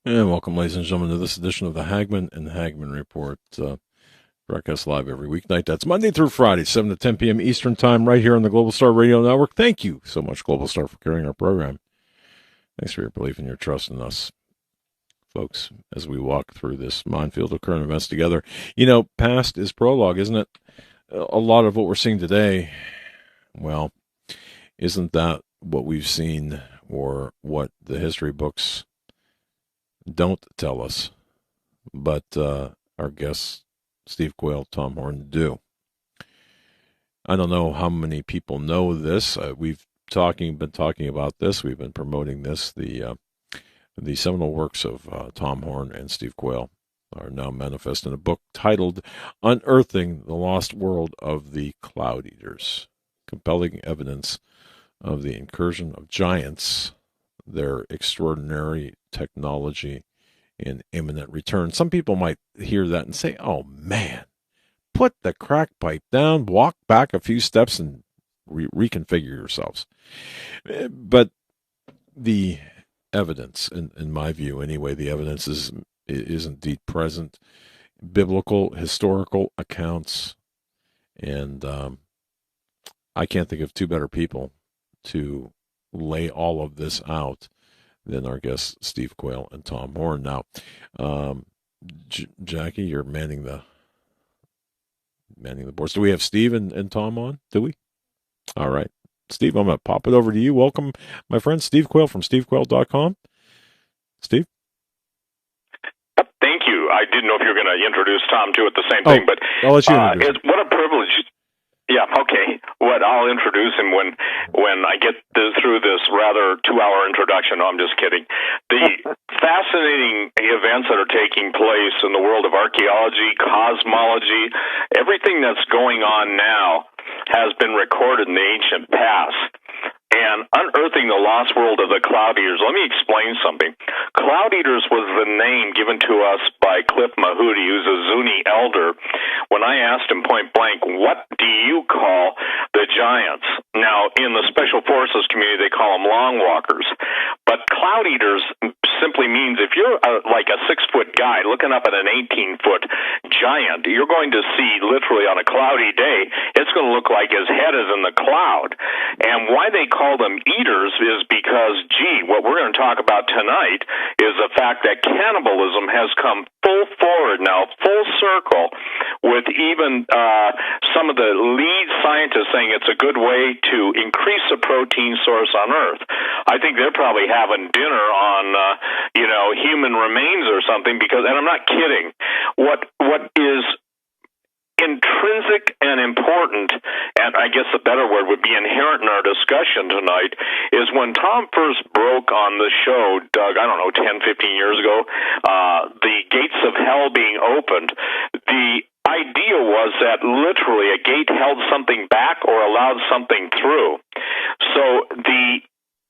And welcome, ladies and gentlemen, to this edition of the Hagman and Hagman Report. Broadcast live every weeknight. That's Monday through Friday, 7 to 10 p.m. Eastern Time, right here on the Global Star Radio Network. Thank you so much, Global Star, for carrying our program. Thanks for your belief and your trust in us, folks, as we walk through this minefield of current events together. You know, past is prologue, isn't it? A lot of what we're seeing today, well, isn't that what we've seen or what the history books don't tell us? But our guests, Steve Quayle, Tom Horn, do. I don't know how many people know this. We've been talking about this. We've been promoting this. The seminal works of Tom Horn and Steve Quayle are now manifest in a book titled Unearthing the Lost World of the Cloudeaters. Compelling evidence of the incursion of giants, their extraordinary technology, and imminent return. Some people might hear that and say, oh man, put the crack pipe down, walk back a few steps, and reconfigure yourselves. But the evidence, in my view anyway, the evidence is indeed present. Biblical, historical accounts, and I can't think of two better people to lay all of this out than our guests, Steve Quayle and Tom Horn. Now, Jackie, you're manning the boards. Do we have Steve and Tom on? Do we? All right. Steve, I'm going to pop it over to you. Welcome, my friend Steve Quayle from stevequayle.com. Steve? Thank you. I didn't know if you were going to introduce Tom, too, at the same thing, but I'll let you introduce him. What a privilege. Yeah, okay. I'll introduce him when I get through this rather 2-hour introduction. No, I'm just kidding. The fascinating events that are taking place in the world of archaeology, cosmology, everything that's going on now has been recorded in the ancient past. And Unearthing the Lost World of the Cloudeaters. Let me explain something. Cloudeaters was the name given to us by Cliff Mahudi, who's a Zuni elder, when I asked him point blank, what do you call the giants? Now, in the Special Forces community, they call them long walkers. But Cloudeaters simply means if you're like a 6-foot guy looking up at an 18-foot giant, you're going to see literally on a cloudy day, it's going to look like his head is in the cloud. And why they call them eaters is because, what we're going to talk about tonight is the fact that cannibalism has come full forward now, full circle, with even some of the lead scientists saying it's a good way to increase the protein source on Earth. I think they're probably having dinner on, human remains or something, because, and I'm not kidding, what is intrinsic and important, and I guess the better word would be inherent in our discussion tonight, is when Tom first broke on the show, Doug, I don't know, 10, 15 years ago, the gates of hell being opened, the idea was that literally a gate held something back or allowed something through. So the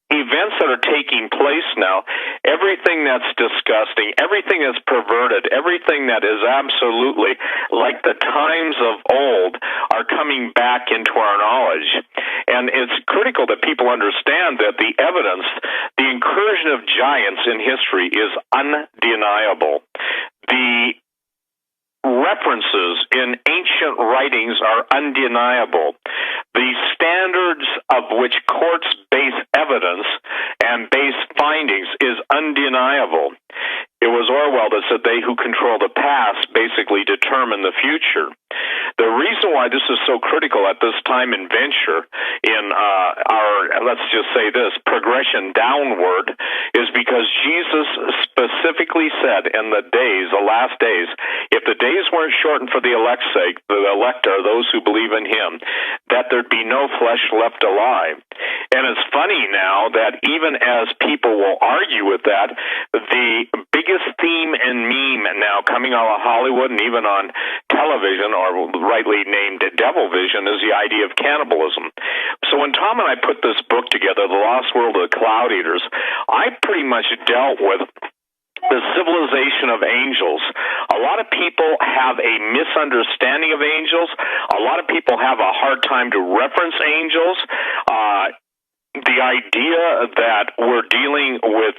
events that are taking place now, everything that's disgusting, everything that's perverted, everything that is absolutely like the times of old are coming back into our knowledge. And it's critical that people understand that the evidence, the incursion of giants in history is undeniable. The references in ancient writings are undeniable. The standards of which courts base evidence and base findings is undeniable. It was Orwell that said they who control the past basically determine the future. The reason why this is so critical at this time in venture in our, let's just say this, progression downward, is because Jesus specifically said in the last days, if the days weren't shortened for the elect's sake, the elect are those who believe in him, that there'd be no flesh left alive. And it's funny now that even as people will argue with that, the biggest theme and meme now coming out of Hollywood and even on television, or rightly named Devil Vision, is the idea of cannibalism. So when Tom and I put this book together, The Lost World of the Cloudeaters, I pretty much dealt with the civilization of angels. A lot of people have a misunderstanding of angels. A lot of people have a hard time to reference angels. The idea that we're dealing with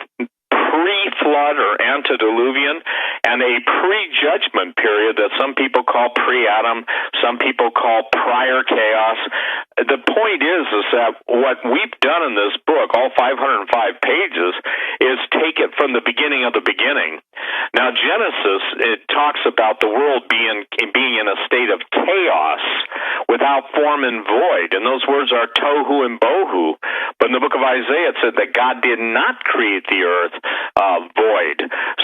pre-flood or antediluvian and a pre-judgment period that some people call pre-Adam, some people call prior chaos. The point is that what we've done in this book, all 505 pages, is take it from the beginning of the beginning. Now, Genesis, it talks about the world being in a state of chaos without form and void, and those words are tohu and bohu. But in the book of Isaiah, it said that God did not create the earth void.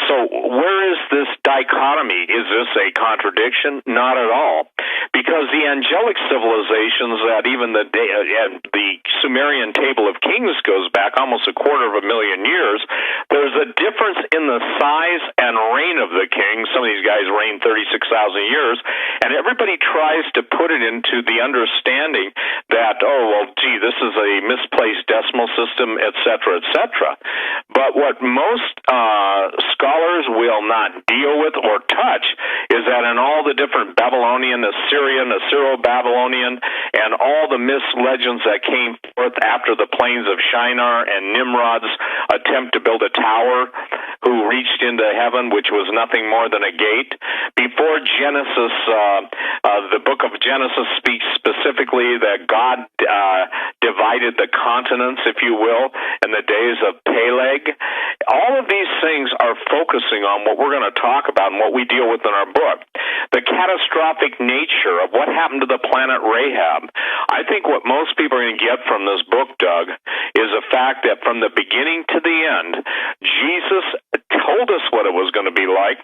So where is this dichotomy? Is this a contradiction? Not at all. Because the angelic civilizations that even the Sumerian Table of Kings goes back almost 250,000 years, there's a difference in the size and reign of the kings. Some of these guys reigned 36,000 years, and everybody tries to put it into the understanding that, this is a misplaced decimal system, et cetera, et cetera. But what most scholars will not deal with or touch is that in all the different Babylonian, Assyrian, Assyro-Babylonian, and all the myths, legends that came forth after the plains of Shinar and Nimrod's attempt to build a tower, who reached into heaven, which was nothing more than a gate. Before Genesis, the book of Genesis speaks specifically that God divided the continents, if you will, in the days of Peleg. All of these things are focusing on what we're going to talk about and what we deal with in our book. The catastrophic nature of what happened to the planet Rahab. I think what most people are going to get from this book, Doug, is the fact that from the beginning to the end, Jesus told us what it was going to be like.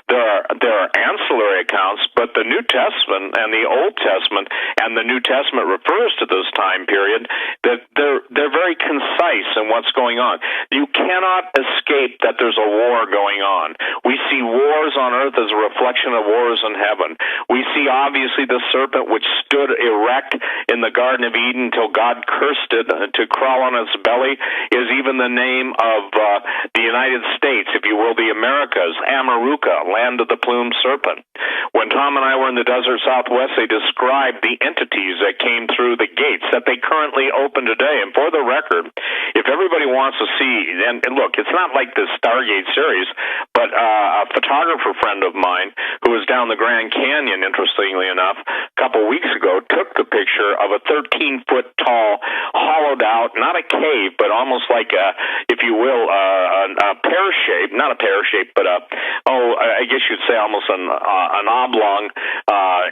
There are ancillary accounts, but the New Testament and the Old Testament and the New Testament refers to this time period, that they're very concise in what's going on. You cannot escape that there's a war going on. We see wars on earth as a reflection of wars in heaven. We see obviously the serpent which stood erect in the Garden of Eden until God cursed it to crawl on its belly is even the name of the United States, if you will, the Americas, Amaruka, land of the plumed serpent. When Tom and I were in the desert Southwest, they described the entities that came through the gates that they currently open today. And for the record, if everybody wants to see, and look, it's not like the Stargate series, but a photographer friend of mine who was down the Grand Canyon, interestingly enough, a couple weeks ago, took the picture of a 13-foot tall, hollowed out, not a cave, but almost like a, if you will, a pear shape, not a pear shape, but I guess you'd say almost an oblong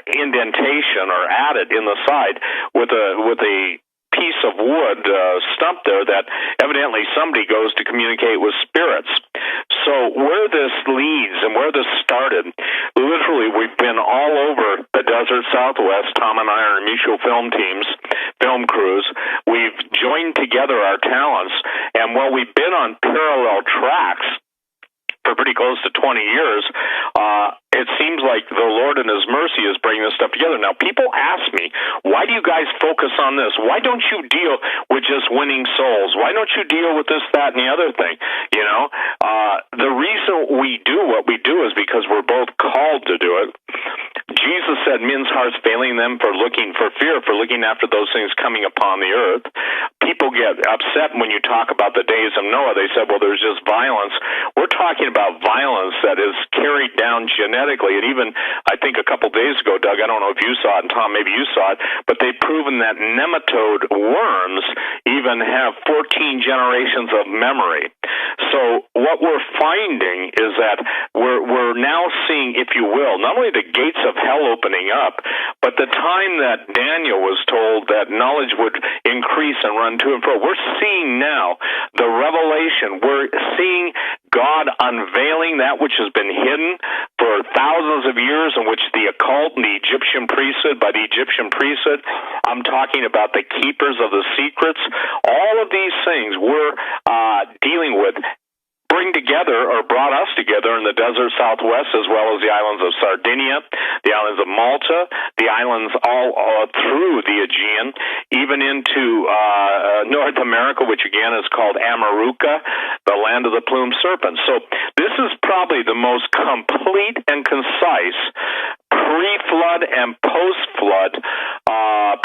indentation or added in the side with a piece of wood stump there that evidently somebody goes to communicate with spirits. So where this leads and where this started, literally we've been all over the desert Southwest. Tom and I are mutual film teams, film crews. We've joined together our talents, and while we've been on parallel tracks for pretty close to 20 years, it seems like the Lord in His mercy is bringing this stuff together. Now, people ask me, why do you guys focus on this? Why don't you deal with just winning souls? Why don't you deal with this, that, and the other thing? You know, the reason we do what we do is because we're both called to do it. Jesus said men's hearts failing them for looking after those things coming upon the earth. People get upset when you talk about the days of Noah. They said, well, there's just violence. We're talking about violence that is carried down genetically. And even, I think a couple days ago, Doug, I don't know if you saw it, and Tom, maybe you saw it, but they've proven that nematode worms even have 14 generations of memory. So what we're finding is that we're now seeing, if you will, not only the gates of hell opening up, but the time that Daniel was told that knowledge would increase and run to and fro. We're seeing now the revelation. We're seeing God unveiling that which has been hidden for thousands of years, in which the occult and the Egyptian priesthood, by the Egyptian priesthood, I'm talking about the keepers of the secrets. All of these things we're dealing with bring together or brought us together in the desert Southwest, as well as the islands of Sardinia, the islands of Malta, the islands all through the Aegean, even into North America, which again is called Amaruka, the land of the plumed serpent. So this is probably the most complete and concise pre-flood and post-flood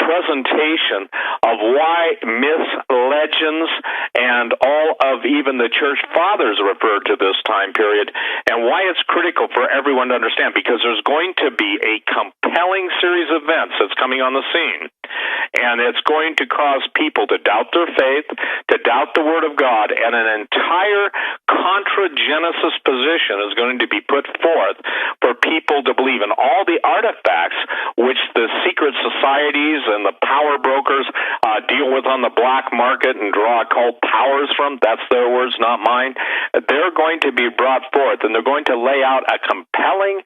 presentation of why myths, legends, and all of even the church fathers referred to this time period, and why it's critical for everyone to understand, because there's going to be a compelling series of events that's coming on the scene, and it's going to cause people to doubt their faith, to doubt the Word of God, and an entire contra-Genesis position is going to be put forth for people to believe in all the artifacts which the secret societies and the power brokers deal with on the black market and draw occult powers from. That's their words, not mine. They're going to be brought forth, and they're going to lay out a compelling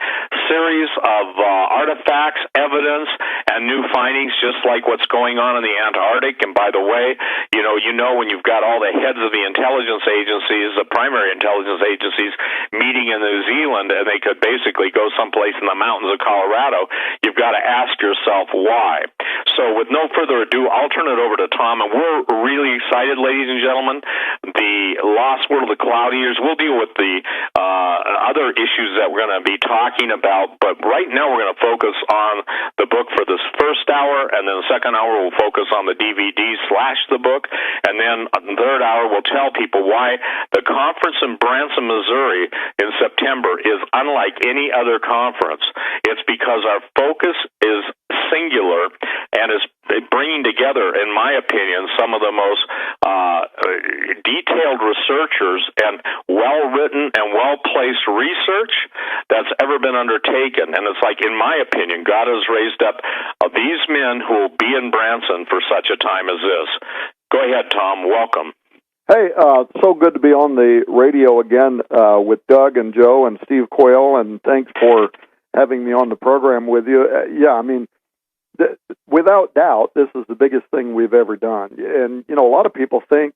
series of artifacts, evidence, and new findings, just like what's going on in the Antarctic. And by the way, you know when you've got all the heads of the intelligence agencies, the primary intelligence agencies, meeting in New Zealand, and they could basically go someplace in the mountains of Colorado, you've got to ask yourself why. So with no further ado, I'll turn it over to Tom, and we're really excited, ladies and gentlemen. The Lost World of the Cloudeaters, we'll deal with the other issues that we're going to be talking about, but right now we're going to focus on the book for this first hour, and then the second hour we'll focus on the DVD/the book, and then the third hour we'll tell people why the conference in Branson, Missouri in September is unlike any other conference. It's because our focus is singular and is bringing together, in my opinion, some of the most detailed researchers and well-written and well-placed research that's ever been undertaken. And it's like, in my opinion, God has raised up these men who will be in Branson for such a time as this. Go ahead, Tom. Welcome. Hey, so good to be on the radio again with Doug and Joe and Steve Quayle, and thanks for having me on the program with you. Without doubt, this is the biggest thing we've ever done. And, a lot of people think,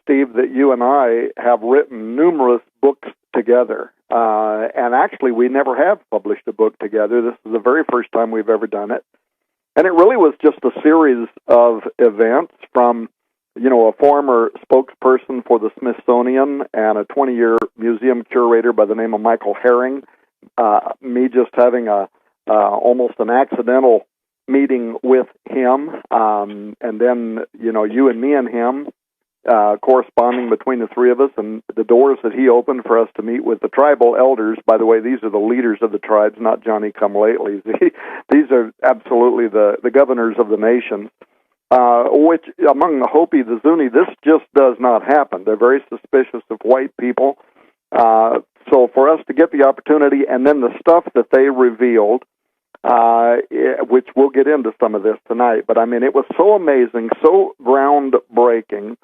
Steve, that you and I have written numerous books together. And actually, we never have published a book together. This is the very first time we've ever done it. And it really was just a series of events from, a former spokesperson for the Smithsonian and a 20-year museum curator by the name of Michael Herring, me just having almost an accidental meeting with him, and then, you and me and him corresponding between the three of us, and the doors that he opened for us to meet with the tribal elders. By the way, these are the leaders of the tribes, not Johnny-come-latelys. These are absolutely the governors of the nations, which among the Hopi, the Zuni, this just does not happen. They're very suspicious of white people. So for us to get the opportunity, and then the stuff that they revealed, which we'll get into some of this tonight, but it was so amazing, so groundbreaking.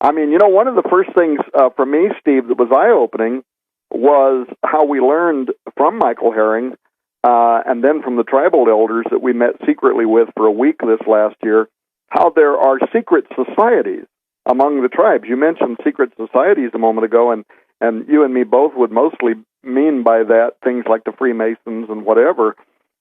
One of the first things for me, Steve, that was eye-opening was how we learned from Michael Herring, and then from the tribal elders that we met secretly with for a week this last year, how there are secret societies among the tribes. You mentioned secret societies a moment ago, and you and me both would mostly mean by that things like the Freemasons and whatever.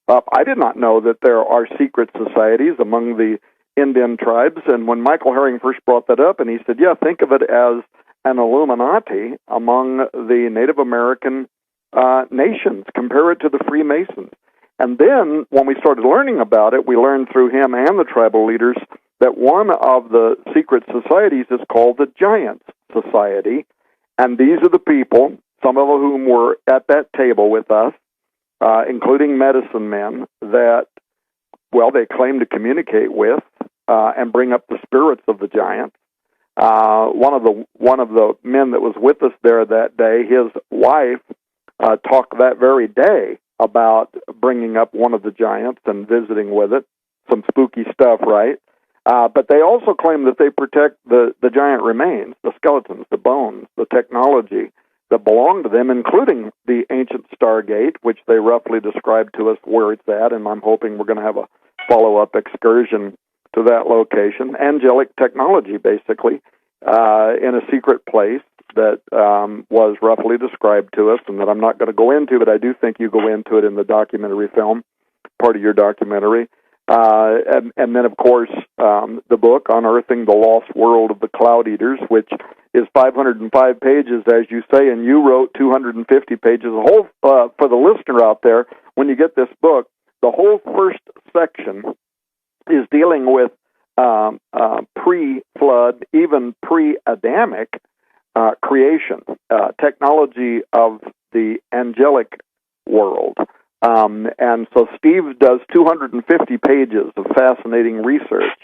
I did not know that there are secret societies among the Indian tribes, and when Michael Herring first brought that up, and he said, think of it as an Illuminati among the Native American nations, compare it to the Freemasons. And then, when we started learning about it, we learned through him and the tribal leaders that one of the secret societies is called the Giants Society, and these are the people, some of whom were at that table with us, including medicine men, that, they claim to communicate with and bring up the spirits of the giants. One of the men that was with us there that day, his wife talked that very day about bringing up one of the giants and visiting with it. Some spooky stuff, right? But they also claim that they protect the giant remains, the skeletons, the bones, the technology that belong to them, including the ancient Stargate, which they roughly described to us where it's at, and I'm hoping we're going to have a follow-up excursion to that location. Angelic technology, basically, in a secret place that was roughly described to us, and that I'm not going to go into, but I do think you go into it in the documentary film, part of your documentary. And then, of course, the book, Unearthing the Lost World of the Cloudeaters, which is 505 pages, as you say, and you wrote 250 pages. The whole, for the listener out there, when you get this book, the whole first section is dealing with pre-flood, even pre-Adamic creation, technology of the angelic world. And so Steve does 250 pages of fascinating research,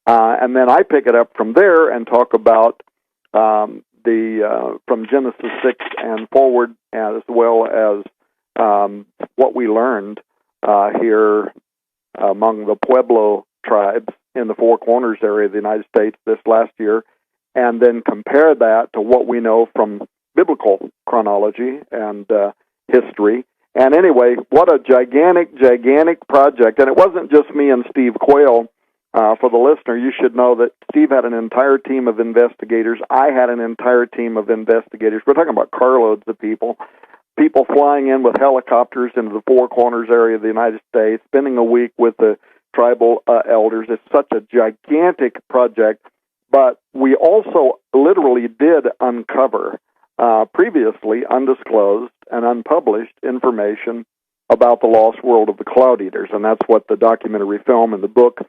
and then I pick it up from there and talk about from Genesis 6 and forward, as well as what we learned here among the Pueblo tribes in the Four Corners area of the United States this last year, and then compare that to what we know from biblical chronology and history. And anyway, what a gigantic project. And it wasn't just me and Steve Quayle. For the listener, you should know that Steve had an entire team of investigators. I had an entire team of investigators. We're talking about carloads of people flying in with helicopters into the Four Corners area of the United States, spending a week with the tribal elders. It's such a gigantic project. But we also literally did uncover previously undisclosed and unpublished information about the lost world of the Cloudeaters, and that's what the documentary film and the book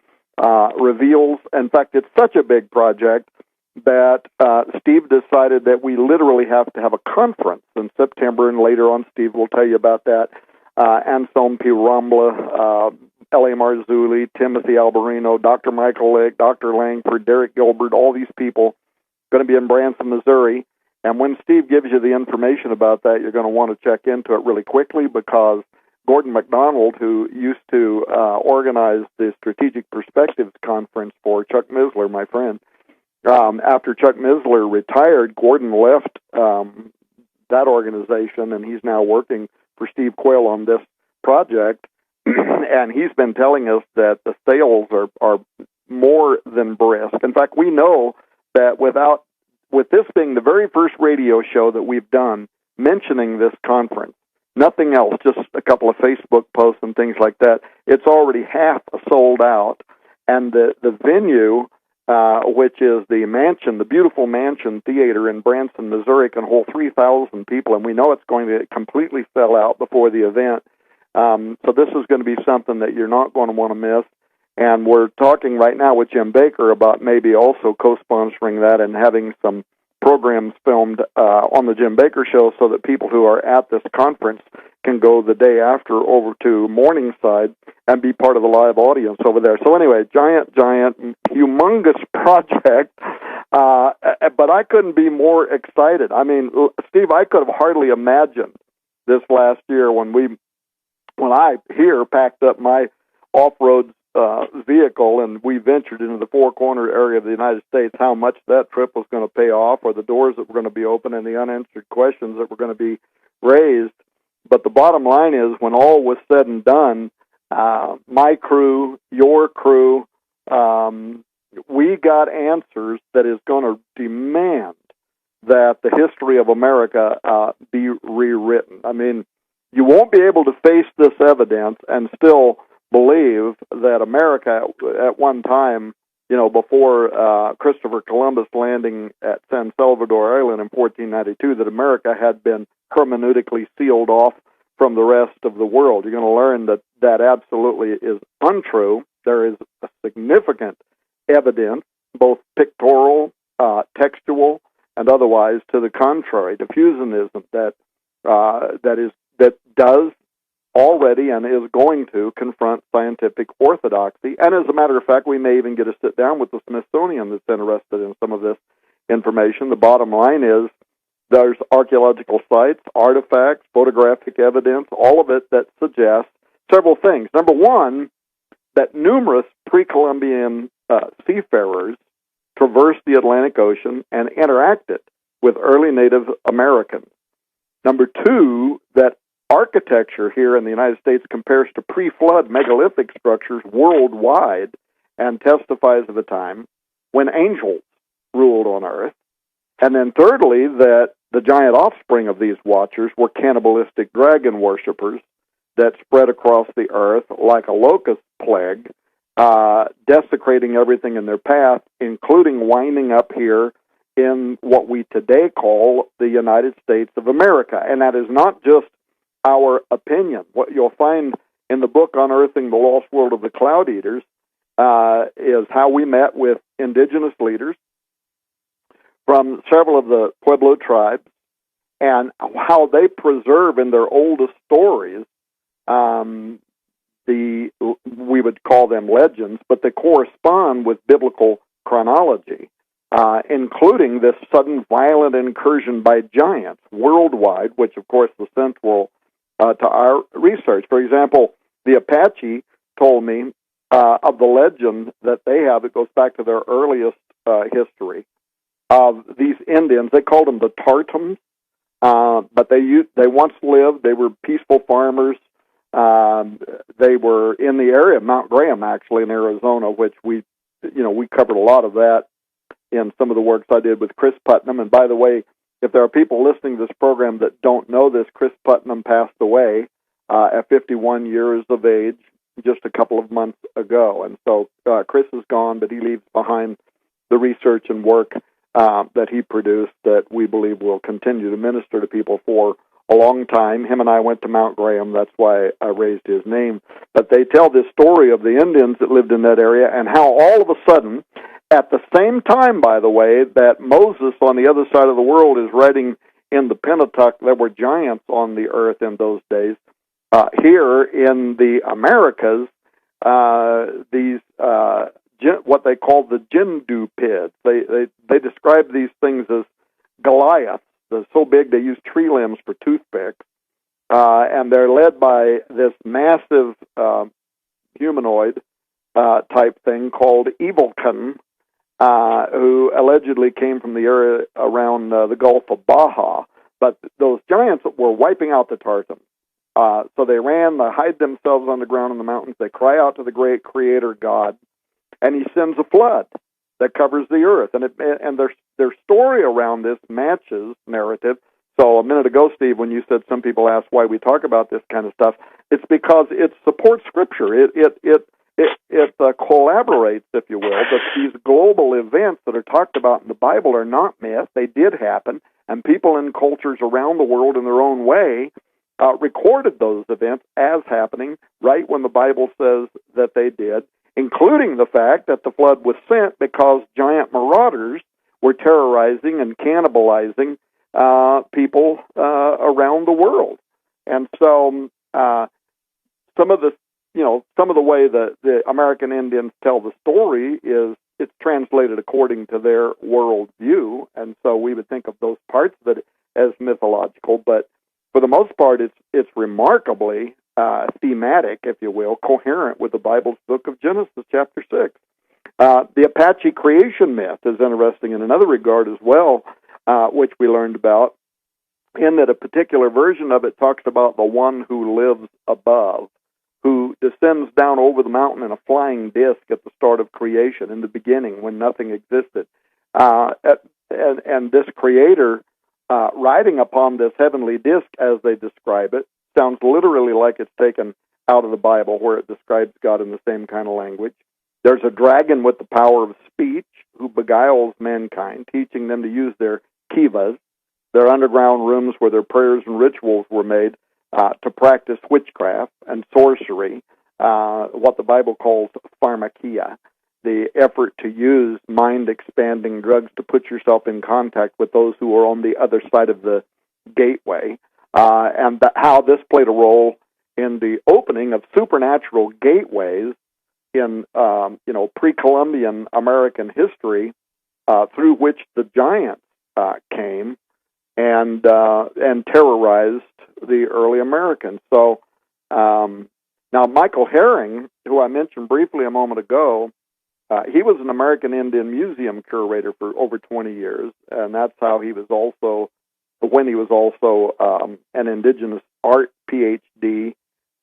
reveals. In fact, it's such a big project that Steve decided that we literally have to have a conference in September, and later on Steve will tell you about that. Anselm P. Rambla, L.A. Marzulli, Timothy Alberino, Dr. Michael Lick, Dr. Langford, Derek Gilbert, all these people going to be in Branson, Missouri. And when Steve gives you the information about that, you're going to want to check into it really quickly, because Gordon MacDonald, who used to organize the Strategic Perspectives Conference for Chuck Misler, my friend, after Chuck Misler retired, Gordon left that organization, and he's now working for Steve Quayle on this project. And he's been telling us that the sales are more than brisk. In fact, we know that with this being the very first radio show that we've done mentioning this conference, nothing else, just a couple of Facebook posts and things like that, it's already half sold out. And the venue, which is the beautiful Mansion Theater in Branson, Missouri, can hold 3,000 people, and we know it's going to completely sell out before the event. So this is going to be something that you're not going to want to miss. And we're talking right now with Jim Baker about maybe also co-sponsoring that and having some programs filmed on the Jim Baker Show, so that people who are at this conference can go the day after over to Morningside and be part of the live audience over there. So anyway, giant, humongous project, but I couldn't be more excited. I mean, Steve, I could have hardly imagined this last year when I here packed up my off-road vehicle and we ventured into the Four Corner area of the United States, how much that trip was going to pay off, or the doors that were going to be open and the unanswered questions that were going to be raised. But the bottom line is, when all was said and done, my crew, your crew, we got answers that is going to demand that the history of America be rewritten. I mean, you won't be able to face this evidence and still believe that America at one time, before Christopher Columbus landing at San Salvador Island in 1492, that America had been hermeneutically sealed off from the rest of the world. You're going to learn that that absolutely is untrue. There is a significant evidence, both pictorial, textual, and otherwise, to the contrary, diffusionism that does already and is going to confront scientific orthodoxy. And as a matter of fact, we may even get to sit down with the Smithsonian that's interested in some of this information. The bottom line is, there's archaeological sites, artifacts, photographic evidence, all of it that suggests several things. Number one, that numerous pre-Columbian seafarers traversed the Atlantic Ocean and interacted with early Native Americans. Number two, that architecture here in the United States compares to pre-flood megalithic structures worldwide and testifies of a time when angels ruled on earth. And then thirdly, that the giant offspring of these watchers were cannibalistic dragon worshippers that spread across the earth like a locust plague, desecrating everything in their path, including winding up here in what we today call the United States of America. And that is not just our opinion. What you'll find in the book Unearthing the Lost World of the Cloudeaters is how we met with indigenous leaders from several of the Pueblo tribes and how they preserve in their oldest stories we would call them legends, but they correspond with biblical chronology, including this sudden violent incursion by giants worldwide, which of course was central to our research. For example, the Apache told me of the legend that they have. It goes back to their earliest history of these Indians. They called them the Tartums, but they once lived. They were peaceful farmers. They were in the area of Mount Graham, actually, in Arizona, which we covered a lot of that in some of the works I did with Chris Putnam. And by the way, if there are people listening to this program that don't know this, Chris Putnam passed away at 51 years of age just a couple of months ago. And so Chris is gone, but he leaves behind the research and work that he produced that we believe will continue to minister to people for a long time. Him and I went to Mount Graham. That's why I raised his name. But they tell this story of the Indians that lived in that area and how all of a sudden, at the same time, by the way, that Moses on the other side of the world is writing in the Pentateuch, there were giants on the earth in those days. Here in the Americas, these what they call the Jindupids. They describe these things as Goliaths. They're so big they use tree limbs for toothpicks, and they're led by this massive humanoid type thing called Evilkin, who allegedly came from the area around the Gulf of Baja. But those giants were wiping out the Tartans. So they ran, they hide themselves on the ground in the mountains, they cry out to the great Creator God, and he sends a flood that covers the earth. And their story around this matches narrative. So a minute ago, Steve, when you said some people ask why we talk about this kind of stuff, it's because it supports Scripture. It collaborates, if you will, that these global events that are talked about in the Bible are not myth. They did happen, and people in cultures around the world in their own way recorded those events as happening right when the Bible says that they did, including the fact that the flood was sent because giant marauders were terrorizing and cannibalizing people around the world. And so some of the way that the American Indians tell the story is it's translated according to their world view, and so we would think of those parts of it as mythological, but for the most part, it's remarkably thematic, if you will, coherent with the Bible's book of Genesis, chapter 6. The Apache creation myth is interesting in another regard as well, which we learned about, in that a particular version of it talks about the one who lives above, who descends down over the mountain in a flying disc at the start of creation, in the beginning, when nothing existed. And this creator riding upon this heavenly disc, as they describe it, sounds literally like it's taken out of the Bible, where it describes God in the same kind of language. There's a dragon with the power of speech who beguiles mankind, teaching them to use their kivas, their underground rooms where their prayers and rituals were made, to practice witchcraft and sorcery, what the Bible calls pharmakia, the effort to use mind-expanding drugs to put yourself in contact with those who are on the other side of the gateway, and how this played a role in the opening of supernatural gateways in pre-Columbian American history, through which the giants came and terrorized the early Americans. So now Michael Herring, who I mentioned briefly a moment ago, he was an American Indian Museum curator for over 20 years, and that's how he was also, when he was also an indigenous art PhD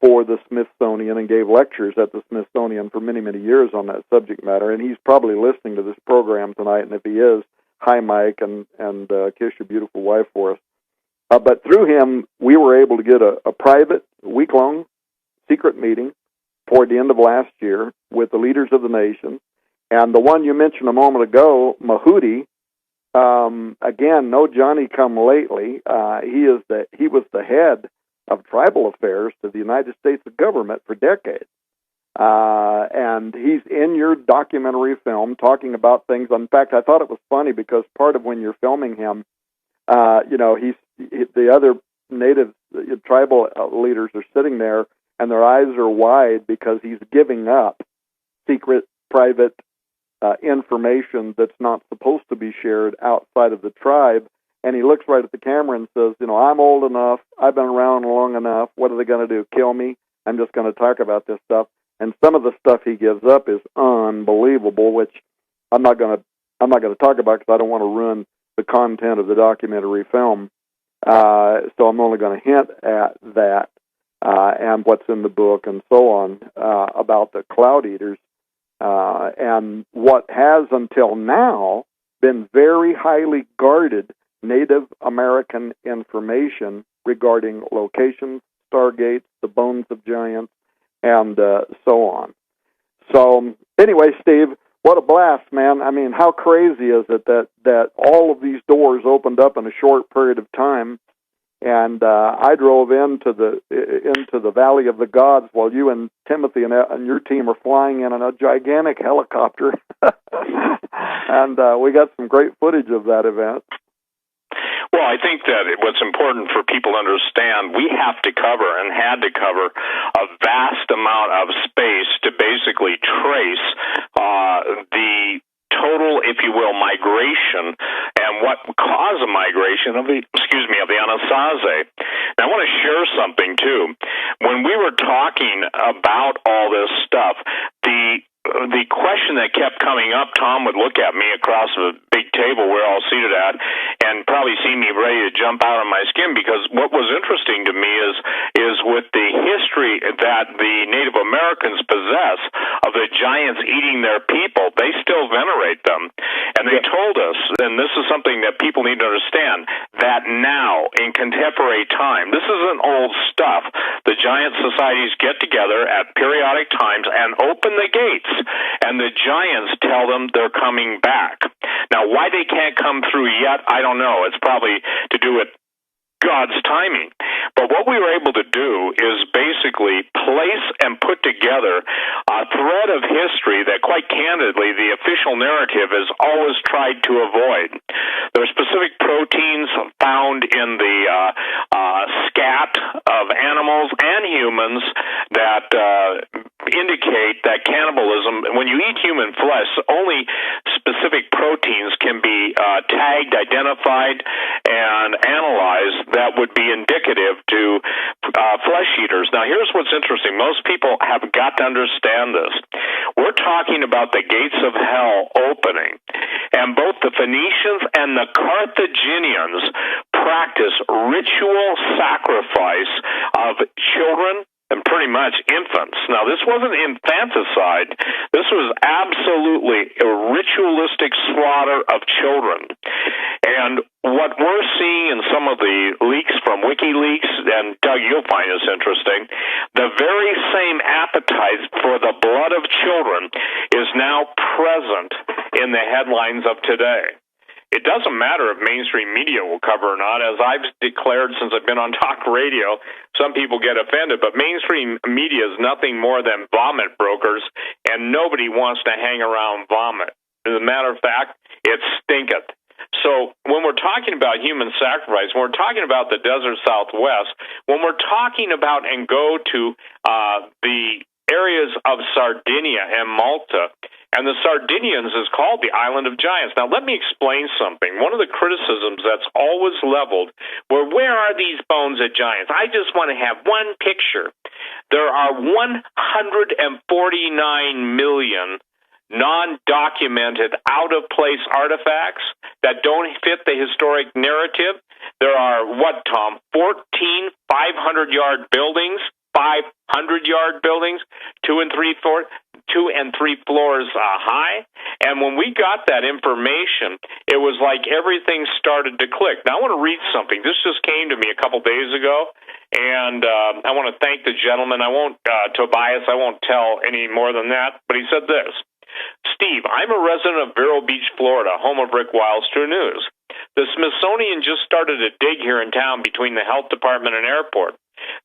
for the Smithsonian and gave lectures at the Smithsonian for many, many years on that subject matter. And he's probably listening to this program tonight, and if he is, hi, Mike, and kiss your beautiful wife for us. But through him, we were able to get a private, week-long secret meeting toward the end of last year with the leaders of the nation. And the one you mentioned a moment ago, Mahudi, again, no Johnny-come-lately. He was the head of tribal affairs to the United States government for decades. And he's in your documentary film talking about things. In fact, I thought it was funny because part of when you're filming him, the other native tribal leaders are sitting there and their eyes are wide because he's giving up secret, private information that's not supposed to be shared outside of the tribe. And he looks right at the camera and says, I'm old enough. I've been around long enough. What are they going to do? Kill me? I'm just going to talk about this stuff. And some of the stuff he gives up is unbelievable, which I'm not going to talk about because I don't want to ruin the content of the documentary film. So I'm only going to hint at that and what's in the book and so on about the Cloudeaters and what has until now been very highly guarded Native American information regarding locations, stargates, the bones of giants, and so on. So anyway, Steve, what a blast, man. I mean, how crazy is it that all of these doors opened up in a short period of time? And I drove into the Valley of the Gods while you and Timothy and your team are flying in a gigantic helicopter. And we got some great footage of that event. Well, I think that what's important for people to understand, we have to cover and had to cover a vast amount of space to basically trace the total, if you will, migration and what caused the migration of the Anasazi. Now, I want to share something too. When we were talking about all this stuff, the question that kept coming up, Tom would look at me across the big table we're all seated at and probably see me ready to jump out of my skin, because what was interesting to me is with the history that the Native Americans possess of the giants eating their people, they still venerate them. And they told us, and this is something that people need to understand, that now, in contemporary time, this isn't old stuff. The giant societies get together at periodic times and open the gates, and the giants tell them they're coming back. Now, why they can't come through yet, I don't know. It's probably to do with God's timing. But what we were able to do is basically place and put together a thread of history that, quite candidly, the official narrative has always tried to avoid. There are specific proteins found in the scat of animals and humans that indicate that cannibalism, when you eat human flesh, only specific proteins can be tagged, identified, and analyzed that would be indicative to flesh eaters. Now, here's what's interesting. Most people have got to understand this. We're talking about the gates of hell opening, and both the Phoenicians and the Carthaginians practice ritual sacrifice of children and pretty much infants. Now, this wasn't infanticide. This was absolutely a ritualistic slaughter of children. And what we're seeing in some of the leaks from WikiLeaks, and Doug, you'll find this interesting, the very same appetite for the blood of children is now present in the headlines of today. It doesn't matter if mainstream media will cover or not. As I've declared since I've been on talk radio, some people get offended, but mainstream media is nothing more than vomit brokers, and nobody wants to hang around vomit. As a matter of fact, it stinketh. So when we're talking about human sacrifice, when we're talking about the desert Southwest, when we're talking about and go to the areas of Sardinia and Malta, and the Sardinians is called the Island of Giants. Now, let me explain something. One of the criticisms that's always leveled, where are these bones of giants? I just want to have one picture. There are 149 million non-documented, out-of-place artifacts that don't fit the historic narrative. There are, 14 500-yard buildings, 500-yard buildings, 2 and 3 floors high. And when we got that information, it was like everything started to click. Now, I want to read something. This just came to me a couple days ago, and I want to thank the gentleman. Tobias, I won't tell any more than that, but he said this. Steve, I'm a resident of Vero Beach, Florida, home of Rick Wiles True News. The Smithsonian just started a dig here in town between the health department and airport.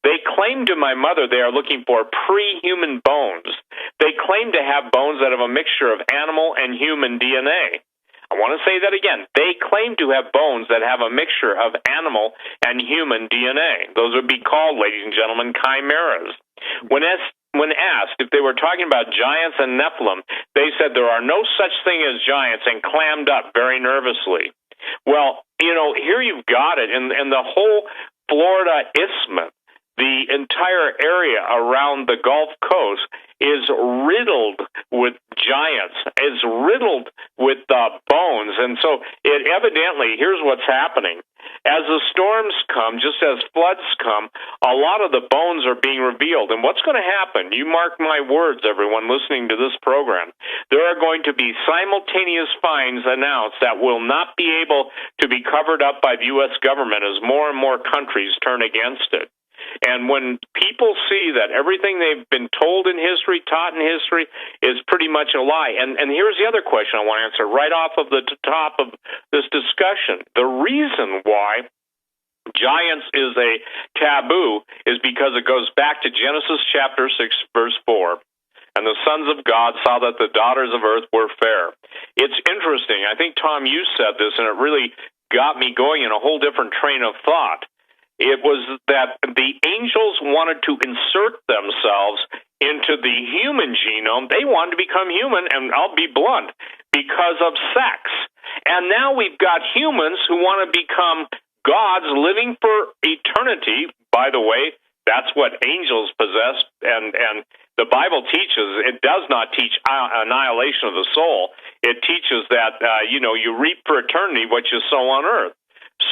They claim to my mother they are looking for pre-human bones. They claim to have bones that have a mixture of animal and human DNA. I want to say that again. They claim to have bones that have a mixture of animal and human DNA. Those would be called, ladies and gentlemen, chimeras. When asked if they were talking about giants and Nephilim, they said there are no such thing as giants and clammed up very nervously. Well, here you've got it. And the whole Florida Isthmus, the entire area around the Gulf Coast is riddled with giants, is riddled with bones. And so it evidently, here's what's happening. As the storms come, just as floods come, a lot of the bones are being revealed. And what's going to happen? You mark my words, everyone listening to this program. There are going to be simultaneous finds announced that will not be able to be covered up by the U.S. government as more and more countries turn against it. And when people see that everything they've been told in history, taught in history, is pretty much a lie. And here's the other question I want to answer right off of the top of this discussion. The reason why giants is a taboo is because it goes back to Genesis chapter 6, verse 4. And the sons of God saw that the daughters of earth were fair. It's interesting. I think, Tom, you said this, and it really got me going in a whole different train of thought. It was that the angels wanted to insert themselves into the human genome. They wanted to become human, and I'll be blunt, because of sex. And now we've got humans who want to become gods living for eternity. By the way, that's what angels possess, and the Bible teaches, it does not teach annihilation of the soul. It teaches that, you reap for eternity what you sow on earth.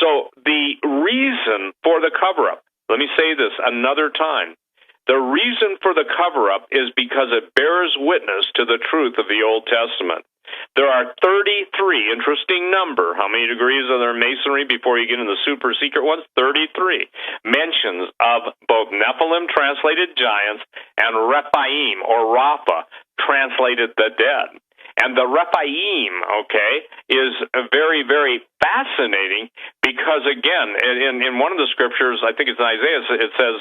So the reason for the cover-up, let me say this another time, the reason for the cover-up is because it bears witness to the truth of the Old Testament. There are 33, interesting number. How many degrees are there in masonry before you get into the super secret ones? 33 mentions of both Nephilim, translated giants, and Rephaim, or Rapha, translated the dead. And the Rephaim, is very, very fascinating because, again, in one of the scriptures, I think it's in Isaiah, it says,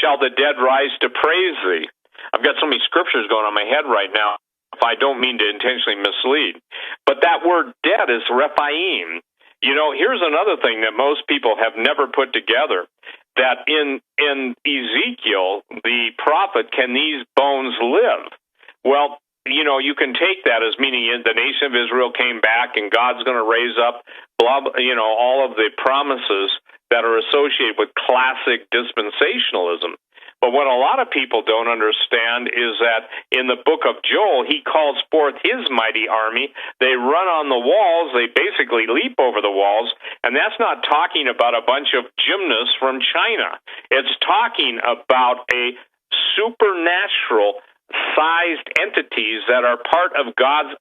shall the dead rise to praise thee? I've got so many scriptures going on my head right now, if I don't mean to intentionally mislead. But that word dead is Rephaim. Here's another thing that most people have never put together, that in Ezekiel, the prophet, can these bones live? Well, you can take that as meaning the nation of Israel came back and God's going to raise up, all of the promises that are associated with classic dispensationalism. But what a lot of people don't understand is that in the book of Joel, he calls forth his mighty army. They run on the walls. They basically leap over the walls. And that's not talking about a bunch of gymnasts from China. It's talking about a supernatural sized entities that are part of God's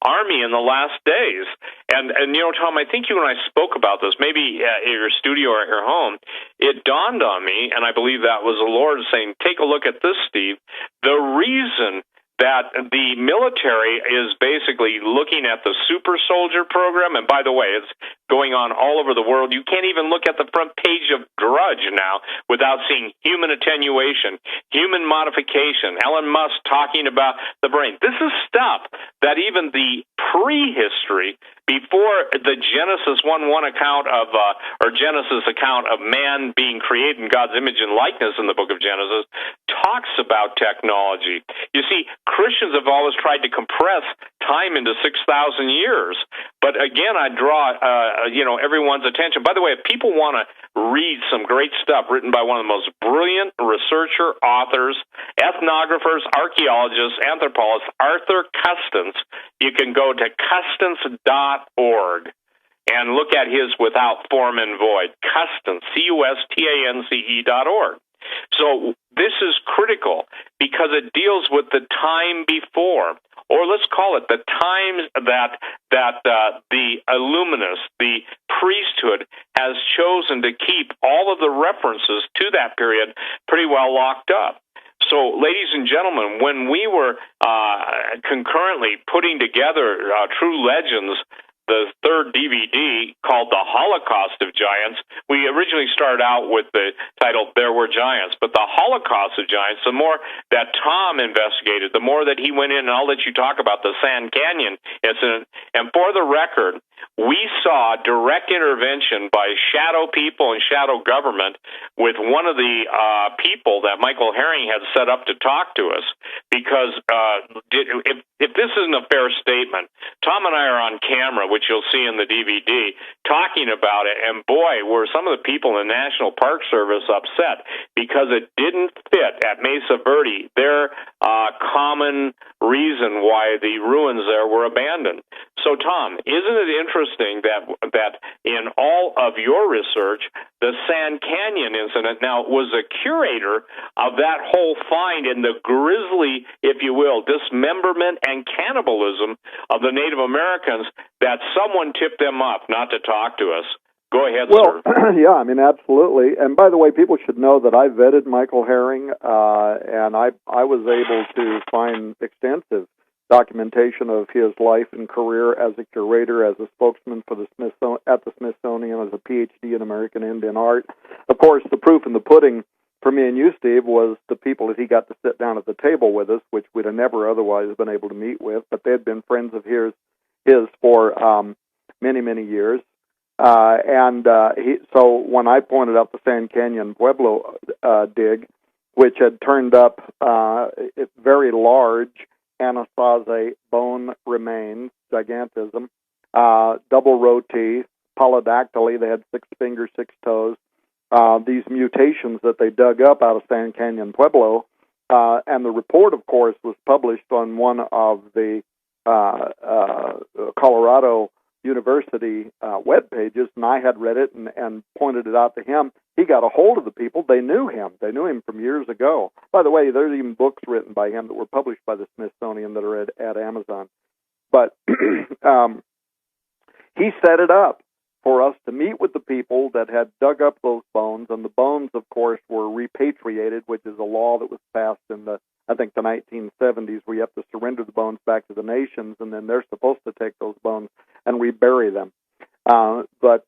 army in the last days. And Tom, I think you and I spoke about this, maybe at your studio or at your home. It dawned on me, and I believe that was the Lord saying, take a look at this, Steve. The reason that the military is basically looking at the super soldier program, and by the way, it's going on all over the world. You can't even look at the front page of Drudge now without seeing human attenuation, human modification, Elon Musk talking about the brain. This is stuff that even the prehistory, before the Genesis 1:1 account of, or Genesis account of man being created in God's image and likeness in the book of Genesis, talks about technology. You see, Christians have always tried to compress time into 6,000 years. But again, I draw, everyone's attention. By the way, if people want to read some great stuff written by one of the most brilliant researcher, authors, ethnographers, archaeologists, anthropologists, Arthur Custance, you can go to custance.org and look at his Without Form and Void, Custance, CUSTANCE.org. So this is critical because it deals with the time before, or let's call it the times that the Illuminists, the priesthood, has chosen to keep all of the references to that period pretty well locked up. So, ladies and gentlemen, when we were concurrently putting together True Legends the third DVD called The Holocaust of Giants. We originally started out with the title There Were Giants, but the Holocaust of Giants, the more that Tom investigated, the more that he went in, and I'll let you talk about the Sand Canyon incident. And for the record, we saw direct intervention by shadow people and shadow government with one of the people that Michael Herring had set up to talk to us, because if this isn't a fair statement, Tom and I are on camera, which you'll see in the DVD, talking about it, and boy, were some of the people in the National Park Service upset because it didn't fit at Mesa Verde, their common reason why the ruins there were abandoned. So, Tom, isn't it interesting that in all of your research, the Sand Canyon incident now was a curator of that whole find and the grisly, if you will, dismemberment and cannibalism of the Native Americans, that someone tipped them up not to talk to us? Go ahead, well, sir. Yeah, I mean, absolutely. And by the way, people should know that I vetted Michael Herring, and I was able to find extensive documentation of his life and career as a curator, as a spokesman for the at the Smithsonian, as a PhD in American Indian art. Of course, the proof in the pudding for me and you, Steve, was the people that he got to sit down at the table with us, which we'd have never otherwise been able to meet with, but they had been friends of his for many, many years. So when I pointed out the Sand Canyon Pueblo dig, which had turned up very large Anasazi bone remains, gigantism, double row teeth, polydactyly, they had 6 fingers, 6 toes, these mutations that they dug up out of Sand Canyon Pueblo, and the report, of course, was published on one of the Colorado University web pages, and I had read it and pointed it out to him. He got a hold of the people. They knew him. They knew him from years ago. By the way, there's even books written by him that were published by the Smithsonian that are at Amazon. But he set it up for us to meet with the people that had dug up those bones, and the bones, of course, were repatriated, which is a law that was passed in the 1970s, where you have to surrender the bones back to the nations, and then they're supposed to take those bones and rebury them. But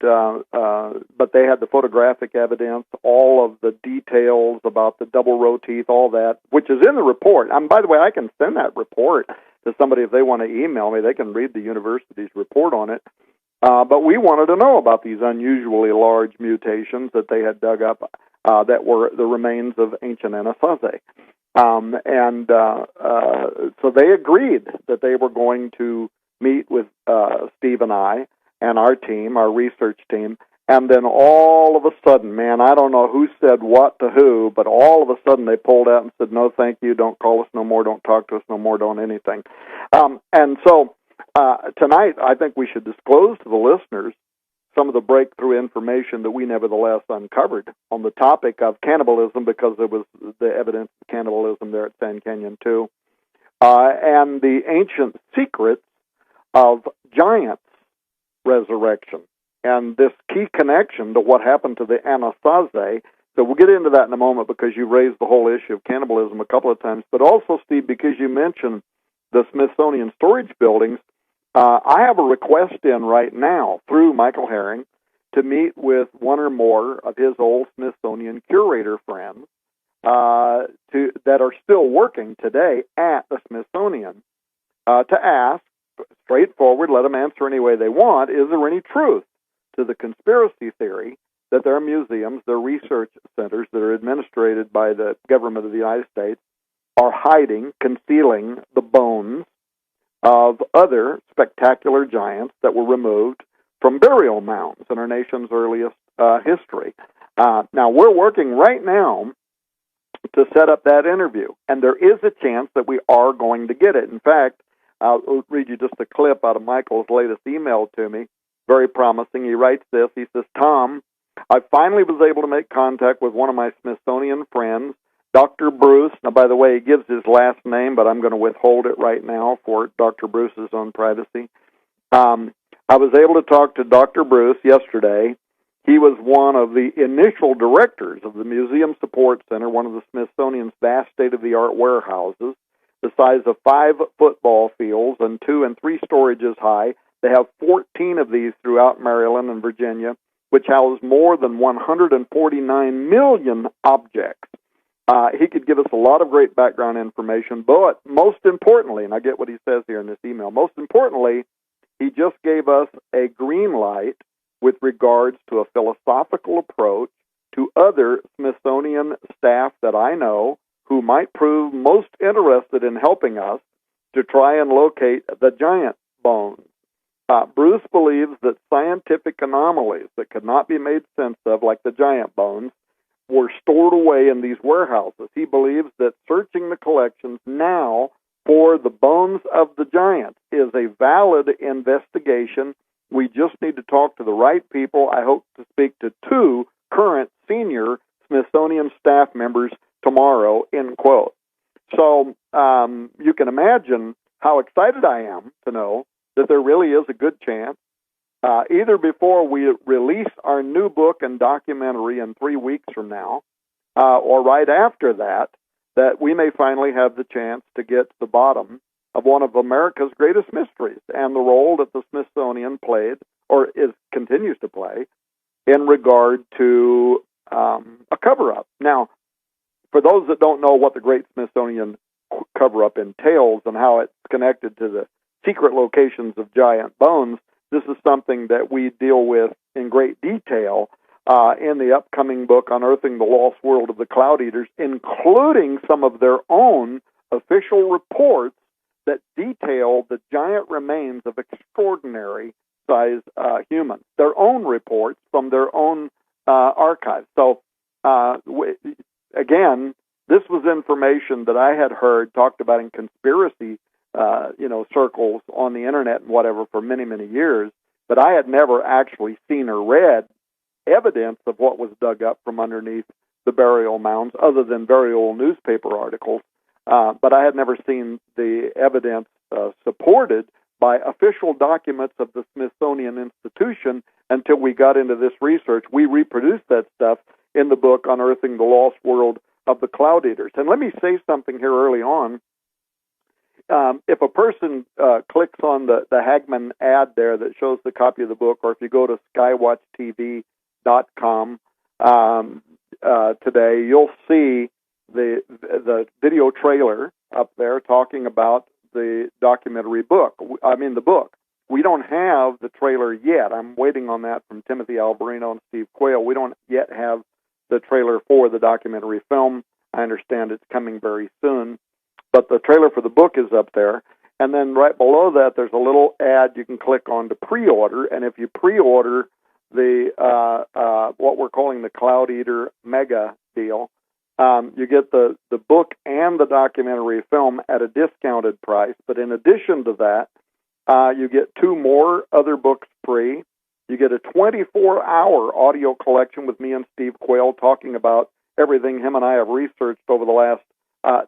they had the photographic evidence, all of the details about the double row teeth, all that, which is in the report. By the way, I can send that report to somebody if they want to email me. They can read the university's report on it. But we wanted to know about these unusually large mutations that they had dug up that were the remains of ancient Anasazi. So they agreed that they were going to meet with Steve and I and our team, our research team, and then all of a sudden, man, I don't know who said what to who, but all of a sudden they pulled out and said, no, thank you, don't call us no more, don't talk to us no more, don't anything. Tonight, I think we should disclose to the listeners some of the breakthrough information that we nevertheless uncovered on the topic of cannibalism, because there was the evidence of cannibalism there at Sand Canyon too, and the ancient secrets of giants resurrection, and this key connection to what happened to the Anasazi. So we'll get into that in a moment, because you raised the whole issue of cannibalism a couple of times, but also, Steve, because you mentioned the Smithsonian storage buildings, I have a request in right now through Michael Herring to meet with one or more of his old Smithsonian curator friends that are still working today at the Smithsonian to ask, straightforward, let them answer any way they want, is there any truth to the conspiracy theory that their museums, their research centers that are administered by the government of the United States are hiding, concealing the bones of other spectacular giants that were removed from burial mounds in our nation's earliest history. Now, we're working right now to set up that interview, and there is a chance that we are going to get it. In fact, I'll read you just a clip out of Michael's latest email to me, very promising. He writes this, he says, Tom, I finally was able to make contact with one of my Smithsonian friends, Dr. Bruce. Now, by the way, he gives his last name, but I'm going to withhold it right now for Dr. Bruce's own privacy. I was able to talk to Dr. Bruce yesterday. He was one of the initial directors of the Museum Support Center, one of the Smithsonian's vast state-of-the-art warehouses, the size of 5 football fields and 2 and 3 storages high, They have 14 of these throughout Maryland and Virginia, which house more than 149 million objects. He could give us a lot of great background information, but most importantly, and I get what he says here in this email, most importantly, he just gave us a green light with regards to a philosophical approach to other Smithsonian staff that I know who might prove most interested in helping us to try and locate the giant bones. Bruce believes that scientific anomalies that could not be made sense of, like the giant bones, were stored away in these warehouses. He believes that searching the collections now for the bones of the giants is a valid investigation. We just need to talk to the right people. I hope to speak to 2 current senior Smithsonian staff members tomorrow, end quote. So you can imagine how excited I am to know that there really is a good chance, either before we release our new book and documentary in 3 weeks from now, or right after that, that we may finally have the chance to get to the bottom of one of America's greatest mysteries and the role that the Smithsonian played, or continues to play, in regard to a cover-up. Now, for those that don't know what the Great Smithsonian cover-up entails and how it's connected to the secret locations of giant bones, this is something that we deal with in great detail in the upcoming book, Unearthing the Lost World of the Cloudeaters, including some of their own official reports that detail the giant remains of extraordinary size humans, their own reports from their own archives. So, again, this was information that I had heard talked about in conspiracy circles on the internet and whatever for many, many years, but I had never actually seen or read evidence of what was dug up from underneath the burial mounds, other than very old newspaper articles. But I had never seen the evidence supported by official documents of the Smithsonian Institution until we got into this research. We reproduced that stuff in the book Unearthing the Lost World of the Cloudeaters. And let me say something here early on. If a person clicks on the Hagman ad there that shows the copy of the book, or if you go to skywatchtv.com today, you'll see the video trailer up there talking about the documentary book. The book. We don't have the trailer yet. I'm waiting on that from Timothy Alvarino and Steve Quayle. We don't yet have the trailer for the documentary film. I understand it's coming very soon. But the trailer for the book is up there. And then right below that, there's a little ad you can click on to pre-order. And if you pre-order the what we're calling the Cloudeater Mega deal, you get the book and the documentary film at a discounted price. But in addition to that, you get 2 more other books free. You get a 24-hour audio collection with me and Steve Quayle talking about everything him and I have researched over the last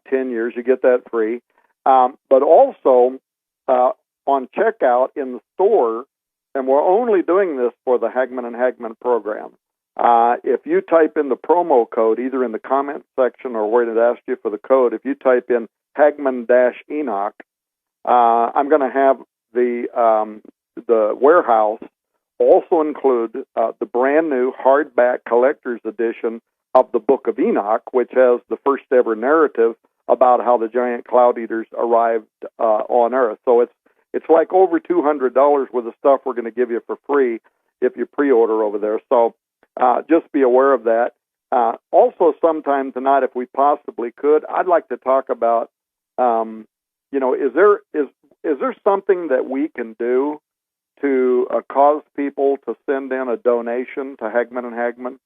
10 years. You get that free. But also, on checkout in the store, and we're only doing this for the Hagman and Hagman program, if you type in the promo code, either in the comment section or where it asks you for the code, if you type in Hagman-Enoch, I'm going to have the warehouse also include the brand new hardback collector's edition of the Book of Enoch, which has the first ever narrative about how the giant cloud-eaters arrived on Earth. So it's like over $200 worth of stuff we're going to give you for free if you pre-order over there. So just be aware of that. Also, sometime tonight, if we possibly could, I'd like to talk about, is there something that we can do to cause people to send in a donation to Hagman and Hagman?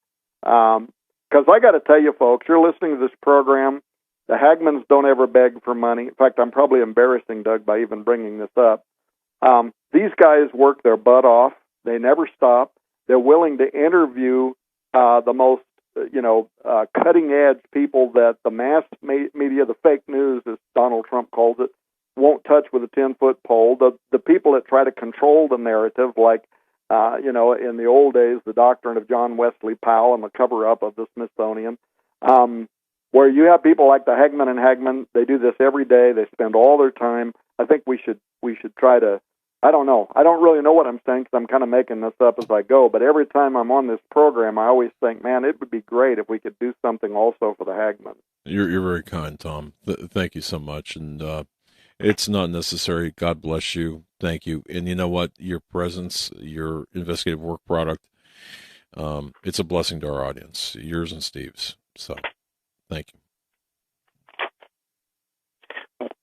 Because I got to tell you, folks, you're listening to this program. The Hagmans don't ever beg for money. In fact, I'm probably embarrassing Doug by even bringing this up. These guys work their butt off. They never stop. They're willing to interview the most, cutting-edge people that the mass media, the fake news, as Donald Trump calls it, won't touch with a 10-foot pole. The people that try to control the narrative, like, in the old days, the doctrine of John Wesley Powell and the cover-up of the Smithsonian, where you have people like the Hagman and Hagman. They do this every day. They spend all their time. I think we should try to I don't know. I don't really know what I'm saying because I'm kind of making this up as I go. But every time I'm on this program, I always think, man, it would be great if we could do something also for the Hagman. You're very kind, Tom. Thank you so much. And it's not necessary. God bless you. Thank you. And you know what? Your presence, your investigative work product, it's a blessing to our audience, yours and Steve's. So, thank you.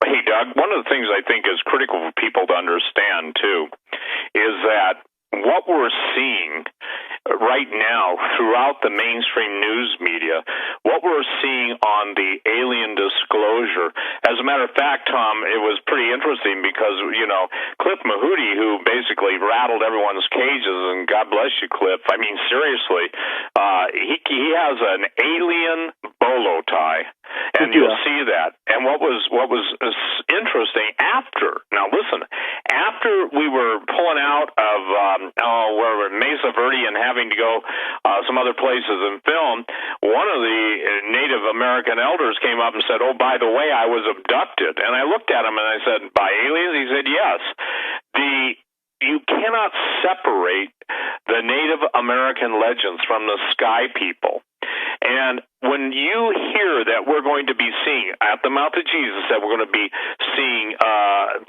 Hey, Doug, one of the things I think is critical for people to understand, too, is that what we're seeing right now throughout the mainstream news media, what we're seeing on the alien disclosure, as a matter of fact, Tom, it was pretty interesting because, Cliff Mahooty, who basically rattled everyone's cages, and God bless you, Cliff, I mean, seriously, he has an alien bolo tie, and you'll see that. And what was interesting after we were pulling out of where we're Mesa Verde and having to go some other places and film, one of the Native American elders came up and said, "Oh, by the way, I was abducted." And I looked at him and I said, "By aliens?" He said, "Yes." You cannot separate the Native American legends from the sky people. And when you hear that we're going to be seeing at the mouth of Jesus, that we're going to be seeing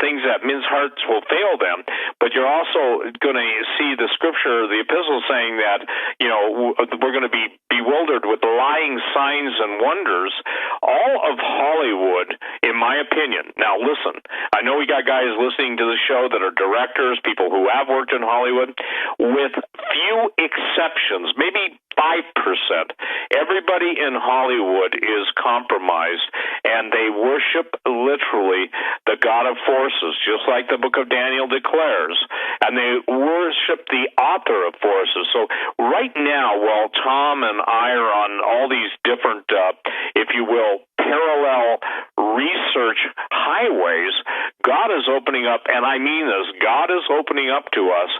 things that men's hearts will fail them, but you're also going to see the scripture, the epistle saying that, we're going to be bewildered with lying signs and wonders. All of Hollywood, in my opinion, now listen, I know we got guys listening to the show that are directors, people who have worked in Hollywood, with few exceptions, maybe 5%. Everybody in Hollywood is compromised, and they worship literally the God of forces, just like the book of Daniel declares, and they worship the author of forces. So right now, while Tom and I are on all these different, if you will, parallel research highways, God is opening up, and I mean this, God is opening up to us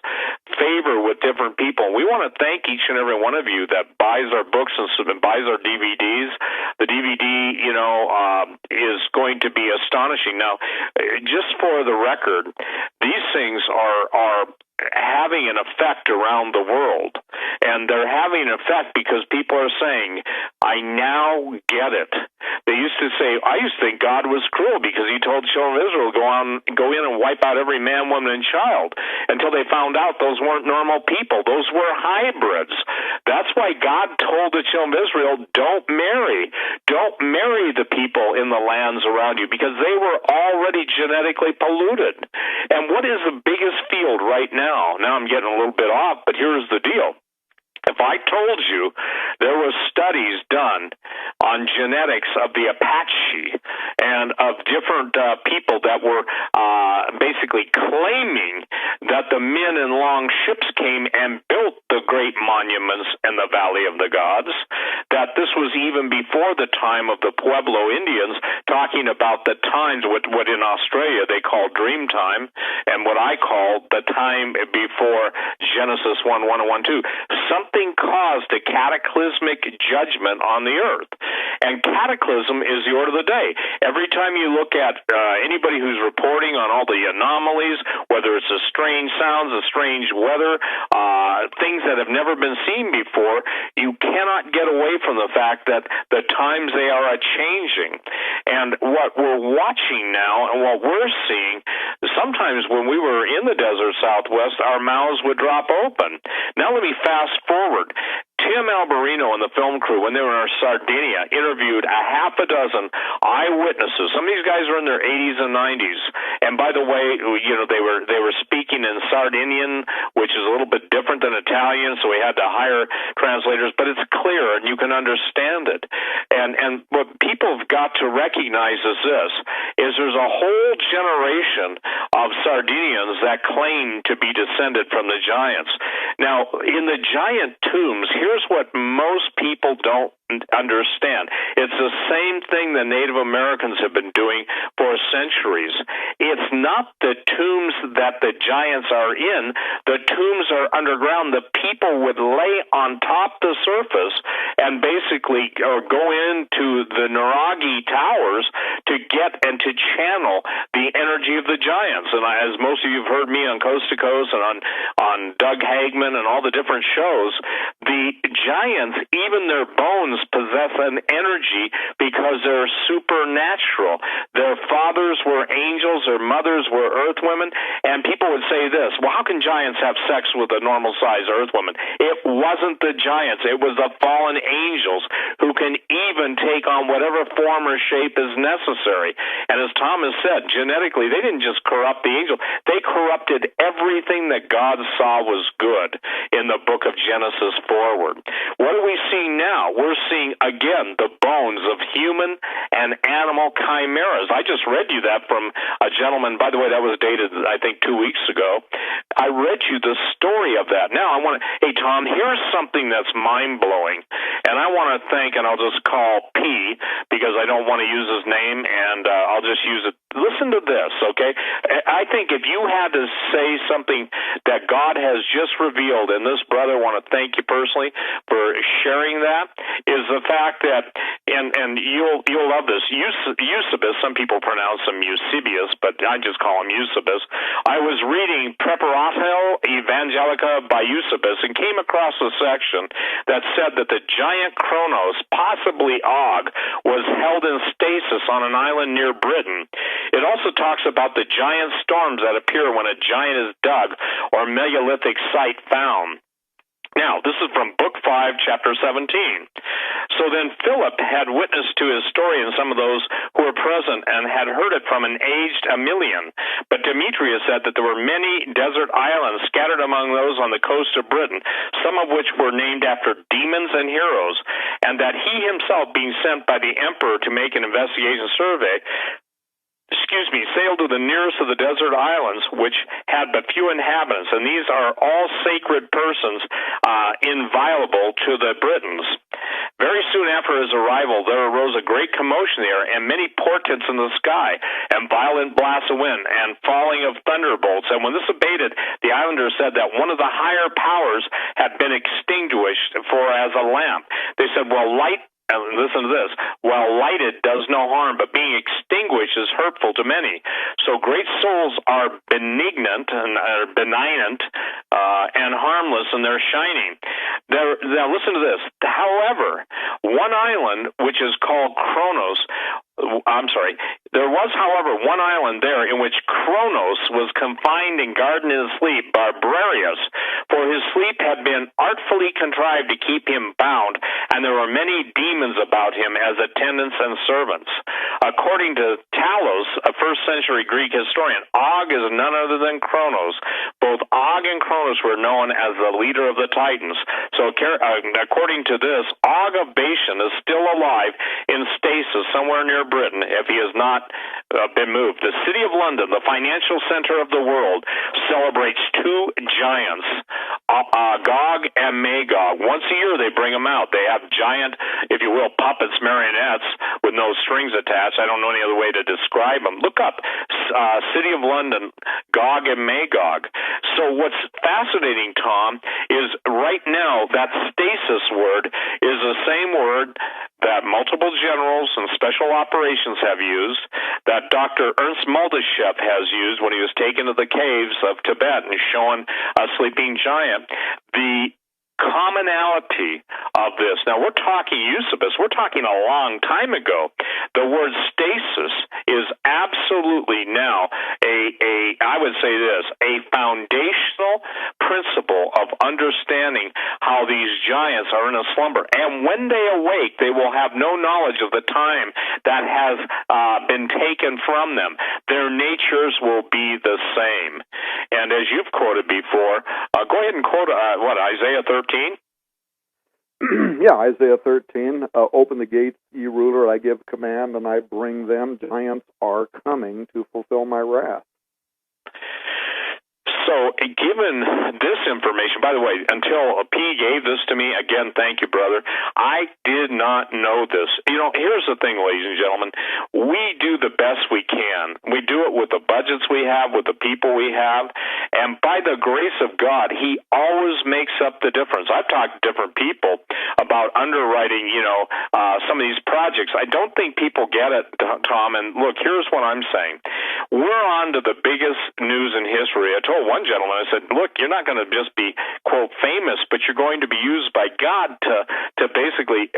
favor with different people. We want to thank each and every one of you that buys our books and buys our DVDs. The DVD, is going to be astonishing. Now, just for the record, these things are having an effect around the world, and they're having an effect because people are saying, "I now get it." They used to say, I used to think God was cruel because he told the children of Israel go in and wipe out every man, woman, and child, until they found out those weren't normal people. Those were hybrids. That's why God told the children of Israel, don't marry the people in the lands around you, because they were already genetically polluted. And what is the biggest field right now? Now I'm getting a little bit off, but here's the deal. If I told you there were studies done on genetics of the Apache and of different people that were basically claiming that the men in long ships came and built the great monuments in the Valley of the Gods, that this was even before the time of the Pueblo Indians, talking about the times, what in Australia they call dream time, and what I call the time before Genesis 1:1 and 1:2. Something caused a cataclysmic judgment on the earth. And cataclysm is the order of the day. Every time you look at anybody who's reporting on all the anomalies, whether it's the strange sounds, the strange weather, things that have never been seen before, you cannot get away from the fact that the times they are a-changing. And what we're watching now and what we're seeing, sometimes when we were in the desert Southwest, our mouths would drop open. Now let me fast forward. Tim Alberino and the film crew, when they were in Sardinia, interviewed a half a dozen eyewitnesses. Some of these guys are in their 80s and 90s. And by the way, they were speaking in Sardinian, which is a little bit different than Italian, so we had to hire translators, but it's clear and you can understand it. And what people have got to recognize is this, is there's a whole generation of Sardinians that claim to be descended from the giants. Now, in the giant tombs, here's what most people don't understand. It's the same thing the Native Americans have been doing for centuries. It's not the tombs that the giants are in. The tombs are underground. The people would lay on top the surface and basically go into the Nuragi towers to get and to channel the energy of the giants. And as most of you have heard me on Coast to Coast and on Doug Hagman and all the different shows, the giants, even their bones, possess an energy because they're supernatural. Their fathers were angels, their mothers were earth women, and people would say this, well, how can giants have sex with a normal-sized earth woman? It wasn't the giants, it was the fallen angels who can even take on whatever form or shape is necessary. And as Thomas said, genetically, they didn't just corrupt the angel, they corrupted everything that God saw was good in the book of Genesis forward. What do we see now? We're seeing, again, the bones of human and animal chimeras. I just read you that from a gentleman, by the way, that was dated, I think, 2 weeks ago. I read you the story of that. Now, hey, Tom, here's something that's mind-blowing, and I want to thank, and I'll just call P, because I don't want to use his name, and I'll just use it. Listen to this, okay? I think if you had to say something that God has just revealed, and this brother, I want to thank you personally for sharing that, is the fact that, and you'll love this, Eusebius, some people pronounce him Eusebius, but I just call him Eusebius. I was reading Preparatio Evangelica by Eusebius and came across a section that said that the giant Kronos, possibly Og, was held in stasis on an island near Britain. It also talks about the giant storms that appear when a giant is dug or megalithic site found. Now, this is from Book 5, Chapter 17. So then Philip had witness to his story, and some of those who were present and had heard it from an aged Aemilian. But Demetrius said that there were many desert islands scattered among those on the coast of Britain, some of which were named after demons and heroes, and that he himself, being sent by the emperor to make an investigation survey, sailed to the nearest of the desert islands, which had but few inhabitants, and these are all sacred persons, inviolable to the Britons. Very soon after his arrival, there arose a great commotion there, and many portents in the sky, and violent blasts of wind, and falling of thunderbolts. And when this abated, the islanders said that one of the higher powers had been extinguished for as a lamp. They said, well, light, and listen to this, while lighted does no harm, but being extinguished is hurtful to many. So great souls are benignant and and harmless, and they're shining. Now listen to this. However, one island, which is called there was, however, one island there in which Kronos was confined and guarded in his sleep, Barbararius, for his sleep had been artfully contrived to keep him bound, and there were many demons about him as attendants and servants. According to Talos, a first-century Greek historian, Og is none other than Kronos. Both Og and Kronos were known as the leader of the Titans. So according to this, Og of Bashan is still alive in stasis somewhere near Britain, if he has not been moved. The city of London, the financial center of the world, celebrates two giants, Gog and Magog. Once a year they bring them out. They have giant, if you will, puppets, marionettes with no strings attached. I don't know any other way to describe them. Look up City of London, Gog and Magog. So what's fascinating, Tom, is right now that stasis word is the same word that multiple generals and special operations have used, that Dr. Ernst Muldeshef has used when he was taken to the caves of Tibet and shown a sleeping giant. The commonality of this, now we're talking Eusebius, we're talking a long time ago. The word stasis is absolutely now I would say this, a foundational principle of understanding how these giants are in a slumber. And when they awake, they will have no knowledge of the time that has been taken from them. Their natures will be the same. And as you've quoted before, go ahead and quote, Isaiah 13? Yeah, Isaiah 13, open the gates, ye ruler, I give command, and I bring them. Giants are coming to fulfill my wrath. So, given this information, by the way, until P gave this to me, again, thank you, brother, I did not know this. You know, here's the thing, ladies and gentlemen. We do the best we can can. We do it with the budgets we have, with the people we have, and by the grace of God, He always makes up the difference. I've talked to different people about underwriting, some of these projects. I don't think people get it, Tom, and look, here's what I'm saying. We're on to the biggest news in history. I told one gentleman, I said, look, you're not going to just be, quote, famous, but you're going to be used by God to basically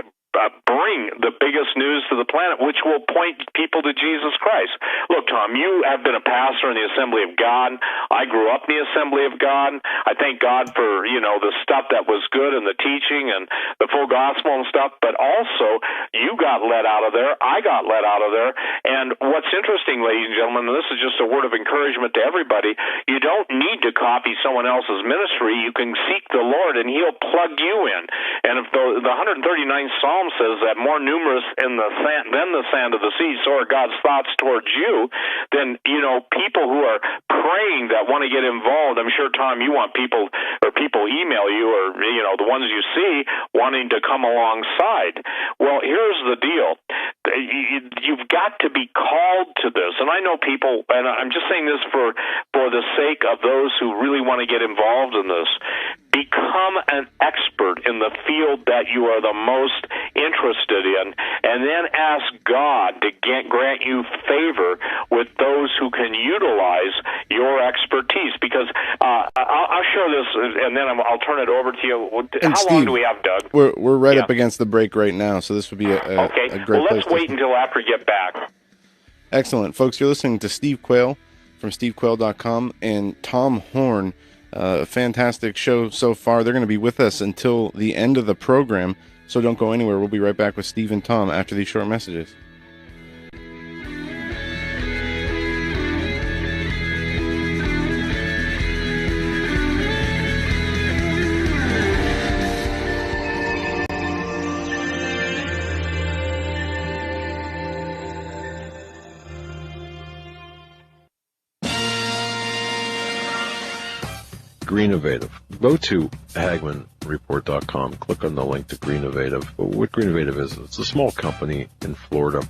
bring the biggest news to the planet, which will point people to Jesus Christ. Look, Tom, you have been a pastor in the Assembly of God. I grew up in the Assembly of God. I thank God for, the stuff that was good and the teaching and the full gospel and stuff, but also you got let out of there. I got let out of there. And what's interesting, ladies and gentlemen, and this is just a word of encouragement to everybody, you don't need to copy someone else's ministry. You can seek the Lord and He'll plug you in. And if the 139th Psalm says that more numerous in the sand than the sand of the sea, so are God's thoughts towards you, then, people who are praying that want to get involved, I'm sure, Tom, you want people email you or, the ones you see wanting to come alongside. Well, here's the deal. You've got to be called to this. And I know people, and I'm just saying this for the sake of those who really want to get involved in this, become an expert in the field that you are the most interested in, and then ask God to grant you favor with those who can utilize your expertise. Because I'll share this, and then I'll turn it over to you. And How Steve, long do we have, Doug? We're right up against the break right now, so this would be a great well, place let's wait until after we get back. Excellent. Folks, you're listening to Steve Quayle from stevequayle.com and Tom Horn. A fantastic show so far. They're going to be with us until the end of the program, so don't go anywhere. We'll be right back with Steve and Tom after these short messages. Greennovative. Go to HagmannReport.com. Click on the link to Greennovative. What Greennovative is, it's a small company in Florida.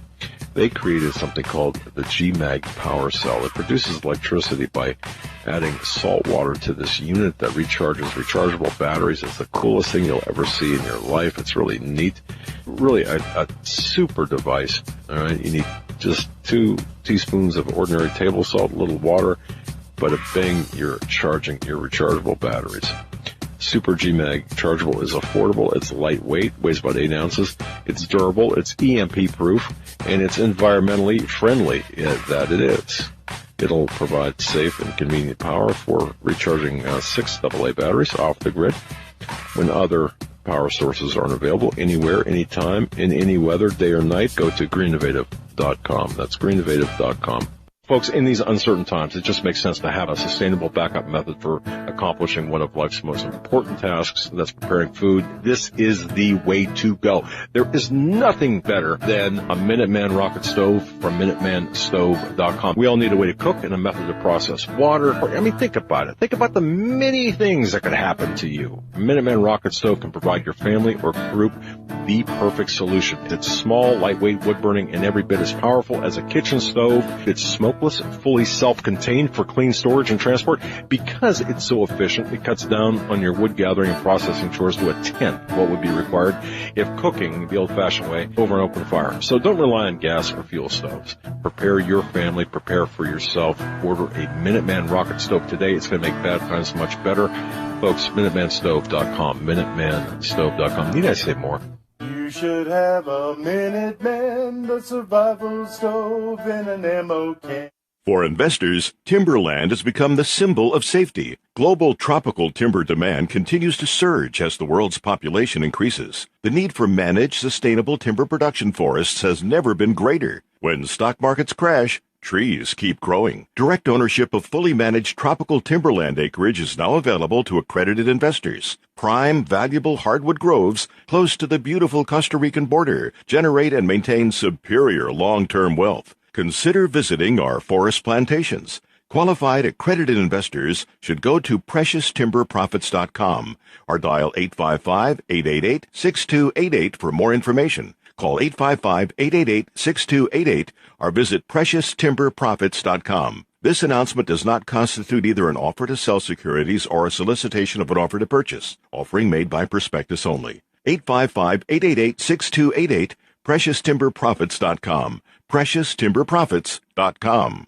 They created something called the GMAG Power Cell. It produces electricity by adding salt water to this unit that recharges rechargeable batteries. It's the coolest thing you'll ever see in your life. It's really neat. Really a super device. All right, you need just 2 teaspoons of ordinary table salt, a little water, but a bang, you're charging your rechargeable batteries. Super GMAG chargeable is affordable, it's lightweight, weighs about 8 ounces, it's durable, it's EMP proof, and it's environmentally friendly, that it is. It'll provide safe and convenient power for recharging 6 AA batteries off the grid when other power sources aren't available, anywhere, anytime, in any weather, day or night. Go to greennovative.com. That's greennovative.com. Folks, in these uncertain times, it just makes sense to have a sustainable backup method for accomplishing one of life's most important tasks, that's preparing food. This is the way to go. There is nothing better than a Minuteman rocket stove from MinutemanStove.com. We all need a way to cook and a method to process water. I mean, think about it. Think about the many things that could happen to you. A Minuteman rocket stove can provide your family or group the perfect solution. It's small, lightweight, wood-burning, and every bit as powerful as a kitchen stove. It's smokeless and fully self-contained for clean storage and transport. Because it's so efficient, it cuts down on your wood gathering and processing chores to a tenth what would be required if cooking the old-fashioned way over an open fire. So don't rely on gas or fuel stoves. Prepare your family, prepare for yourself. Order a Minuteman rocket stove today. It's going to make bad times much better. Folks, MinutemanStove.com, MinutemanStove.com. Need I say more? You should have a Minuteman, the survival stove in an ammo can. For investors, timberland has become the symbol of safety. Global tropical timber demand continues to surge as the world's population increases. The need for managed, sustainable timber production forests has never been greater. When stock markets crash, trees keep growing. Direct ownership of fully managed tropical timberland acreage is now available to accredited investors. Prime, valuable hardwood groves close to the beautiful Costa Rican border generate and maintain superior long-term wealth. Consider visiting our forest plantations. Qualified accredited investors should go to PreciousTimberProfits.com or dial 855-888-6288 for more information. Call 855-888-6288 or visit PreciousTimberProfits.com. This announcement does not constitute either an offer to sell securities or a solicitation of an offer to purchase. Offering made by prospectus only. 855-888-6288, PreciousTimberProfits.com. PreciousTimberProfits.com.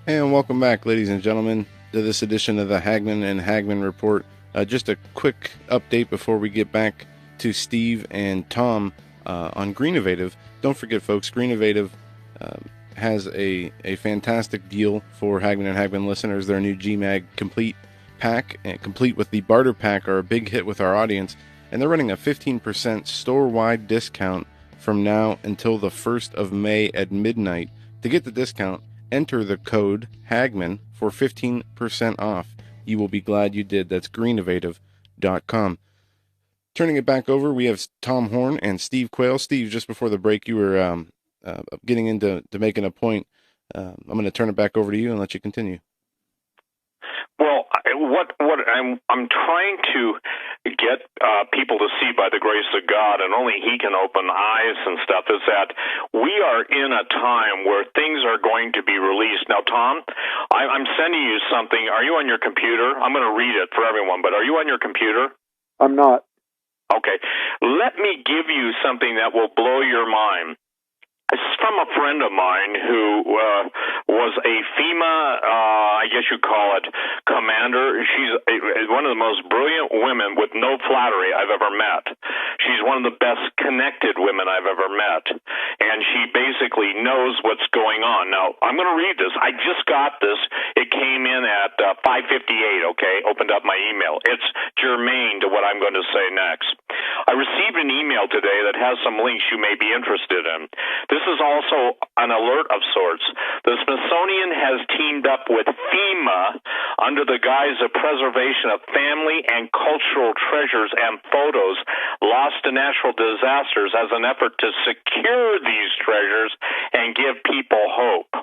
And welcome back, ladies and gentlemen, to this edition of the Hagman and Hagman Report. Just a quick update before we get back to Steve and Tom on Greennovative. Don't forget, folks, Greennovative has a fantastic deal for Hagman and Hagman listeners. Their new GMAG Complete pack, and complete with the Barter Pack, are a big hit with our audience. And they're running a 15% store-wide discount from now until the 1st of May at midnight. To get the discount, enter the code Hagman for 15% off. You will be glad you did. That's greennovative.com. Turning it back over, we have Tom Horn and Steve Quayle. Steve, just before the break, you were getting into making a point. I'm going to turn it back over to you and let you continue. Well, what I'm trying to get people to see by the grace of God, and only He can open eyes and stuff, is that we are in a time where things are going to be released. Now, Tom, I'm sending you something. Are you on your computer? I'm going to read it for everyone, but are you on your computer? I'm not. Okay. Let me give you something that will blow your mind. It's from a friend of mine who was a FEMA, I guess you call it, commander. She's one of the most brilliant women, with no flattery, I've ever met. She's one of the best connected women I've ever met. And she basically knows what's going on. Now, I'm going to read this. I just got this. It came in at 5:58, okay? Opened up my email. It's germane to what I'm going to say next. I received an email today that has some links you may be interested in. This is also an alert of sorts. The Smithsonian has teamed up with FEMA under the guise of preservation of family and cultural treasures and photos lost to natural disasters as an effort to secure these treasures and give people hope.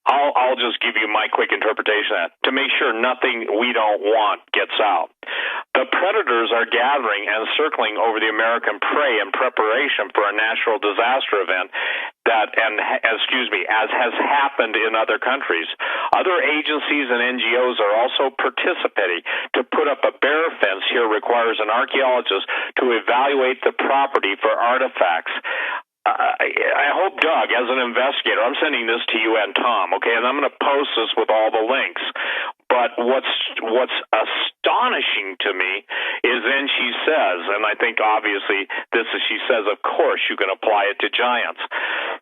I'll just give you my quick interpretation of that, to make sure nothing we don't want gets out. The predators are gathering and circling over the American prey in preparation for a natural disaster event as has happened in other countries. Other agencies and NGOs are also participating. To put up a bear fence here requires an archaeologist to evaluate the property for artifacts. I hope, Doug, as an investigator, I'm sending this to you and Tom, okay, and I'm going to post this with all the links. But what's astonishing to me is then she says, and I think obviously she says, of course you can apply it to giants.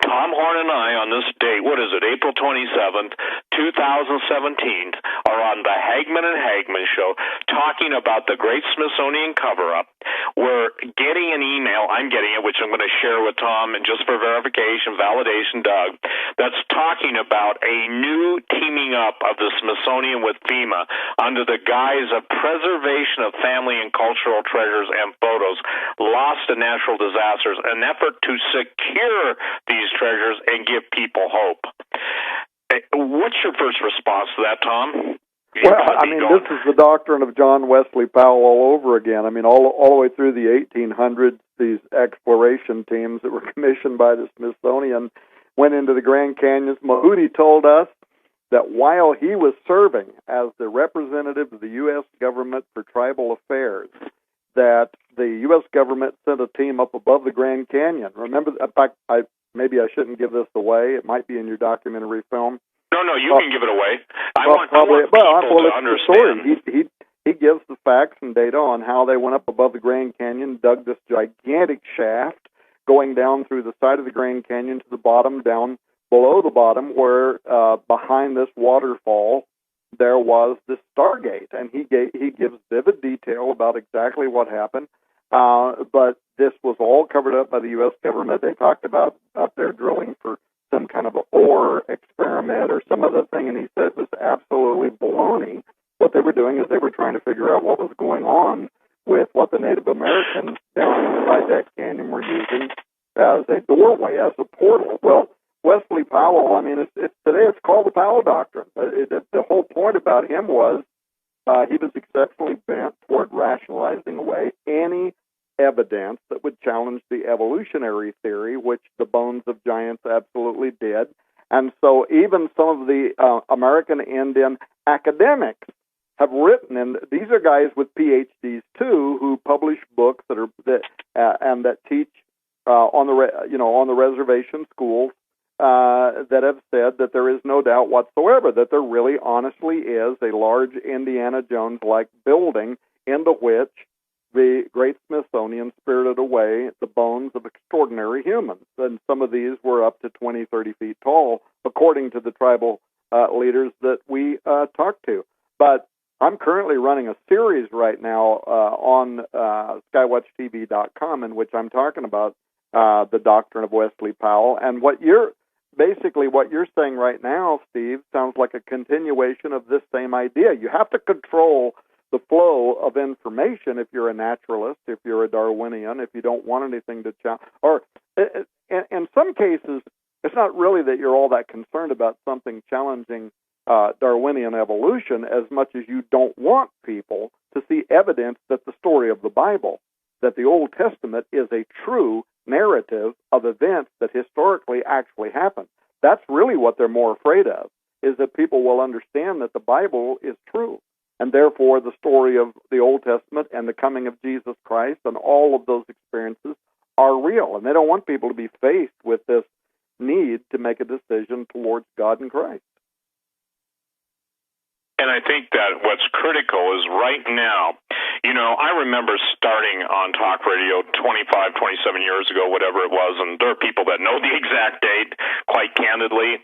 Tom Horn and I on this date, what is it, April 27th, 2017, are on the Hagman and Hagman show talking about the Great Smithsonian cover-up. We're getting an email, I'm getting it, which I'm going to share with Tom, and just for verification, validation, Doug, that's talking about a new teaming up of the Smithsonian with FEMA under the guise of preservation of family and cultural treasures and photos lost to natural disasters, an effort to secure these treasures and give people hope. What's your first response to that, Tom? Well, I mean, this is the doctrine of John Wesley Powell all over again. I mean, all the way through the 1800s, these exploration teams that were commissioned by the Smithsonian went into the Grand Canyons. Mahudi told us that while he was serving as the representative of the U.S. government for tribal affairs, that the U.S. government sent a team up above the Grand Canyon. Remember, in fact, maybe I shouldn't give this away. It might be in your documentary film. No, you can give it away. I want people to understand. He gives the facts and data on how they went up above the Grand Canyon, dug this gigantic shaft, going down through the side of the Grand Canyon to the bottom, down below the bottom, where behind this waterfall there was this Stargate, and he gives vivid detail about exactly what happened. But this was all covered up by the U.S. government. They talked about up there drilling for some kind of an ore experiment or some other thing, and he said it was absolutely baloney. What they were doing is they were trying to figure out what was going on with what the Native Americans down inside that canyon were using the doorway, as a portal. Well, Wesley Powell, I mean, today it's called the Powell Doctrine. The whole point about him was he was exceptionally bent toward rationalizing away any evidence that would challenge the evolutionary theory, which the bones of giants absolutely did. And so even some of the American Indian academics have written, and these are guys with PhDs too, who publish books that teach on the reservation schools that have said that there is no doubt whatsoever that there really honestly is a large Indiana Jones-like building into which the Great Smithsonian spirited away the bones of extraordinary humans. And some of these were up to 20, 30 feet tall, according to the tribal leaders that we talked to. But I'm currently running a series right now on SkywatchTV.com in which I'm talking about the doctrine of Wesley Powell. And what you're saying right now, Steve, sounds like a continuation of this same idea. You have to control the flow of information if you're a naturalist, if you're a Darwinian, if you don't want anything to challenge. Or in some cases, it's not really that you're all that concerned about something challenging Darwinian evolution as much as you don't want people to see evidence that the story of the Bible, that the Old Testament is a true narrative of events that historically actually happened. That's really what they're more afraid of, is that people will understand that the Bible is true. And therefore, the story of the Old Testament and the coming of Jesus Christ and all of those experiences are real. And they don't want people to be faced with this need to make a decision towards God and Christ. And I think that what's critical is right now, I remember starting on talk radio 25, 27 years ago, whatever it was, and there are people that know the exact date, quite candidly.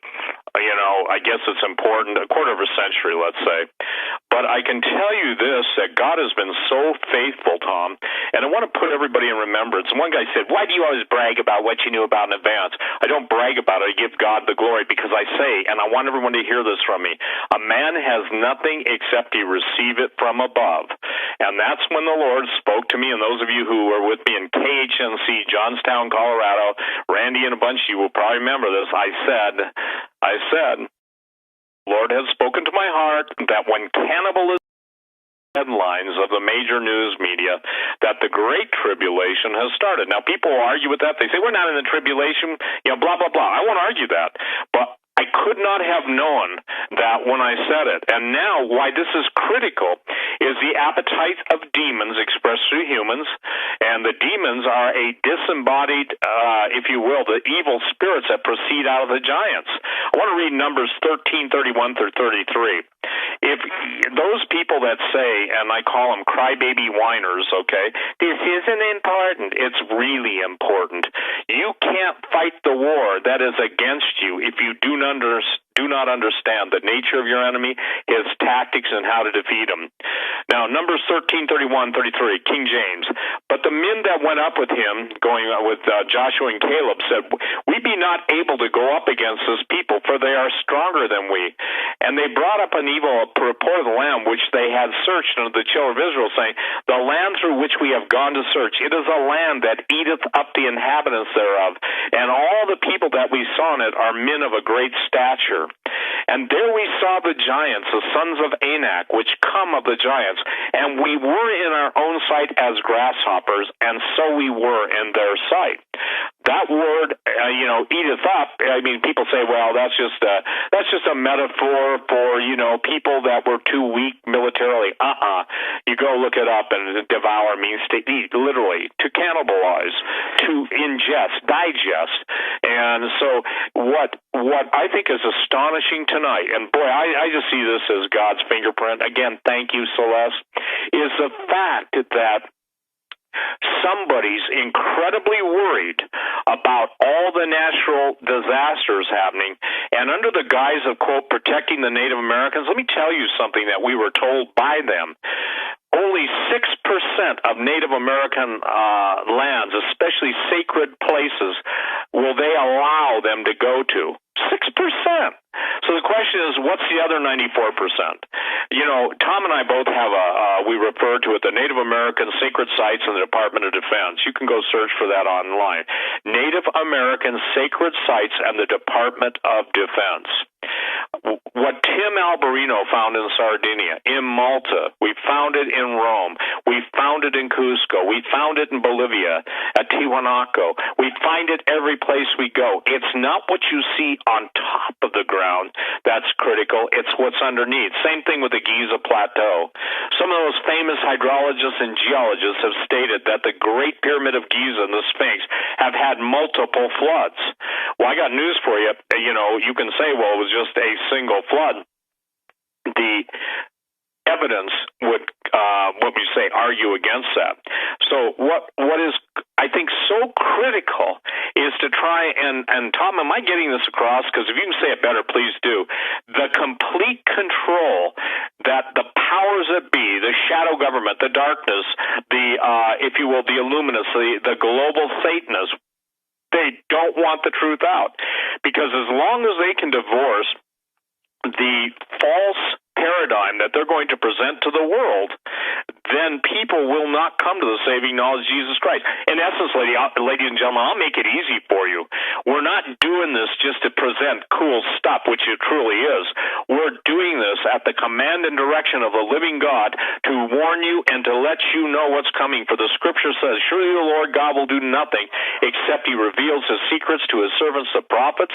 I guess it's important, a quarter of a century, let's say. But I can tell you this, that God has been so faithful, Tom, and I want to put everybody in remembrance. One guy said, why do you always brag about what you knew about in advance? I don't brag about it. I give God the glory because I say, and I want everyone to hear this from me, a man has nothing except he receive it from above. And that's when the Lord spoke to me, and those of you who were with me in KHNC, Johnstown, Colorado, Randy and a bunch of you will probably remember this. I said, Lord has spoken to my heart that when cannibalism headlines of the major news media that the Great Tribulation has started. Now, people argue with that. They say, we're not in the tribulation, blah, blah, blah. I won't argue that. But I could not have known that when I said it. And now, why this is critical is the appetite of demons expressed through humans. And the demons are a disembodied, if you will, the evil spirits that proceed out of the giants. I want to read Numbers 13:31 through 33. If those people that say, and I call them crybaby whiners, okay, this isn't important. It's really important. You can't fight the war that is against you if you do not understand the nature of your enemy, his tactics, and how to defeat him. Now, Numbers 13:31-33, King James. But the men that went up with him, going with Joshua and Caleb, said, we be not able to go up against this people, for they are stronger than we. And they brought up an evil report of the land which they had searched unto the children of Israel, saying, the land through which we have gone to search, it is a land that eateth up the inhabitants thereof, and all the people that we saw in it are men of a great stature. And there we saw the giants, the sons of Anak, which come of the giants, and we were in our own sight as grasshoppers, and so we were in their sight. That word, eateth up. I mean, people say, well, that's just a metaphor for people that were too weak militarily. You go look it up, and devour means to eat, literally, to cannibalize, to ingest, digest. And so what I think is astonishing tonight, and boy, I just see this as God's fingerprint. Again, thank you, Celeste, is the fact that somebody's incredibly worried about all the natural disasters happening, and under the guise of, quote, protecting the Native Americans, let me tell you something that we were told by them. Only 6% of Native American lands, especially sacred places, will they allow them to go to. 6%. 6%. So the question is, what's the other 94%? You know, Tom and I both have we refer to it, the Native American Sacred Sites in the Department of Defense. You can go search for that online. Native American Sacred Sites and the Department of Defense. What Tim Alberino found in Sardinia, in Malta, we found it in Rome, we found it in Cusco, we found it in Bolivia, at Tiwanaku. We find it every place we go. It's not what you see on top of the ground that's critical, it's what's underneath. Same thing with the Giza Plateau. Some of those famous hydrologists and geologists have stated that the Great Pyramid of Giza and the Sphinx have had multiple floods. Well, I got news for you. You know, you can say, well, it was just a single flood. The evidence would, what we say, argue against that. So what is, I think, so critical is to try and Tom, am I getting this across? Because if you can say it better, please do. The complete control that the powers that be, the shadow government, the darkness, the, if you will, the Illuminists, the global Satanists, they don't want the truth out. Because as long as they can divorce the false paradigm that they're going to present to the world, then people will not come to the saving knowledge of Jesus Christ. In essence, ladies and gentlemen, I'll make it easy for you. We're not doing this just to present cool stuff, which it truly is. We're doing this at the command and direction of the living God to warn you and to let you know what's coming. For the Scripture says, surely the Lord God will do nothing except he reveals his secrets to his servants, the prophets.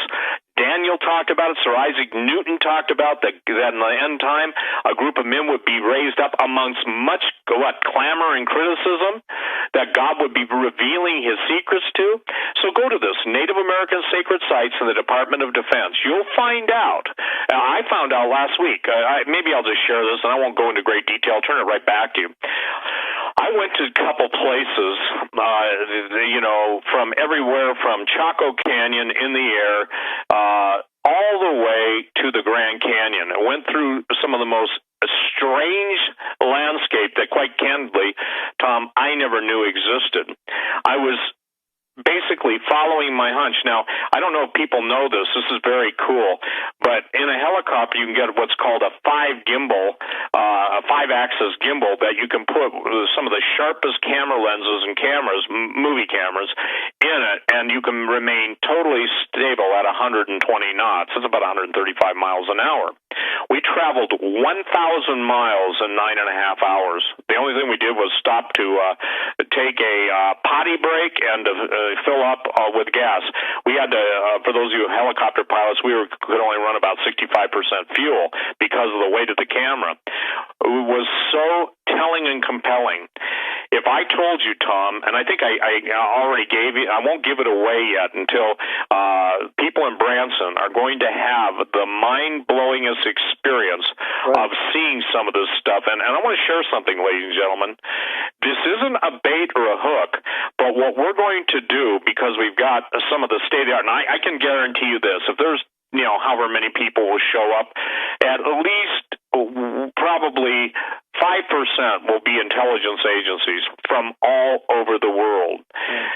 Daniel talked about it. Sir Isaac Newton talked about that in the end time, a group of men would be raised up amongst much clamor and criticism, that God would be revealing his secrets to. So go to this, Native American Sacred Sites in the Department of Defense. You'll find out. I found out last week. Maybe I'll just share this, and I won't go into great detail. I'll turn it right back to you. I went to a couple places, you know, from everywhere from Chaco Canyon in the air, all the way to the Grand Canyon. I went through some of the most strange landscape that, quite candidly, Tom, I never knew existed. I was basically following my hunch. Now, I don't know if people know this. This is very cool. But in a helicopter, you can get what's called a 5-axis gimbal that you can put some of the sharpest camera lenses and cameras, movie cameras, in it, and you can remain totally stable at 120 knots. It's about 135 miles an hour. We traveled 1,000 miles in 9.5 hours. The only thing we did was stop to take a potty break and fill up with gas. We had to, for those of you helicopter pilots, could only run about 65% fuel because of the weight of the camera. It was so telling and compelling. If I told you, Tom, and I think I already gave you, I won't give it away yet until people in Branson are going to have the mind-blowingest experience of seeing some of this stuff. And I want to share something, ladies and gentlemen. This isn't a bait or a hook, but what we're going to do, because we've got some of the state-of-the-art, and I can guarantee you this, if there's, you know, however many people will show up, at least probably 5% will be intelligence agencies from all over the world.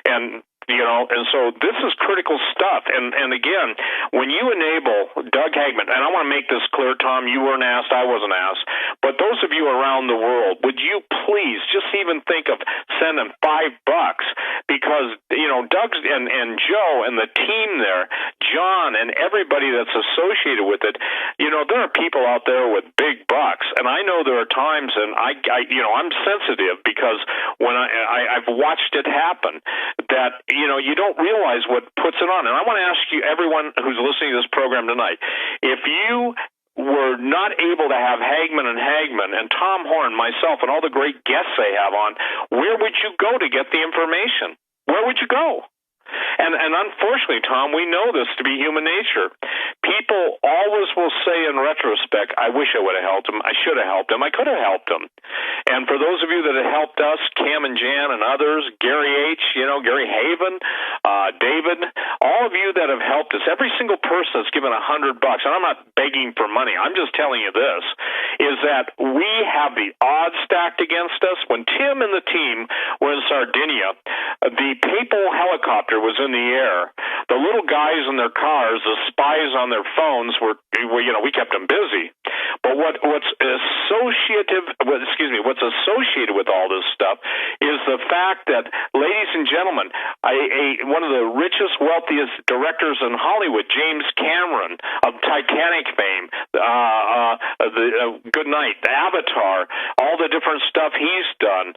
And you know, and so this is critical stuff. And again, when you enable Doug Hagman, and I want to make this clear, Tom, you weren't asked, I wasn't asked, but those of you around the world, would you please just even think of sending $5? Because, you know, Doug and Joe and the team there, John and everybody that's associated with it, you know, there are people out there with big bucks. And I know there are times, and I you know, I'm sensitive because when I've watched it happen, that, you know, you don't realize what puts it on. And I want to ask you, everyone who's listening to this program tonight, if you were not able to have Hagman and Tom Horn, myself, and all the great guests they have on, where would you go to get the information? Where would you go? And unfortunately, Tom, we know this to be human nature. People always will say in retrospect, I wish I would have helped him. I should have helped him. I could have helped him. And for those of you that have helped us, Cam and Jan and others, Gary H., you know, Gary Haven, David, all of you that have helped us, every single person that's given $100, and I'm not begging for money, I'm just telling you this, is that we have the odds stacked against us. When Tim and the team were in Sardinia, the papal helicopter was in the air. The little guys in their cars, the spies on their phones we kept them busy. But what's associated with all this stuff is the fact that, ladies and gentlemen, one of the richest, wealthiest directors in Hollywood, James Cameron of Titanic fame, Good Night, Avatar, all the different stuff he's done,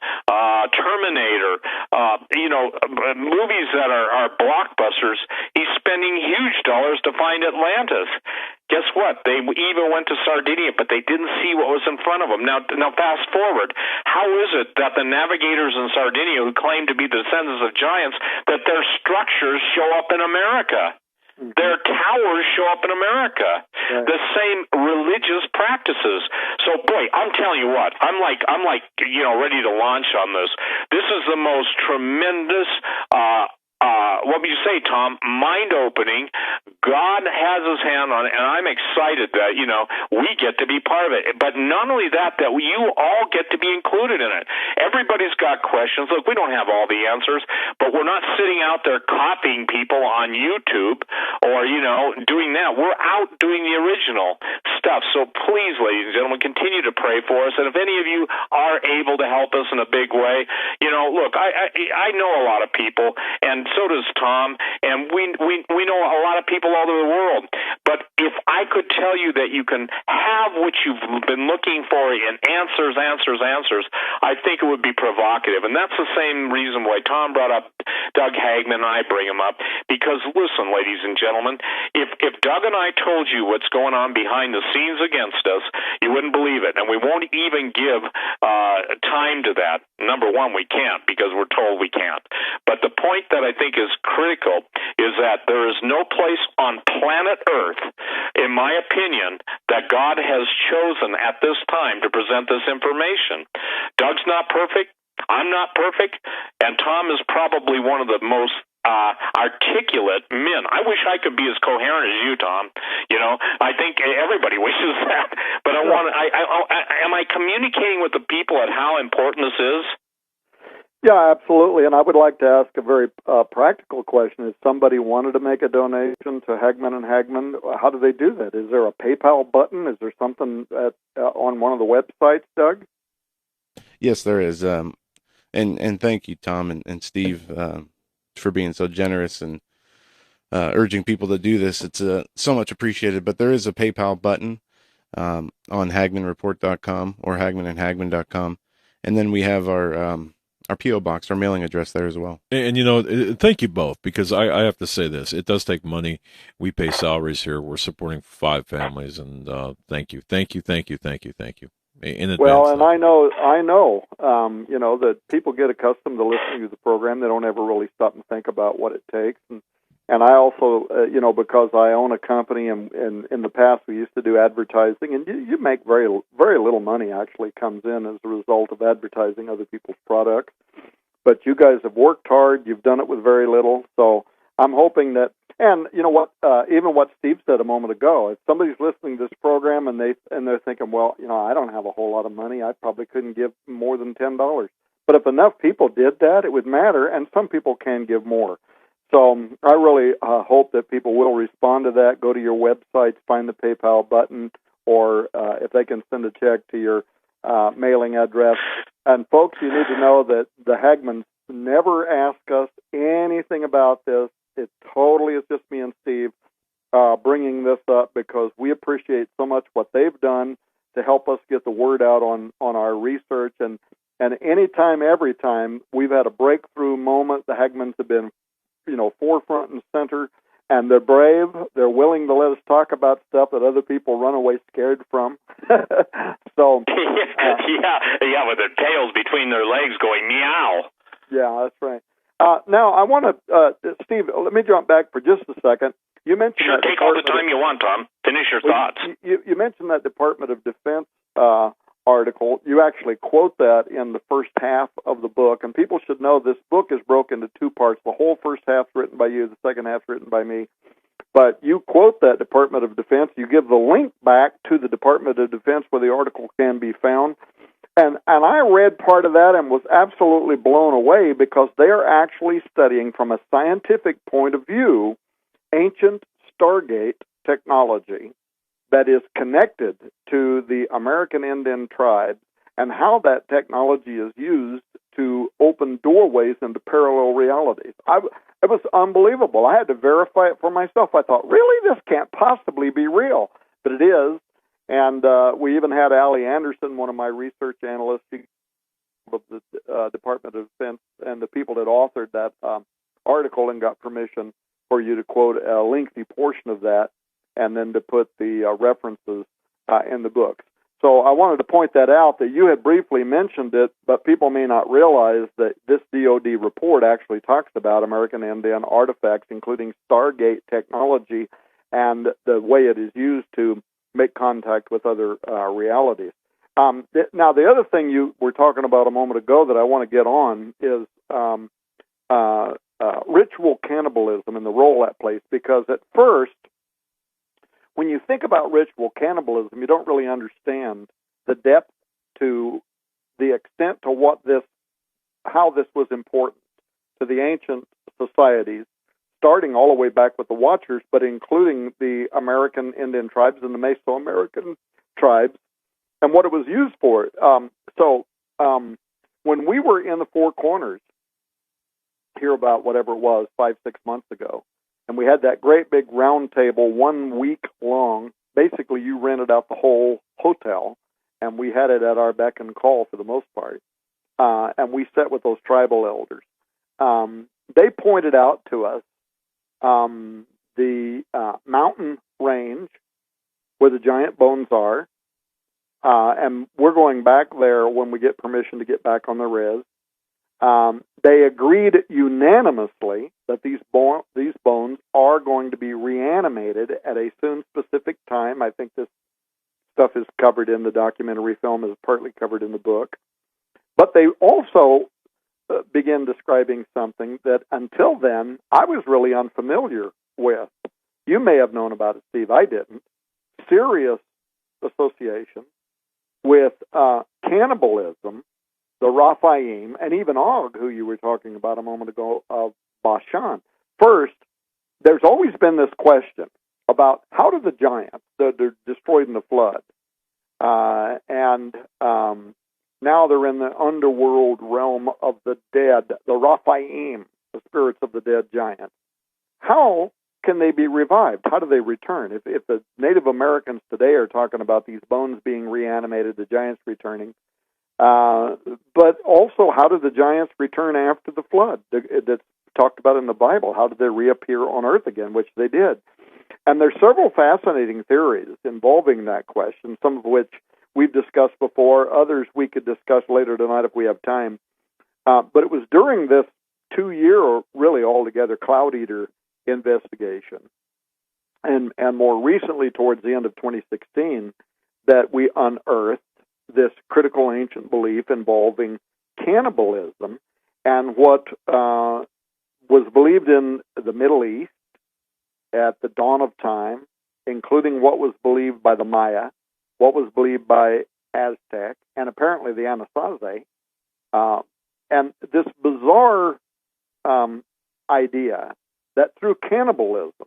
Terminator, movies that are blockbusters. He's spending huge dollars to find Atlantis. Guess what? They even went to Sardinia, but they didn't see what was in front of them. Now fast forward. How is it that the navigators in Sardinia, who claim to be the descendants of giants, that their structures show up in America? Their towers show up in America. Right. The same religious practices. So, boy, I'm telling you what, I'm like, ready to launch on this. This is the most tremendous, what would you say, Tom? Mind-opening. God has his hand on it, and I'm excited that, we get to be part of it. But not only that you all get to be included in it. Everybody's got questions. Look, we don't have all the answers, but we're not sitting out there copying people on YouTube or, doing that. We're out doing the original stuff. So please, ladies and gentlemen, continue to pray for us. And if any of you are able to help us in a big way, look, I know a lot of people, and so does Tom, and we know a lot of people all over the world. But if I could tell you that you can have what you've been looking for in answers, I think it would be provocative. And that's the same reason why Tom brought up Doug Hagman, and I bring him up, because listen, ladies and gentlemen, if Doug and I told you what's going on behind the scenes against us, you wouldn't believe it. And we won't even give time to that. Number one, we can't, because we're told we can't. But the point that I think is critical is that there is no place on planet Earth, in my opinion, that God has chosen at this time to present this information. Doug's not perfect. I'm not perfect. And Tom is probably one of the most articulate men. I wish I could be as coherent as you, Tom. I think everybody wishes that. But am I communicating with the people at how important this is? Yeah, absolutely. And I would like to ask a very practical question. If somebody wanted to make a donation to Hagman and Hagman, how do they do that? Is there a PayPal button? Is there something on one of the websites, Doug? Yes, there is. And thank you, Tom and Steve, for being so generous and urging people to do this. It's so much appreciated. But there is a PayPal button on HagmanReport.com or HagmanandHagman.com. And then we have our P.O. box, our mailing address there as well. And thank you both, because I have to say this. It does take money. We pay salaries here. We're supporting 5 families, and thank you. In advance, well, and I know, that people get accustomed to listening to the program. They don't ever really stop and think about what it takes. And I also, because I own a company, and in the past we used to do advertising, and you make very, very little money actually comes in as a result of advertising other people's products. But you guys have worked hard. You've done it with very little. So I'm hoping that, and you know what, even what Steve said a moment ago, if somebody's listening to this program and they're thinking, well, I don't have a whole lot of money. I probably couldn't give more than $10. But if enough people did that, it would matter, and some people can give more. So I really hope that people will respond to that. Go to your websites, find the PayPal button, or if they can send a check to your mailing address. And folks, you need to know that the Hagmans never ask us anything about this. It totally is just me and Steve bringing this up because we appreciate so much what they've done to help us get the word out on our research. And anytime, every time we've had a breakthrough moment, the Hagmans have been forefront and center, and they're brave. They're willing to let us talk about stuff that other people run away scared from. So, yeah, with their tails between their legs going meow. Yeah, that's right. Now, I want to, Steve, let me jump back for just a second. You mentioned sure, take all the time you want, Tom. Finish your thoughts. You mentioned that Department of Defense article. You actually quote that in the first half of the book, and people should know this book is broken into 2 parts. The whole first half's written by you, the second half's written by me. But you quote that Department of Defense. You give the link back to the Department of Defense where the article can be found. And I read part of that and was absolutely blown away because they are actually studying from a scientific point of view ancient Stargate technology that is connected to the American Indian tribes and how that technology is used to open doorways into parallel realities. It was unbelievable. I had to verify it for myself. I thought, really, this can't possibly be real, but it is. And we even had Allie Anderson, one of my research analysts of the Department of Defense, and the people that authored that article and got permission for you to quote a lengthy portion of that and then to put the references in the books. So I wanted to point that out, that you had briefly mentioned it, but people may not realize that this DoD report actually talks about American Indian artifacts, including Stargate technology, and the way it is used to make contact with other realities. Now, the other thing you were talking about a moment ago that I want to get on is ritual cannibalism and the role that plays, because at first, when you think about ritual cannibalism, you don't really understand the depth to the extent to how this was important to the ancient societies, starting all the way back with the Watchers, but including the American Indian tribes and the Mesoamerican tribes, and what it was used for. When we were in the Four Corners, here about whatever it was, 5-6 months ago, and we had that great big round table, 1 week long. Basically, you rented out the whole hotel, and we had it at our beck and call for the most part. And we sat with those tribal elders. They pointed out to us the mountain range where the giant bones are, and we're going back there when we get permission to get back on the res. They agreed unanimously that these bones are going to be reanimated at a soon specific time. I think this stuff is covered in the documentary film, is partly covered in the book. But they also begin describing something that until then I was really unfamiliar with. You may have known about it, Steve. I didn't. Serious association with cannibalism, the Raphaim, and even Og, who you were talking about a moment ago, of Bashan. First, there's always been this question about how do the giants that are destroyed in the flood, and now they're in the underworld realm of the dead, the Raphaim, the spirits of the dead giants. How can they be revived? How do they return? If the Native Americans today are talking about these bones being reanimated, the giants returning, but also, how did the giants return after the flood that's talked about in the Bible? How did they reappear on earth again, which they did? And there's several fascinating theories involving that question, some of which we've discussed before, others we could discuss later tonight if we have time. But it was during this 2-year, or really altogether, Cloudeater investigation, and more recently towards the end of 2016, that we unearthed this critical ancient belief involving cannibalism and what was believed in the Middle East at the dawn of time, including what was believed by the Maya, what was believed by Aztec, and apparently the Anasazi, and this bizarre idea that through cannibalism,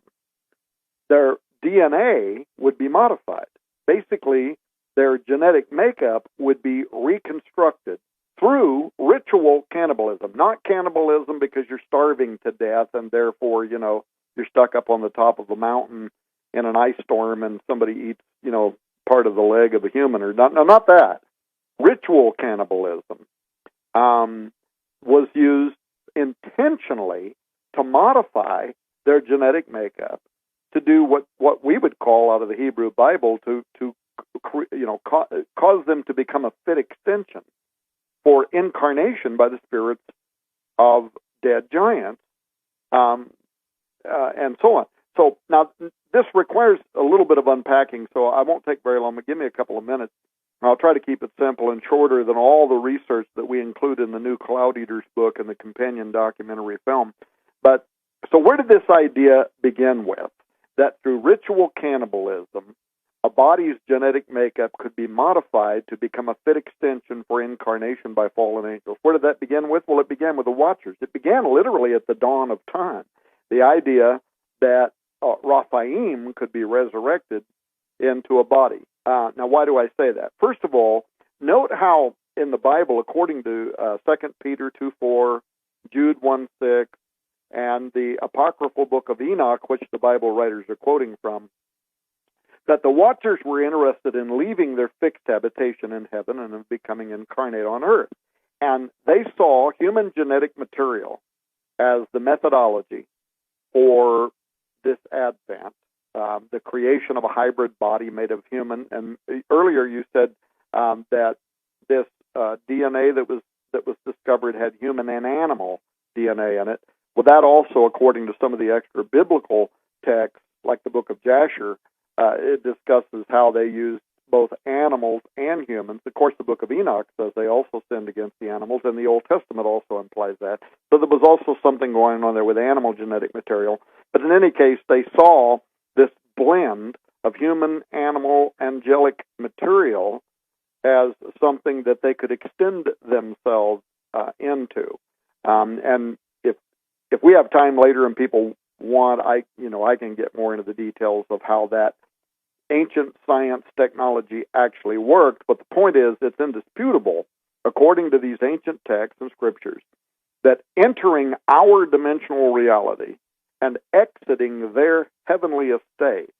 their DNA would be modified. Basically, their genetic makeup would be reconstructed through ritual cannibalism, not cannibalism because you're starving to death and therefore, you're stuck up on the top of a mountain in an ice storm and somebody eats, part of the leg of a human, or not that. Ritual cannibalism was used intentionally to modify their genetic makeup to do what we would call out of the Hebrew Bible to cause them to become a fit extension for incarnation by the spirits of dead giants, and so on. So now this requires a little bit of unpacking, so I won't take very long, but give me a couple of minutes. I'll try to keep it simple and shorter than all the research that we include in the new Cloudeaters book and the companion documentary film. But so where did this idea begin with? That through ritual cannibalism, a body's genetic makeup could be modified to become a fit extension for incarnation by fallen angels. Where did that begin with? Well, it began with the Watchers. It began literally at the dawn of time. The idea that Raphaim could be resurrected into a body. Now, why do I say that? First of all, note how in the Bible, according to 2 Peter 2:4, Jude 1:6, and the apocryphal book of Enoch, which the Bible writers are quoting from, that the watchers were interested in leaving their fixed habitation in heaven and in becoming incarnate on earth. And they saw human genetic material as the methodology for this advent, the creation of a hybrid body made of human. And earlier you said that this DNA that was discovered had human and animal DNA in it. Well, that also, according to some of the extra biblical texts, like the book of Jasher, it discusses how they used both animals and humans. Of course, the book of Enoch says they also sinned against the animals, and the Old Testament also implies that. So there was also something going on there with animal genetic material. But in any case, they saw this blend of human, animal, angelic material as something that they could extend themselves into. And if we have time later and people want, I can get more into the details of how that ancient science technology actually worked. But the point is, it's indisputable, according to these ancient texts and scriptures, that entering our dimensional reality and exiting their heavenly estate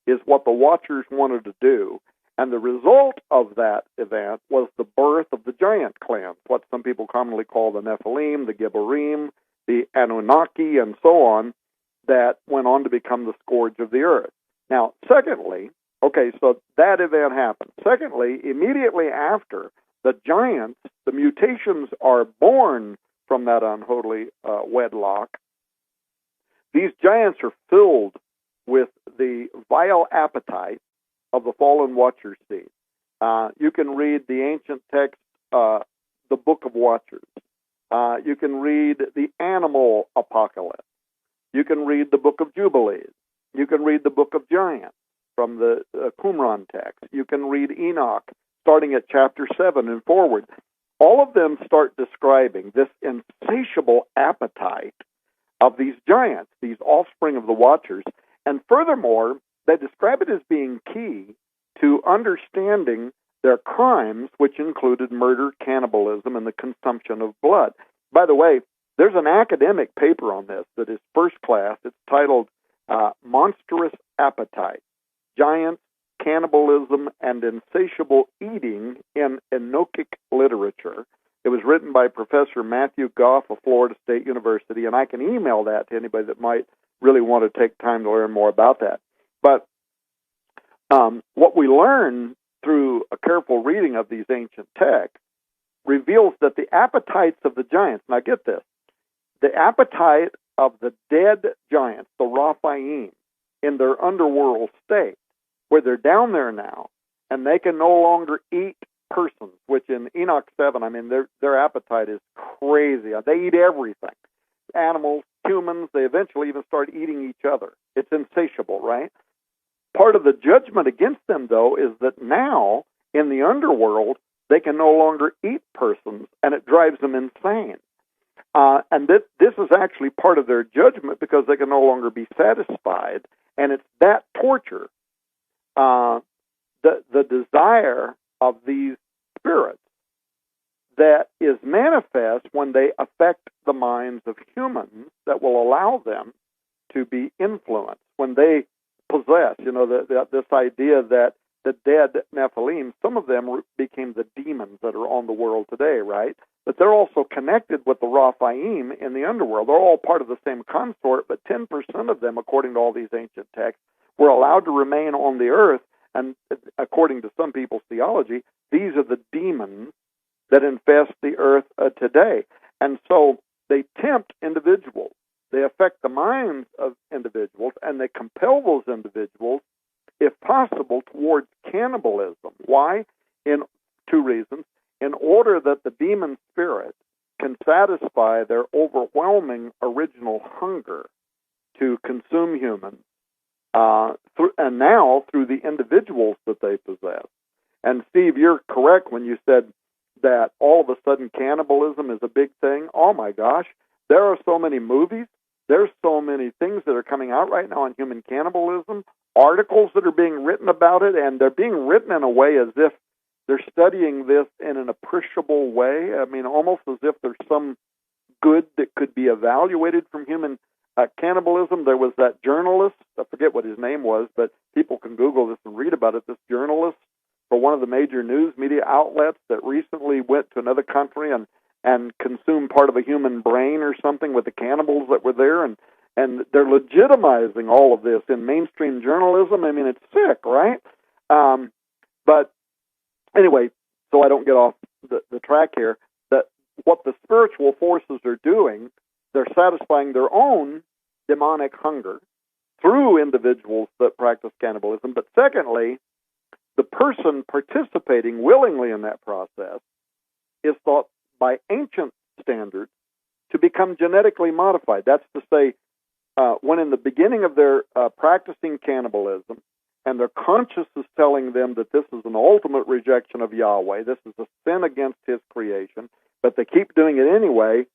is what the Watchers wanted to do. And the result of that event was the birth of the giant clans, what some people commonly call the Nephilim, the Gibborim, the Anunnaki, and so on, that went on to become the scourge of the earth. Now, secondly, okay, so that event happened. Secondly, immediately after, the giants, the mutations are born from that unholy wedlock. These giants are filled with the vile appetite of the fallen Watcher's seed. You can read the ancient text, the Book of Watchers. You can read the Animal Apocalypse. You can read the Book of Jubilees. You can read the Book of Giants from the Qumran text. You can read Enoch, starting at chapter 7 and forward. All of them start describing this insatiable appetite of these giants, these offspring of the Watchers. And furthermore, they describe it as being key to understanding their crimes, which included murder, cannibalism, and the consumption of blood. By the way, there's an academic paper on this that is first class. It's titled Monstrous Appetite, Giants, Cannibalism, and Insatiable Eating in Enochic Literature. It was written by Professor Matthew Goff of Florida State University, and I can email that to anybody that might really want to take time to learn more about that. But what we learn through a careful reading of these ancient texts reveals that the appetites of the giants, now get this, the appetite of the dead giants, the Raphaim, in their underworld state, where they're down there now, and they can no longer eat persons, which in Enoch 7, I mean, their appetite is crazy. They eat everything. Animals, humans, they eventually even start eating each other. It's insatiable, right? Part of the judgment against them, though, is that now, in the underworld, they can no longer eat persons, and it drives them insane. And this is actually part of their judgment because they can no longer be satisfied, and it's that torture, the desire of these spirits, that is manifest when they affect the minds of humans that will allow them to be influenced. When they possess, this idea that the dead Nephilim, some of them became the demons that are on the world today, right? But they're also connected with the Raphaim in the underworld. They're all part of the same consort, but 10% of them, according to all these ancient texts, were allowed to remain on the earth. And according to some people's theology, these are the demons that infest the earth today. And so they tempt individuals. They affect the minds of individuals, and they compel those individuals, if possible, towards cannibalism. Why? In two reasons. In order that the demon spirit can satisfy their overwhelming original hunger to consume humans, and now through the individuals that they possess. And Steve, you're correct when you said that all of a sudden cannibalism is a big thing. Oh my gosh, there are so many movies there's so many things that are coming out right now on human cannibalism, articles that are being written about it, and they're being written in a way as if they're studying this in an appreciable way. I mean, almost as if there's some good that could be evaluated from human cannibalism. There was that journalist, I forget what his name was, but people can Google this and read about it, this journalist for one of the major news media outlets that recently went to another country and consumed part of a human brain or something with the cannibals that were there, and they're legitimizing all of this in mainstream journalism. I mean, it's sick, right? But anyway, so I don't get off the track here, that what the spiritual forces are doing, they're satisfying their own demonic hunger through individuals that practice cannibalism. But secondly, the person participating willingly in that process is thought by ancient standards to become genetically modified. That's to say, when in the beginning of their practicing cannibalism, and their conscience is telling them that this is an ultimate rejection of Yahweh, this is a sin against His creation, but they keep doing it anyway,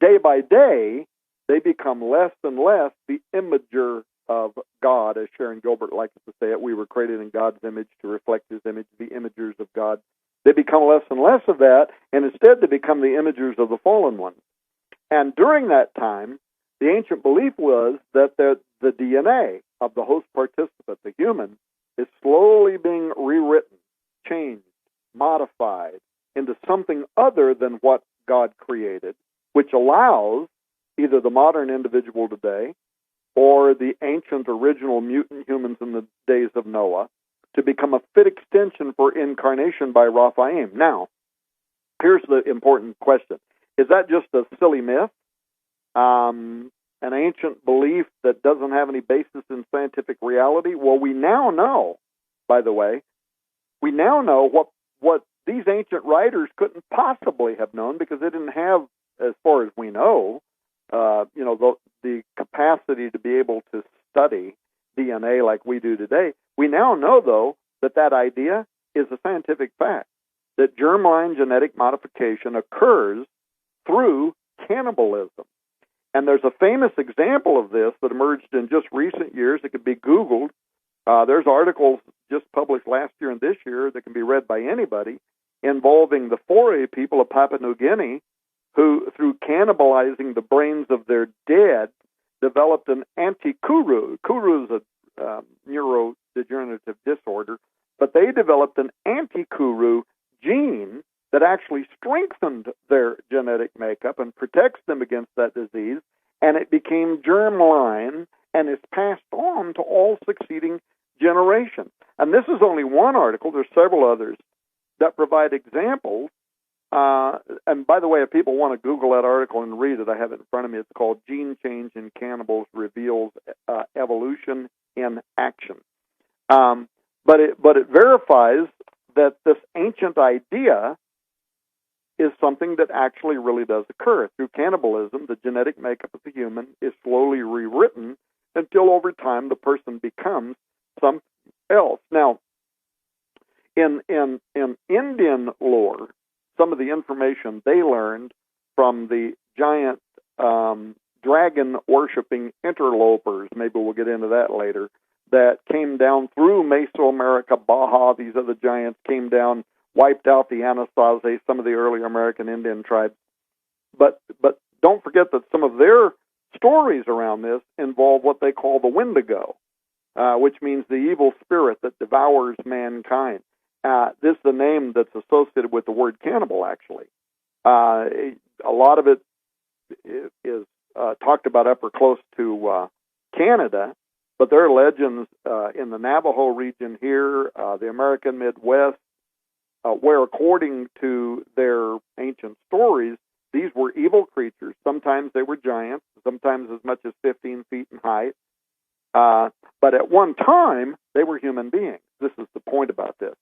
day by day, they become less and less the imager of God, as Sharon Gilbert likes to say it. We were created in God's image to reflect His image, the imagers of God. They become less and less of that, and instead they become the imagers of the fallen ones. And during that time, the ancient belief was that the DNA of the host participant, the human, is slowly being rewritten, changed, modified into something other than what God created, which allows either the modern individual today or the ancient original mutant humans in the days of Noah to become a fit extension for incarnation by Raphaim. Now, here's the important question. Is that just a silly myth? An ancient belief that doesn't have any basis in scientific reality? Well, we now know, by the way, we now know what these ancient writers couldn't possibly have known, because they didn't have, as far as we know, the capacity to be able to study DNA like we do today. We now know, though, that idea is a scientific fact, that germline genetic modification occurs through cannibalism. And there's a famous example of this that emerged in just recent years. It could be Googled. There's articles just published last year and this year that can be read by anybody involving the Foray people of Papua New Guinea who, through cannibalizing the brains of their dead, developed an anti-kuru. Kuru is a neurodegenerative disorder, but they developed an anti-kuru gene that actually strengthened their genetic makeup and protects them against that disease, and it became germline and is passed on to all succeeding generations. And this is only one article. There's several others that provide examples. And by the way, if people want to Google that article and read it, I have it in front of me. It's called Gene Change in Cannibals Reveals Evolution in Action. But it verifies that this ancient idea is something that actually really does occur. Through cannibalism, the genetic makeup of the human is slowly rewritten until over time the person becomes something else. Now, in Indian lore, some of the information they learned from the giant dragon-worshipping interlopers, maybe we'll get into that later, that came down through Mesoamerica, Baja, these other giants came down, wiped out the Anasazi, some of the earlier American Indian tribes. But don't forget that some of their stories around this involve what they call the Wendigo, which means the evil spirit that devours mankind. This is the name that's associated with the word cannibal, actually. A lot of it is talked about up or close to Canada, but there are legends in the Navajo region here, the American Midwest, where, according to their ancient stories, these were evil creatures. Sometimes they were giants, sometimes as much as 15 feet in height. But at one time, they were human beings. This is the point about this.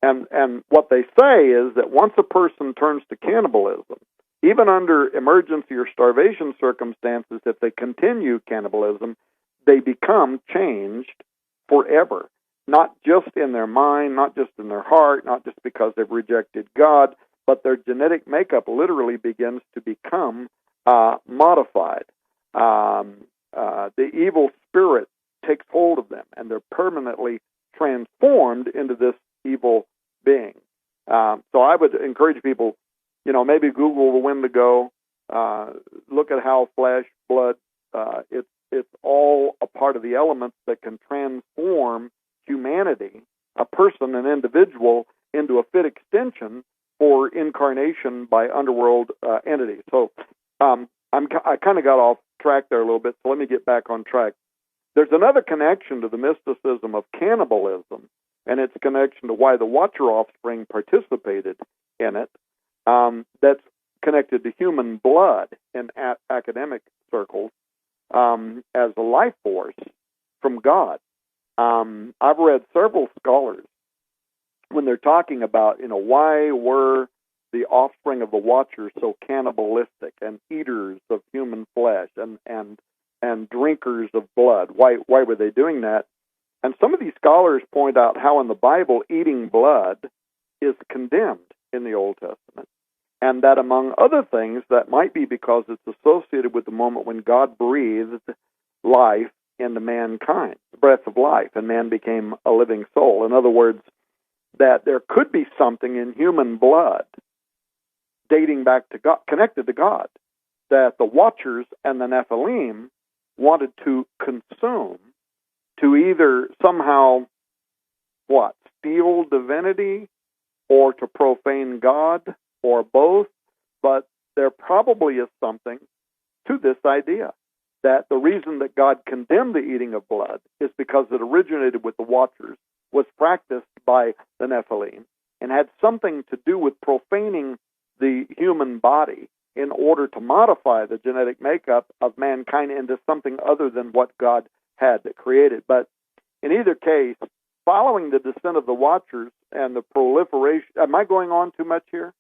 And what they say is that once a person turns to cannibalism, even under emergency or starvation circumstances, if they continue cannibalism, they become changed forever. Not just in their mind, not just in their heart, not just because they've rejected God, but their genetic makeup literally begins to become modified. the evil spirit takes hold of them, and they're permanently transformed into this evil being. So I would encourage people, maybe Google the Wendigo, look at how flesh, blood, it's all a part of the elements that can transform humanity, a person, an individual, into a fit extension for incarnation by underworld entities. So I kind of got off track there a little bit, so let me get back on track. There's another connection to the mysticism of cannibalism, and its connection to why the Watcher offspring participated in it. That's connected to human blood in academic circles as a life force from God. I've read several scholars when they're talking about, why were the offspring of the Watchers so cannibalistic and eaters of human flesh and drinkers of blood. Why were they doing that? And some of these scholars point out how in the Bible eating blood is condemned in the Old Testament, and that among other things, that might be because it's associated with the moment when God breathed life into mankind, the breath of life, and man became a living soul. In other words, that there could be something in human blood dating back to God, connected to God, that the Watchers and the Nephilim wanted to consume to either somehow, steal divinity or to profane God or both. But there probably is something to this idea that the reason that God condemned the eating of blood is because it originated with the Watchers, was practiced by the Nephilim, and had something to do with profaning the human body in order to modify the genetic makeup of mankind into something other than what God had created. But in either case, following the descent of the Watchers and the proliferation... Am I going on too much here?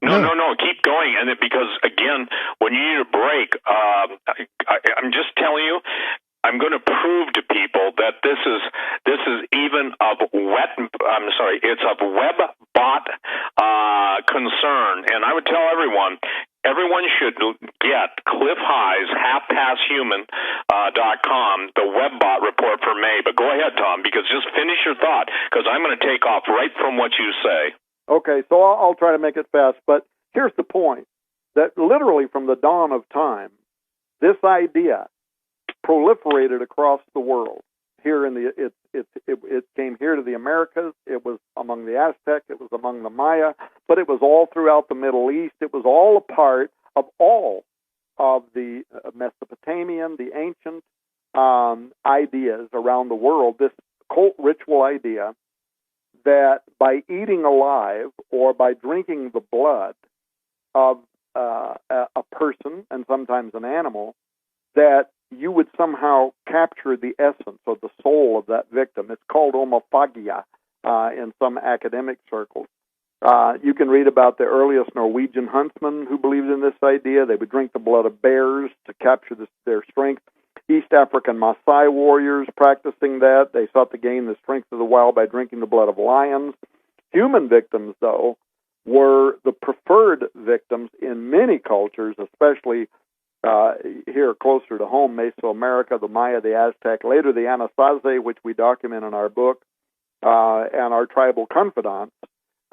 No, keep going. And because, again, when you need a break, I'm just telling you, I'm going to prove to people that this is even of it's of web bot concern. And I would tell everyone should get Cliff High's halfpasthuman.com, the WebBot report for May. But go ahead, Tom, because just finish your thought, because I'm going to take off right from what you say. Okay, so I'll try to make it fast, but here's the point, that literally from the dawn of time, this idea proliferated across the world. Here it came here to the Americas. It was among the Aztec. It was among the Maya, but it was all throughout the Middle East. It was all a part of all of the Mesopotamian, the ancient ideas around the world. This cult ritual idea that by eating alive or by drinking the blood of a person and sometimes an animal, that you would somehow capture the essence or the soul of that victim. It's called homophagia in some academic circles. You can read about the earliest Norwegian huntsmen who believed in this idea. They would drink the blood of bears to capture their strength. East African Maasai warriors practicing that. They sought to gain the strength of the wild by drinking the blood of lions. Human victims, though, were the preferred victims in many cultures, especially here closer to home, Mesoamerica, the Maya, the Aztec, later the Anasazi, which we document in our book, and our tribal confidants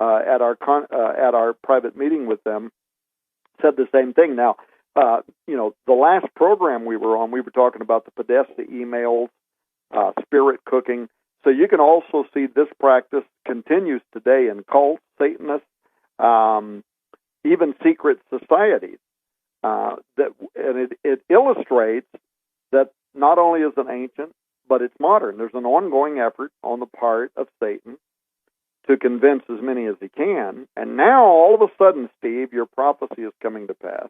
at our private meeting with them said the same thing. Now, the last program we were on, we were talking about the Podesta emails, spirit cooking. So you can also see this practice continues today in cults, Satanists, even secret societies. It illustrates that not only is it ancient, but it's modern. There's an ongoing effort on the part of Satan to convince as many as he can. And now, all of a sudden, Steve, your prophecy is coming to pass,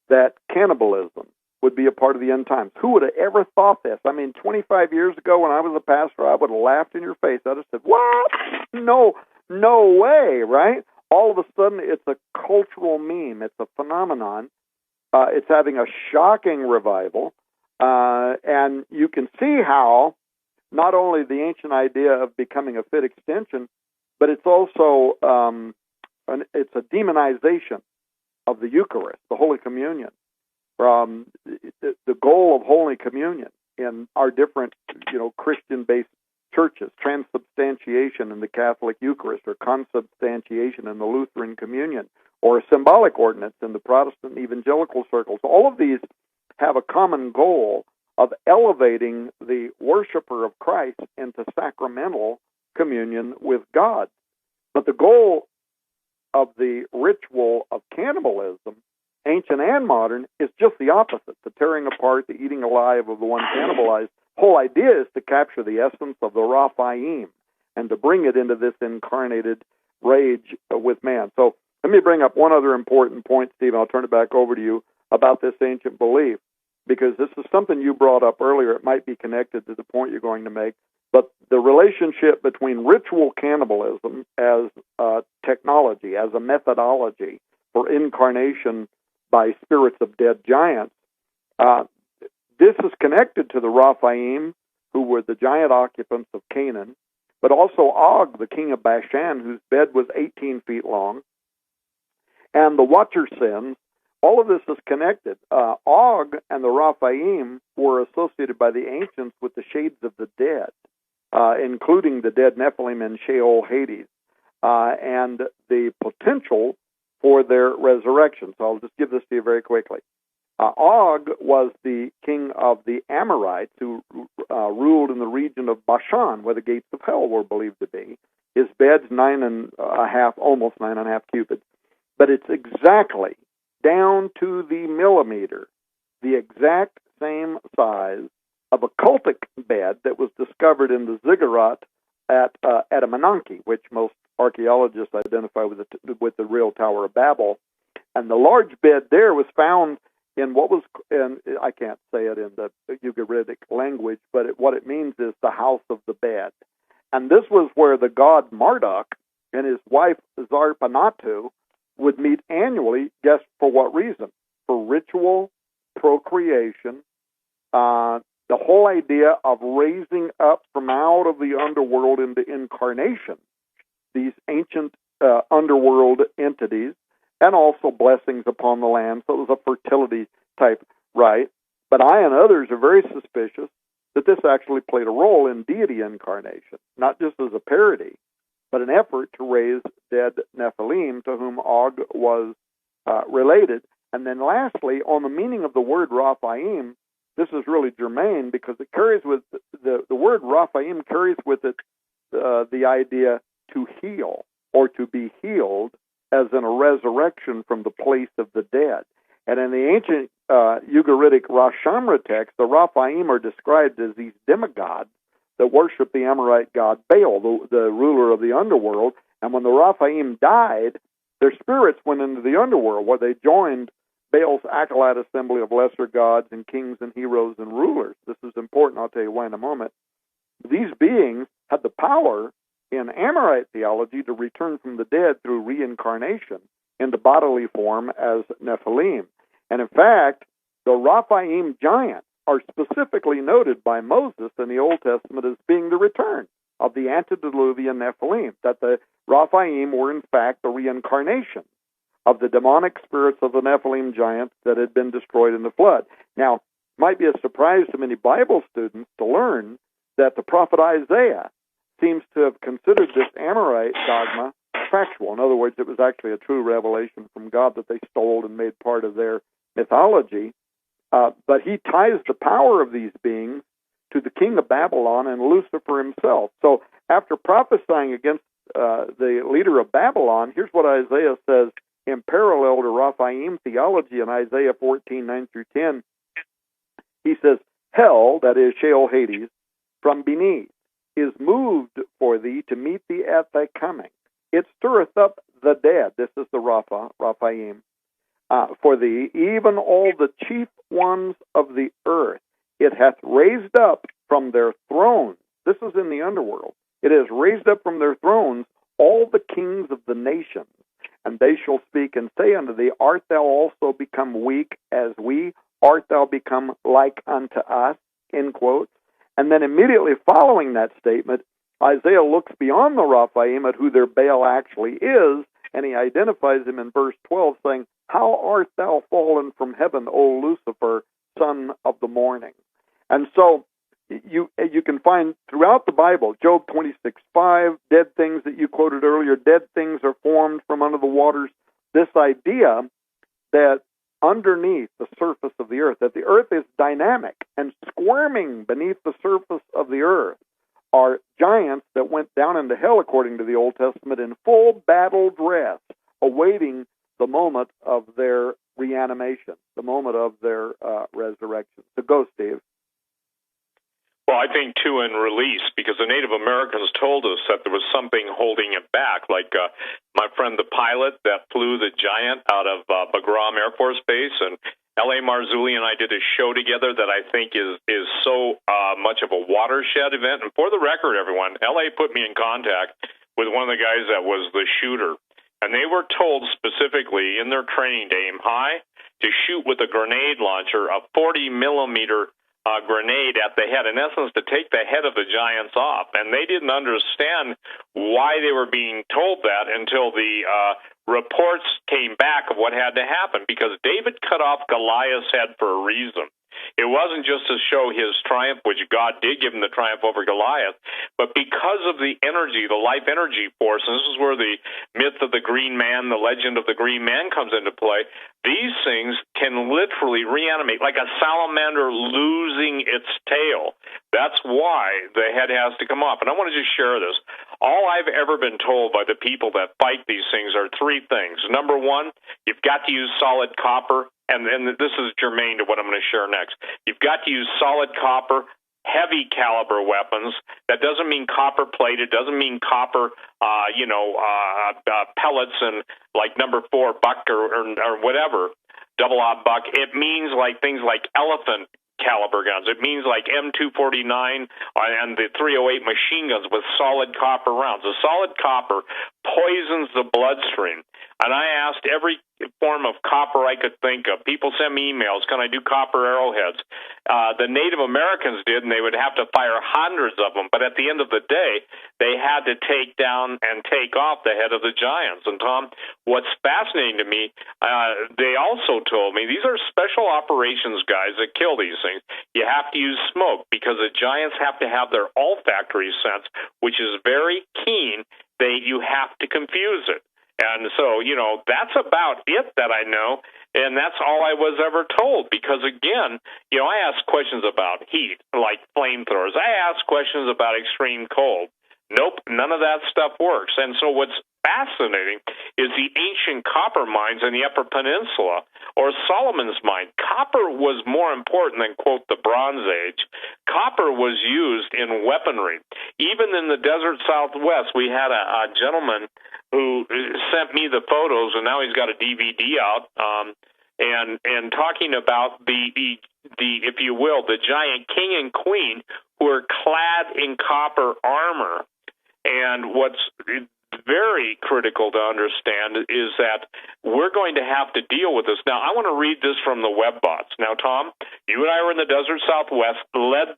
that cannibalism would be a part of the end times. Who would have ever thought this? I mean, 25 years ago when I was a pastor, I would have laughed in your face. I'd have said, what? No way, right? All of a sudden, it's a cultural meme. It's a phenomenon. It's having a shocking revival. And you can see how not only the ancient idea of becoming a fit extension, but it's also it's a demonization of the Eucharist, the Holy Communion. the goal of Holy Communion in our different, Christian-based churches, transubstantiation in the Catholic Eucharist, or consubstantiation in the Lutheran Communion, or a symbolic ordinance in the Protestant evangelical circles. All of these have a common goal of elevating the worshiper of Christ into sacramental communion with God. But the goal of the ritual of cannibalism, ancient and modern, is just the opposite, the tearing apart, the eating alive of the one cannibalized. Whole idea is to capture the essence of the Raphaim and to bring it into this incarnated rage with man. So let me bring up one other important point, Steve, and I'll turn it back over to you about this ancient belief, because this is something you brought up earlier. It might be connected to the point you're going to make. But the relationship between ritual cannibalism as technology, as a methodology for incarnation by spirits of dead giants, this is connected to the Raphaim, who were the giant occupants of Canaan, but also Og, the king of Bashan, whose bed was 18 feet long, and the Watcher sins. All of this is connected. Og and the Raphaim were associated by the ancients with the shades of the dead, including the dead Nephilim in Sheol, Hades, and the potential for their resurrection. So I'll just give this to you very quickly. Og was the king of the Amorites, who ruled in the region of Bashan, where the gates of hell were believed to be. His bed's 9.5, almost 9.5 cubits, but it's exactly down to the millimeter, the exact same size of a cultic bed that was discovered in the ziggurat at Adamananki, which most archaeologists identify with the real Tower of Babel. And the large bed there was found in what was, and I can't say it in the Ugaritic language, but what it means is the house of the bed. And this was where the god Marduk and his wife Zarpanatu would meet annually. Guess for what reason? For ritual procreation. The whole idea of raising up from out of the underworld into incarnation these ancient underworld entities, and also blessings upon the land. So it was a fertility type rite. But I and others are very suspicious that this actually played a role in deity incarnation, not just as a parody, but an effort to raise dead Nephilim to whom Og was related. And then lastly, on the meaning of the word Raphaim, this is really germane because it carries with the word Raphaim carries with it the idea to heal or to be healed, as in a resurrection from the place of the dead. And in the ancient Ugaritic Rosh Hashanah text, the Raphaim are described as these demigods that worship the Amorite god Baal, the ruler of the underworld. And when the Raphaim died, their spirits went into the underworld, where they joined Baal's acolyte assembly of lesser gods and kings and heroes and rulers. This is important. I'll tell you why in a moment. These beings had the power in Amorite theology to return from the dead through reincarnation into bodily form as Nephilim. And in fact, the Raphaim giants are specifically noted by Moses in the Old Testament as being the return of the antediluvian Nephilim, that the Raphaim were in fact the reincarnation of the demonic spirits of the Nephilim giants that had been destroyed in the flood. Now, it might be a surprise to many Bible students to learn that the prophet Isaiah seems to have considered this Amorite dogma factual. In other words, it was actually a true revelation from God that they stole and made part of their mythology. But he ties the power of these beings to the king of Babylon and Lucifer himself. So after prophesying against the leader of Babylon, here's what Isaiah says in parallel to Raphaim theology in Isaiah 14:9-10. He says, hell, that is Sheol, Hades, from beneath is moved for thee to meet thee at thy coming. It stirreth up the dead. This is the Raphaim. For thee, even all the chief ones of the earth. It hath raised up from their thrones. This is in the underworld. It has raised up from their thrones all the kings of the nations. And they shall speak and say unto thee, art thou also become weak as we? Art thou become like unto us? End quote. And then immediately following that statement, Isaiah looks beyond the Raphaim at who their Baal actually is, And he identifies him in verse 12, saying, "How art thou fallen from heaven, O Lucifer, son of the morning?" And so you can find throughout the Bible, Job 26:5, dead things that you quoted earlier, dead things are formed from under the waters. This idea that underneath the surface of the earth, that the earth is dynamic, and squirming beneath the surface of the earth are giants that went down into hell, according to the Old Testament, in full battle dress, awaiting the moment of their reanimation, the moment of their resurrection. So go, Steve. Well, I think, too, in release, because the Native Americans told us that there was something holding it back, like my friend the pilot that flew the Giant out of Bagram Air Force Base, and L.A. Marzulli and I did a show together that I think is so much of a watershed event. And for the record, everyone, L.A. put me in contact with one of the guys that was the shooter, and they were told specifically in their training to aim high, to shoot with a grenade launcher, a 40-millimeter grenade at the head, in essence, to take the head of the Giants off. And they didn't understand why they were being told that until the reports came back of what had to happen, because David cut off Goliath's head for a reason. It wasn't just to show his triumph, which God did give him the triumph over Goliath, but because of the energy, the life energy force, and this is where the myth of the Green Man, the legend of the Green Man comes into play. These things can literally reanimate, like a salamander losing its tail. That's why the head has to come off. And I want to just share this. All I've ever been told by the people that fight these things are three things. Number one, you've got to use solid copper. And this is germane to what I'm going to share next. You've got to use solid copper, heavy caliber weapons. That doesn't mean copper plate. It doesn't mean copper, pellets and like number 4 buck or whatever, double-aught buck. It means like things like elephant caliber guns. It means like M249 and the 308 machine guns with solid copper rounds. The solid copper poisons the bloodstream. And I asked every form of copper I could think of. People sent me emails, can I do copper arrowheads? The Native Americans did, and they would have to fire hundreds of them. But at the end of the day, they had to take down and take off the head of the Giants. And, Tom, what's fascinating to me, they also told me, these are special operations guys that kill these things. You have to use smoke because the Giants have to have their olfactory sense, which is very keen. You have to confuse it. And so, that's about it that I know, and that's all I was ever told. Because, again, I ask questions about heat, like flamethrowers. I ask questions about extreme cold. Nope, none of that stuff works. And so what's fascinating is the ancient copper mines in the Upper Peninsula, or Solomon's mine. Copper was more important than, quote, the Bronze Age. Copper was used in weaponry. Even in the desert Southwest, we had a gentleman who sent me the photos, and now he's got a DVD out, and talking about the if you will, the giant king and queen who are clad in copper armor. And what's very critical to understand is that we're going to have to deal with this. Now, I want to read this from the webbots. Now, Tom, you and I were in the desert Southwest, led,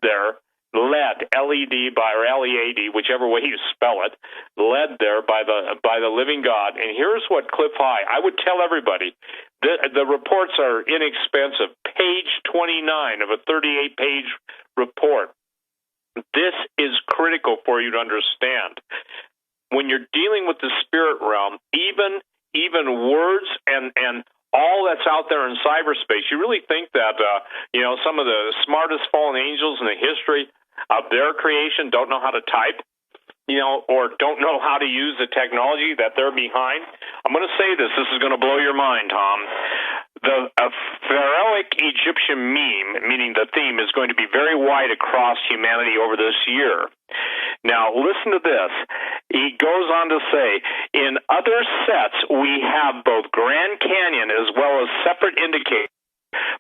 L-E-D by, or L-E-A-D, whichever way you spell it, led there by the living God. And here's what Cliff High, I would tell everybody, the reports are inexpensive. Page 29 of a 38-page report. This is critical for you to understand. When you're dealing with the spirit realm, even words and all that's out there in cyberspace, you really think that some of the smartest fallen angels in the history of their creation don't know how to type, or don't know how to use the technology that they're behind? I'm going to say this. This is going to blow your mind, Tom. The pharaohic Egyptian meme, meaning the theme, is going to be very wide across humanity over this year. Now, listen to this. He goes on to say, in other sets, we have both Grand Canyon as well as separate indicators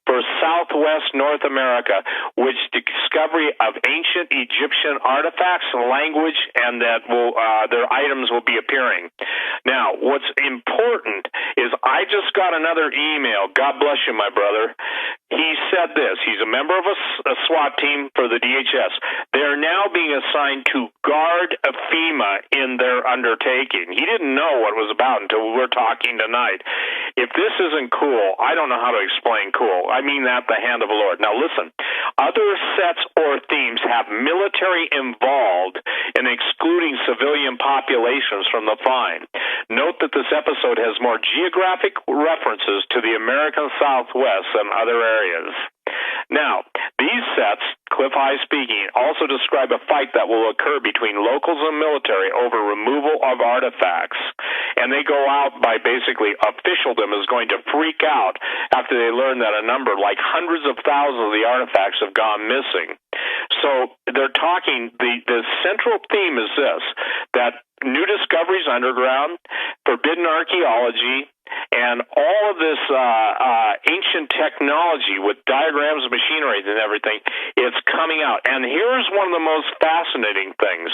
for Southwest North America, which discovery of ancient Egyptian artifacts, language, and that their items will be appearing. Now, what's important is I just got another email. God bless you, my brother. he said this. He's a member of a SWAT team for the DHS. They're now being assigned to guard FEMA in their undertaking. He didn't know what it was about until we were talking tonight. If this isn't cool, I don't know how to explain cool. I mean that the hand of the Lord. Now listen, other sets or themes have military involved in excluding civilian populations from the fine. Note that this episode has more geographic references to the American Southwest than other areas. Now, these sets, Cliff High speaking, also describe a fight that will occur between locals and military over removal of artifacts. And they go out by basically officialdom is going to freak out after they learn that a number, like hundreds of thousands of the artifacts have gone missing. So they're talking, the central theme is this, that new discoveries underground, forbidden archaeology, and all of this ancient technology with diagrams, machinery, and everything, it's coming out. And here's one of the most fascinating things.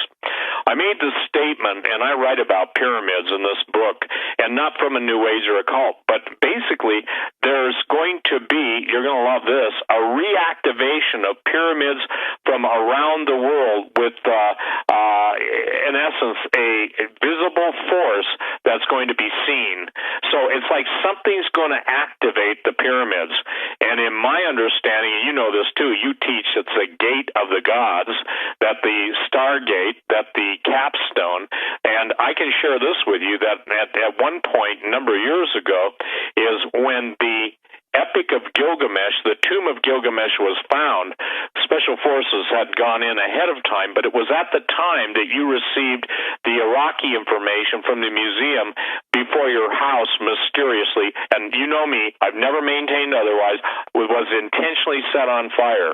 I made this statement, and I write about pyramids in this book, and not from a New Age or a cult, but basically there's going to be, you're going to love this, a reactivation of pyramids from around the world with, in essence, a visible force that's going to be seen. So it's like something's going to activate the pyramids. And in my understanding, and you know this too, you teach it's the gate of the gods, that the Stargate, that the capstone, and I can share this with you that at one point, a number of years ago, is when the Epic of Gilgamesh, the tomb of Gilgamesh was found. Special forces had gone in ahead of time, but it was at the time that you received the Iraqi information from the museum before your house mysteriously, and you know me, I've never maintained otherwise, was intentionally set on fire.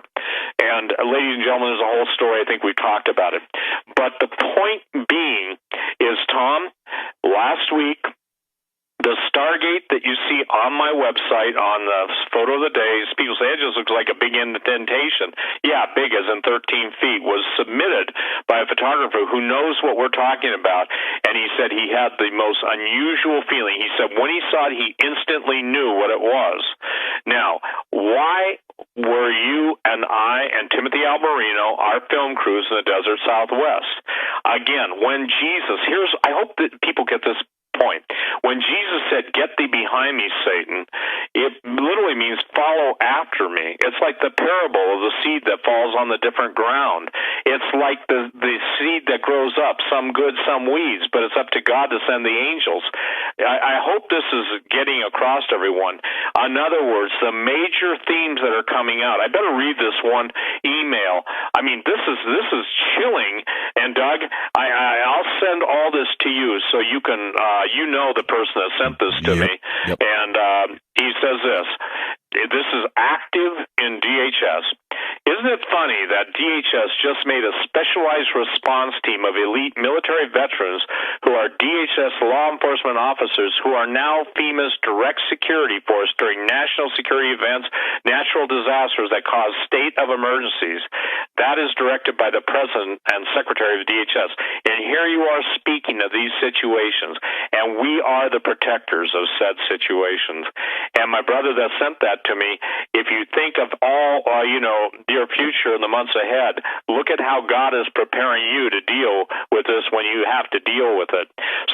And ladies and gentlemen, there's a whole story. I think we talked about it. But the point being is, Tom, last week, the Stargate that you see on my website on the photo of the day, people say it just looks like a big indentation. Yeah, big as in 13 feet, was submitted by a photographer who knows what we're talking about. And he said he had the most unusual feeling. He said when he saw it, he instantly knew what it was. Now, why were you and I and Timothy Alberino, our film crews in the desert Southwest? Again, when Jesus, I hope that people get this point. When Jesus said, "Get thee behind me, Satan," it literally means follow after me. It's like the parable of the seed that falls on the different ground. It's like the seed that grows up, some good, some weeds, but it's up to God to send the angels. I hope this is getting across to everyone. In other words, the major themes that are coming out. I better read this one email. I mean, this is chilling. And Doug, I'll send all this to you so you can you know the person that sent this to me. Yep. And he says this. This is active in DHS. Isn't it funny that DHS just made a specialized response team of elite military veterans who are DHS law enforcement officers who are now FEMA's direct security force during national security events, natural disasters that cause state of emergencies? That is directed by the President and Secretary of DHS. And here you are speaking of these situations, and we are the protectors of said situations. And my brother that sent that to me, if you think of all, your future in the months ahead, look at how God is preparing you to deal with this when you have to deal with it.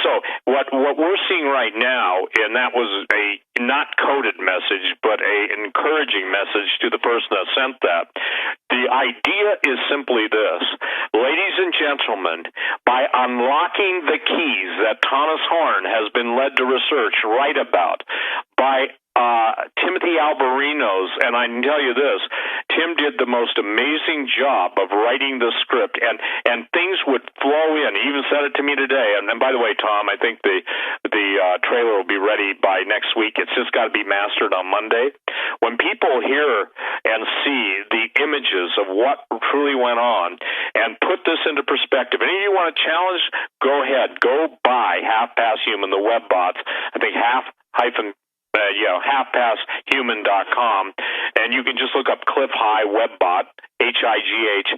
So what we're seeing right now, and that was a not coded message, but an encouraging message to the person that sent that. The idea is simply this. Ladies and gentlemen, by unlocking the keys that Thomas Horn has been led to research, write about, by Timothy Alberino's, and I can tell you this, Tim did the most amazing job of writing the script, and things would flow in. He even said it to me today. And by the way, Tom, I think the trailer will be ready by next week. It's just got to be mastered on Monday. When people hear and see the images of what truly went on and put this into perspective, and if you want to challenge, go ahead. Go buy Half Past Human, the web bots. I think halfpasthuman.com, and you can just look up Cliff High Webbot, HIGH.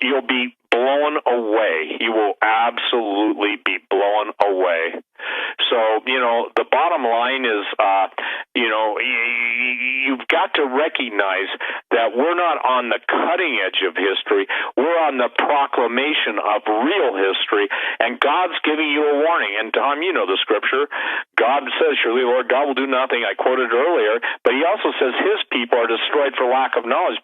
You'll be blown away. You will absolutely be blown away. So, the bottom line is, you've got to recognize that we're not on the cutting edge of history. We're on the proclamation of real history, and God's giving you a warning. And Tom, you know the scripture. God says, surely the Lord God will do nothing. I quoted earlier, but he also says his people are destroyed for lack of knowledge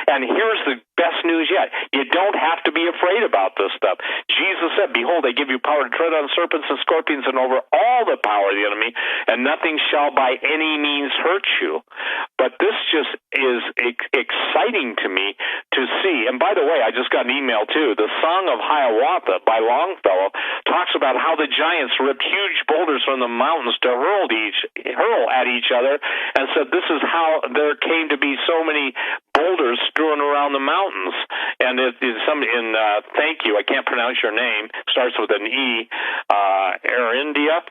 and here's the best news yet, you don't have to be afraid about this stuff. Jesus said, behold, I give you power to tread on serpents and scorpions and over all the power of the enemy, and nothing shall by any means hurt you. But this just is exciting to me to see. And by the way, I just got an email too. The Song of Hiawatha by Longfellow talks about how the giants ripped huge boulders from the mountains to hurl at each other, and said this is how there came to be so many boulders strewn around the mountains. And thank you, I can't pronounce your name, starts with an E, Arindlia,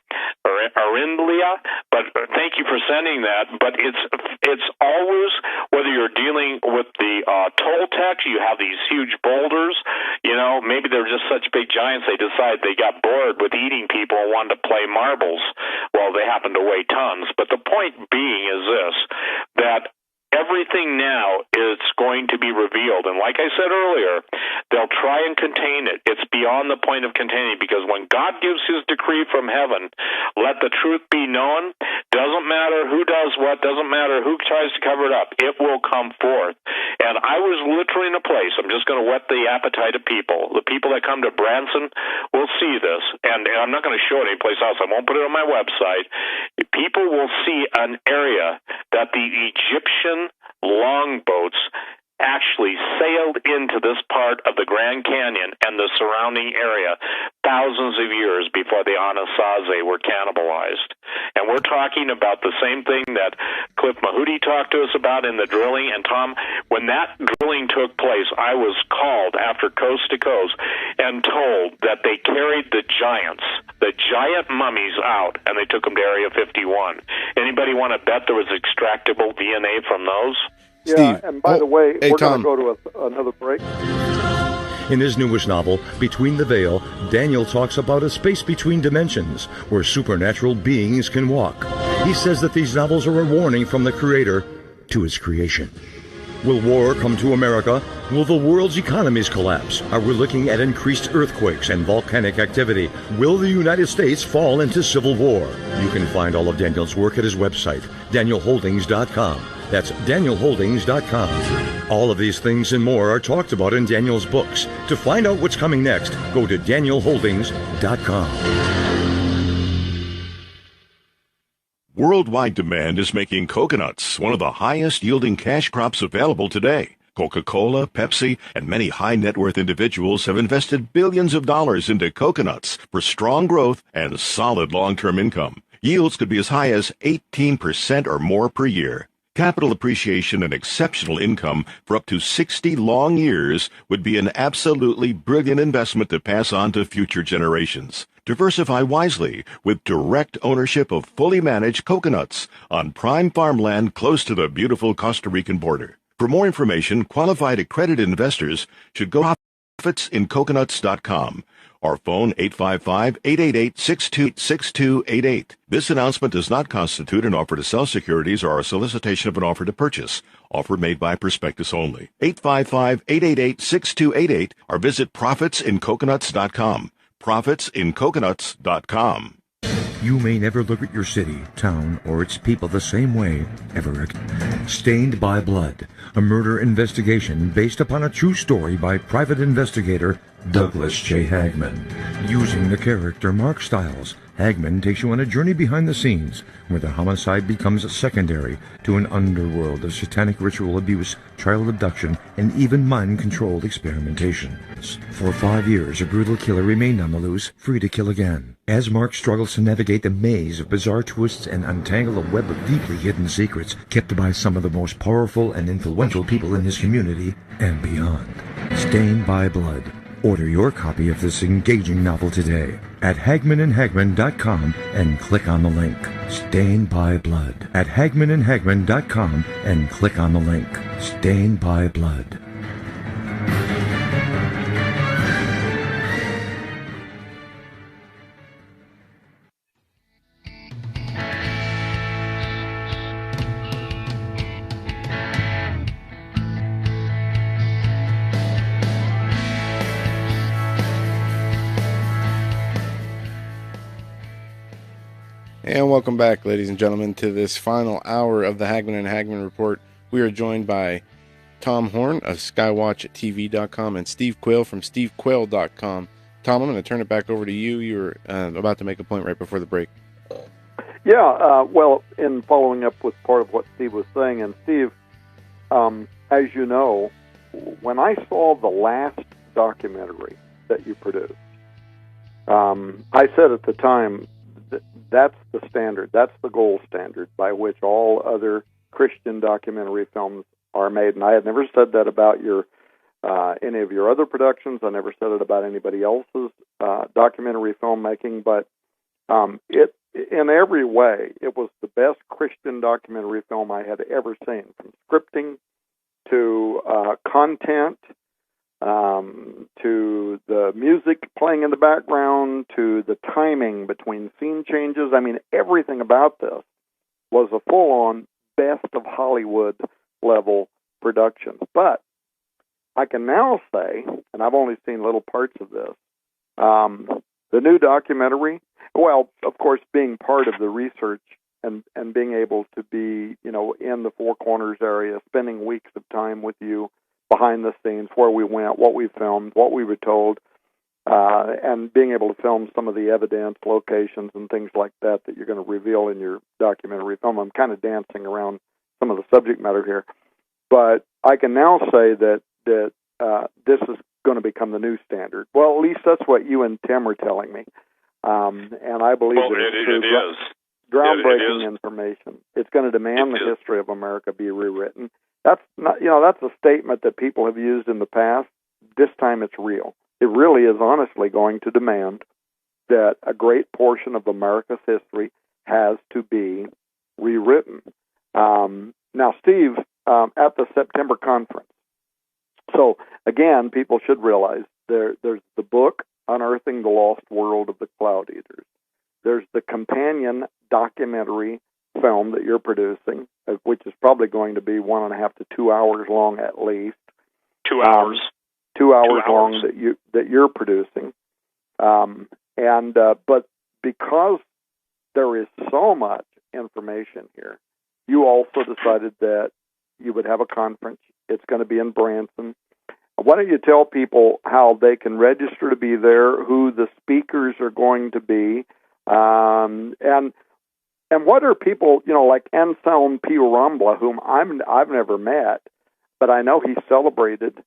but thank you for sending that. But it's always, whether you're dealing with the Toltecs, you have these huge boulders, maybe they're just such big giants they decided they got bored with eating people and wanted to play marbles. Well, they happen to weigh tons. But the point being is this, that everything now is going to be revealed. And like I said earlier, they'll try and contain it. It's beyond the point of containing, because when God gives his decree from heaven, let the truth be known. Doesn't matter who does what, doesn't matter who tries to cover it up. It will come forth. And I was literally in a place, I'm just going to whet the appetite of people. The people that come to Branson will see this. And I'm not going to show it anyplace else. I won't put it on my website. People will see an area that the Egyptian longboats actually sailed into this part of the Grand Canyon and the surrounding area thousands of years before the Anasazi were cannibalized. And we're talking about the same thing that Cliff Mahudi talked to us about in the drilling. And Tom, when that drilling took place, I was called after Coast to Coast and told that they carried the giant mummies out, and they took them to Area 51. Anybody want to bet there was extractable DNA from those? Yeah, Steve, and by the way, hey, we're going Tom. to go to another break. In his newest novel, Between the Veil, Daniel talks about a space between dimensions where supernatural beings can walk. He says that these novels are a warning from the Creator to his creation. Will war come to America? Will the world's economies collapse? Are we looking at increased earthquakes and volcanic activity? Will the United States fall into civil war? You can find all of Daniel's work at his website, danielholdings.com. That's danielholdings.com. All of these things and more are talked about in Daniel's books. To find out what's coming next, go to danielholdings.com. Worldwide demand is making coconuts one of the highest yielding cash crops available today. Coca-Cola, Pepsi, and many high-net-worth individuals have invested billions of dollars into coconuts for strong growth and solid long-term income. Yields could be as high as 18% or more per year. Capital appreciation and exceptional income for up to 60 long years would be an absolutely brilliant investment to pass on to future generations. Diversify wisely with direct ownership of fully managed coconuts on prime farmland close to the beautiful Costa Rican border. For more information, qualified accredited investors should go to profitsincoconuts.com or phone 855-888-6288. This announcement does not constitute an offer to sell securities or a solicitation of an offer to purchase. Offer made by prospectus only. 855-888-6288 or visit profitsincoconuts.com. profitsincoconuts.com. You may never look at your city, town, or its people the same way ever again. Stained by Blood, a murder investigation based upon a true story by private investigator Douglas J. Hagman. Using the character Mark Stiles, Hagman takes you on a journey behind the scenes where the homicide becomes secondary to an underworld of satanic ritual abuse, child abduction, and even mind-controlled experimentation. For 5 years, a brutal killer remained on the loose, free to kill again. As Mark struggles to navigate the maze of bizarre twists and untangle a web of deeply hidden secrets kept by some of the most powerful and influential people in his community and beyond. Stained by Blood. Order your copy of this engaging novel today at HagmanandHagman.com and click on the link. Stained by Blood at HagmanandHagman.com and click on the link. Stained by Blood. And welcome back, ladies and gentlemen, to this final hour of the Hagman and Hagman Report. We are joined by Tom Horn of SkywatchTV.com and Steve Quayle from SteveQuayle.com. Tom, I'm going to turn it back over to you. You were about to make a point right before the break. Yeah, well, in following up with part of what Steve was saying, and Steve, as you know, when I saw the last documentary that you produced, I said at the time, that's the standard, that's the gold standard by which all other Christian documentary films are made. And I had never said that about any of your other productions. I never said it about anybody else's documentary filmmaking, but it, in every way, it was the best Christian documentary film I had ever seen, from scripting to content, to the music playing in the background, to the timing between scene changes. I mean, everything about this was a full-on best of Hollywood level production. But I can now say, and I've only seen little parts of this, the new documentary, well, of course, being part of the research and being able to be, in the Four Corners area, spending weeks of time with you behind the scenes, where we went, what we filmed, what we were told, and being able to film some of the evidence, locations, and things like that you're going to reveal in your documentary film. I'm kind of dancing around some of the subject matter here, but I can now say that this is going to become the new standard. Well, at least that's what you and Tim are telling me, and I believe that it's true. It is groundbreaking information. It's going to demand the history of America be rewritten. That's not, that's a statement that people have used in the past. This time it's real. It really is honestly going to demand that a great portion of America's history has to be rewritten. Now, Steve, at the September conference, so again, people should realize there's the book, Unearthing the Lost World of the Cloudeaters. There's the companion documentary film that you're producing, which is probably going to be 1.5 to 2 hours long at least. 2 hours. 2 hours long that you're producing, but because there is so much information here, you also decided that you would have a conference. It's going to be in Branson. Why don't you tell people how they can register to be there, who the speakers are going to be, and what are people, like Anselm P. Rambla, whom I've never met, but I know he's celebrated.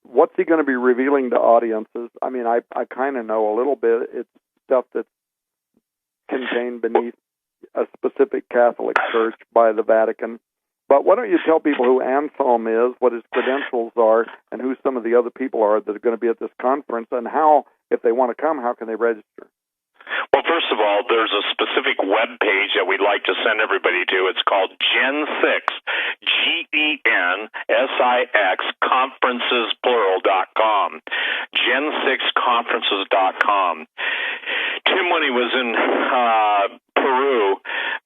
What's he going to be revealing to audiences? I mean, I kind of know a little bit. It's stuff that's contained beneath a specific Catholic church by the Vatican. But why don't you tell people who Anselm is, what his credentials are, and who some of the other people are that are going to be at this conference, and how, if they want to come, how can they register? Well, first of all, there's a specific web page that we'd like to send everybody to. It's called Gen6, GENSIX, conferences.plural.com, Gen6conferences.com. Tim, when he was in Peru,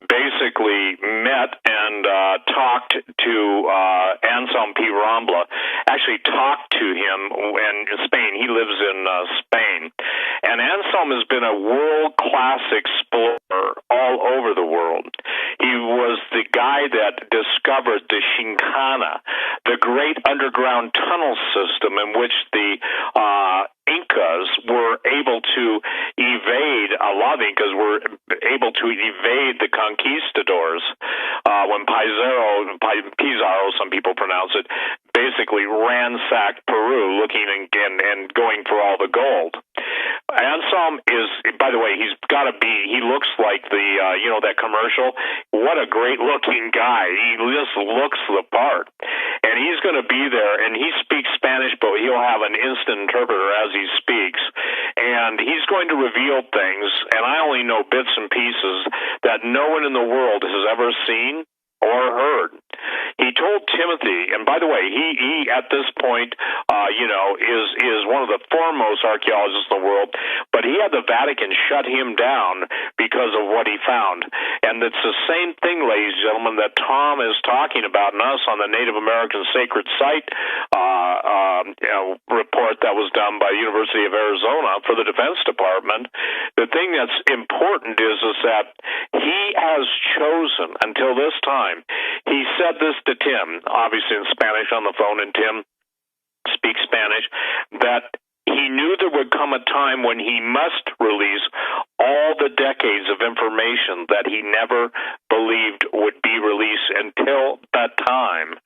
basically met and talked to Anselm P. Rambla, actually talked to him in Spain. He lives in Spain. And Anselm has been a world-class explorer all over the world. He was the guy that discovered the Chincana, the great underground tunnel system in which the Incas were able to evade, a lot of Incas were able to evade the conquistadors when Pizarro, some people pronounce it, basically ransacked Peru looking and going for all the gold. Anselm is, by the way, he looks like that commercial. What a great looking guy. He just looks the part. And he's going to be there, and he speaks Spanish, but he'll have an instant interpreter as he speaks. And he's going to reveal things, and I only know bits and pieces that no one in the world has ever seen or heard. He told Timothy, and by the way, he at this point, is one of the foremost archaeologists in the world, but he had the Vatican shut him down because of what he found. And it's the same thing, ladies and gentlemen, that Tom is talking about in us on the Native American Sacred Site report that was done by the University of Arizona for the Defense Department. The thing that's important is that he has chosen, until this time, he said this to Tim, obviously in Spanish on the phone, and Tim speaks Spanish, that he knew there would come a time when he must release all the decades of information that he never believed would be released until that time.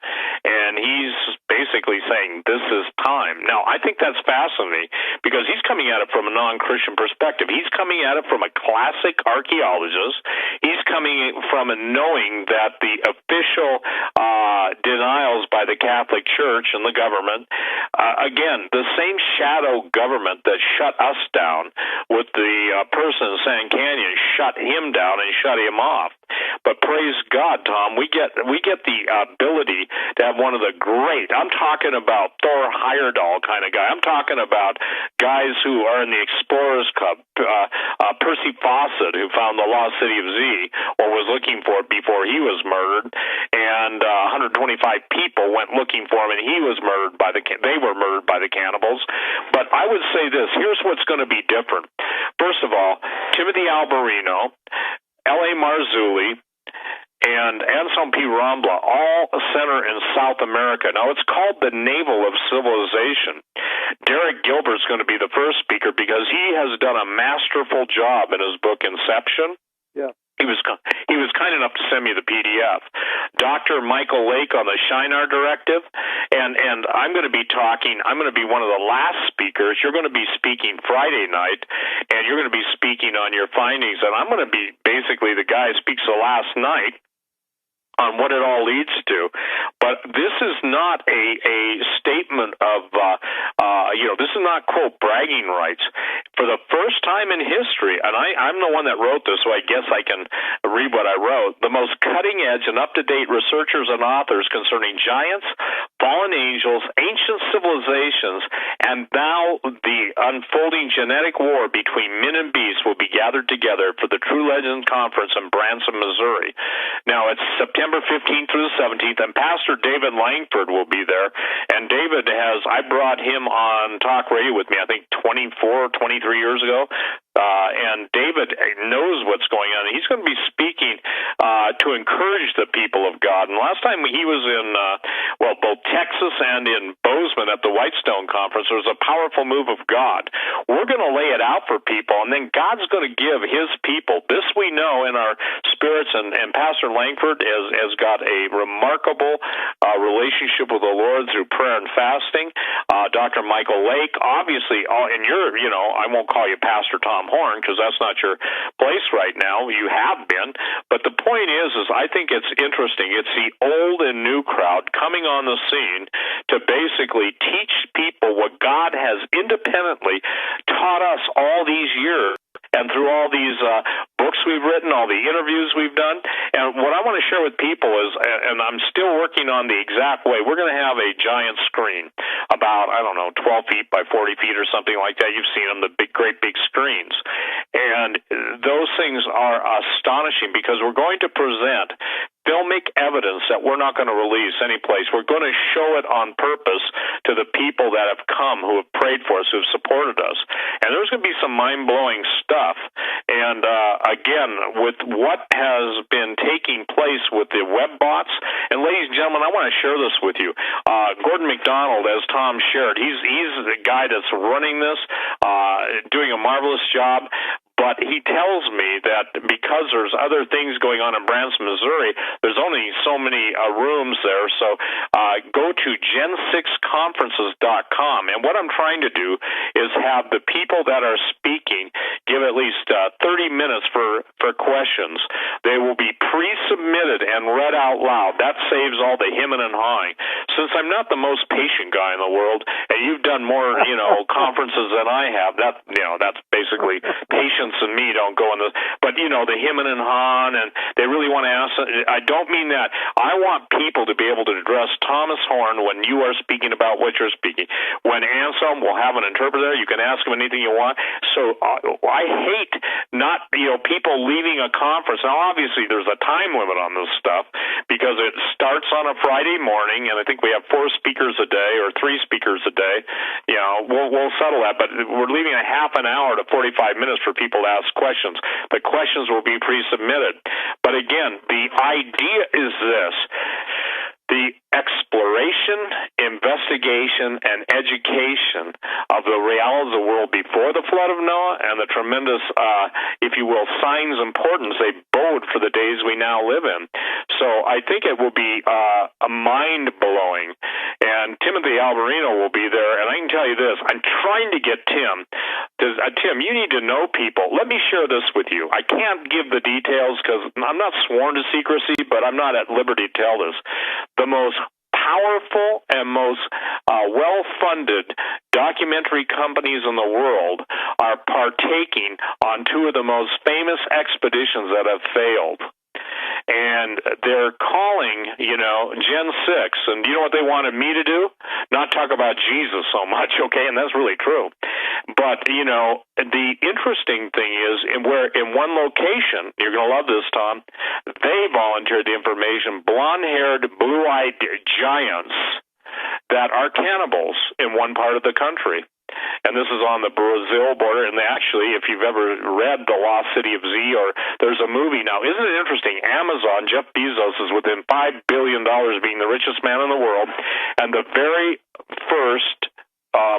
And he's basically saying, this is time. Now, I think that's fascinating because he's coming at it from a non-Christian perspective. He's coming at it from a classic archaeologist. He's coming from knowing that the official denials by the Catholic Church and the government, again, the same shadow government that shut us down with the person in Sand Canyon shut him down and shut him off. But praise God, Tom, we get the ability to have one of the great, I'm talking about Thor Heyerdahl kind of guy. I'm talking about guys who are in the Explorers Club, Percy Fawcett, who found the lost city of Z, or was looking for it before he was murdered, and 125 people went looking for him, and he was murdered they were murdered by the cannibals. But I would say this, here's what's going to be different. First of all, Timothy Alberino, L.A. Marzulli, and Anselm P. Rambla all center in South America. Now, it's called the Navel of Civilization. Derek Gilbert's going to be the first speaker because he has done a masterful job in his book Inception. Yeah. He was kind enough to send me the PDF. Dr. Michael Lake on the Shinar Directive, and I'm going to be one of the last speakers. You're going to be speaking Friday night, and you're going to be speaking on your findings, and I'm going to be basically the guy who speaks the last night on what it all leads to. But this is not a statement of, this is not, quote, bragging rights. For the first time in history, and I'm the one that wrote this, so I guess I can read what I wrote, the most cutting-edge and up-to-date researchers and authors concerning giants, fallen angels, ancient civilizations, and now the unfolding genetic war between men and beasts will be gathered together for the True Legends Conference in Branson, Missouri. Now, it's September 15th through the 17th, and Pastor David Langford will be there. And David I brought him on talk radio with me, I think 23 years ago. And David knows what's going on. He's going to be speaking to encourage the people of God. And last time he was in, both Texas and in Bozeman at the Whitestone Conference, there was a powerful move of God. We're going to lay it out for people, and then God's going to give his people. This we know in our spirits, and Pastor Langford has got a remarkable relationship with the Lord through prayer and fasting. Dr. Michael Lake, obviously, and I won't call you Pastor Tom Horn because that's not your place right now. You have been. But the point is I think it's interesting. It's the old and new crowd coming on the scene to basically teach people what God has independently taught us all these years. And through all these books we've written, all the interviews we've done, and what I want to share with people is, and I'm still working on the exact way, we're going to have a giant screen, about, 12 feet by 40 feet or something like that. You've seen them, the great big screens. And those things are astonishing because we're going to present filmic evidence that we're not going to release anyplace. We're going to show it on purpose to the people that have come, who have prayed for us, who have supported us. And there's going to be some mind-blowing stuff. And again, with what has been taking place with the web bots, and ladies and gentlemen, I want to share this with you. Gordon McDonald, as Tom shared, he's the guy that's running this, doing a marvelous job. But he tells me that because there's other things going on in Branson, Missouri, there's only so many rooms there. So go to gen6conferences.com. And what I'm trying to do is have the people that are speaking give at least 30 minutes for questions. They will be pre-submitted and read out loud. That saves all the hemming and hawing. Since I'm not the most patient guy in the world, and you've done more, conferences than I have, that's basically patience and me don't go in this. But, the hemming and hawing, and they really want to ask. I don't mean that. I want people to be able to address Thomas Horn when you are speaking about what you're speaking. When Anselm will have an interpreter, you can ask him anything you want. So I hate not, people leaving a conference. Now, obviously, there's a time limit on this stuff because it starts on a Friday morning, and I think we have 4 speakers a day or 3 speakers a day. We'll settle that, but we're leaving a half an hour to 45 minutes for people to ask questions. The questions will be pre-submitted. But again, the idea is this. The exploration, investigation, and education of the realities of the world before the flood of Noah and the tremendous, if you will, signs and portents they bode for the days we now live in. So I think it will be mind-blowing. And Timothy Alberino will be there. And I can tell you this, I'm trying to get Tim. Tim, you need to know people. Let me share this with you. I can't give the details because I'm not sworn to secrecy, but I'm not at liberty to tell this. The most powerful and most well-funded documentary companies in the world are partaking on 2 of the most famous expeditions that have failed. And they're calling, Gen 6, and you know what they wanted me to do? Not talk about Jesus so much, okay? And that's really true. But, the interesting thing is, in one location, you're going to love this, Tom, they volunteered the information, blonde-haired, blue-eyed giants that are cannibals in one part of the country. And this is on the Brazil border. And actually, if you've ever read The Lost City of Z, or there's a movie now, isn't it interesting? Amazon, Jeff Bezos is within $5 billion being the richest man in the world. And the very first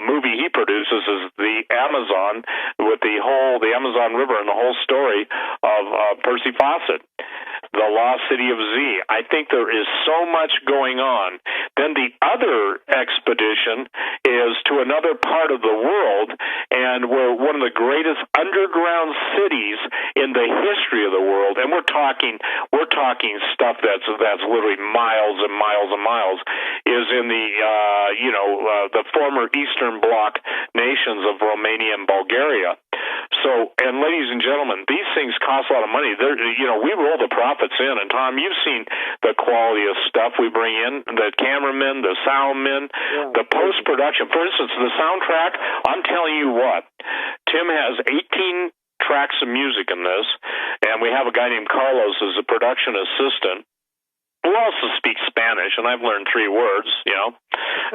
movie he produces is the Amazon, with the Amazon River and the whole story of Percy Fawcett, The Lost City of Z. I think there is so much going on. Then the other expedition is to another part of the world, and we're one of the greatest underground cities in the history of the world. And we're talking stuff that's literally miles and miles and miles. Is in the former Eastern Bloc nations of Romania and Bulgaria. So, and ladies and gentlemen, these things cost a lot of money. We roll the profits in, and Tom, you've seen the quality of stuff we bring in, the cameramen, the soundmen, the post-production. For instance, the soundtrack, I'm telling you what, Tim has 18 tracks of music in this, and we have a guy named Carlos as a production assistant, who also speaks Spanish, and I've learned 3 words,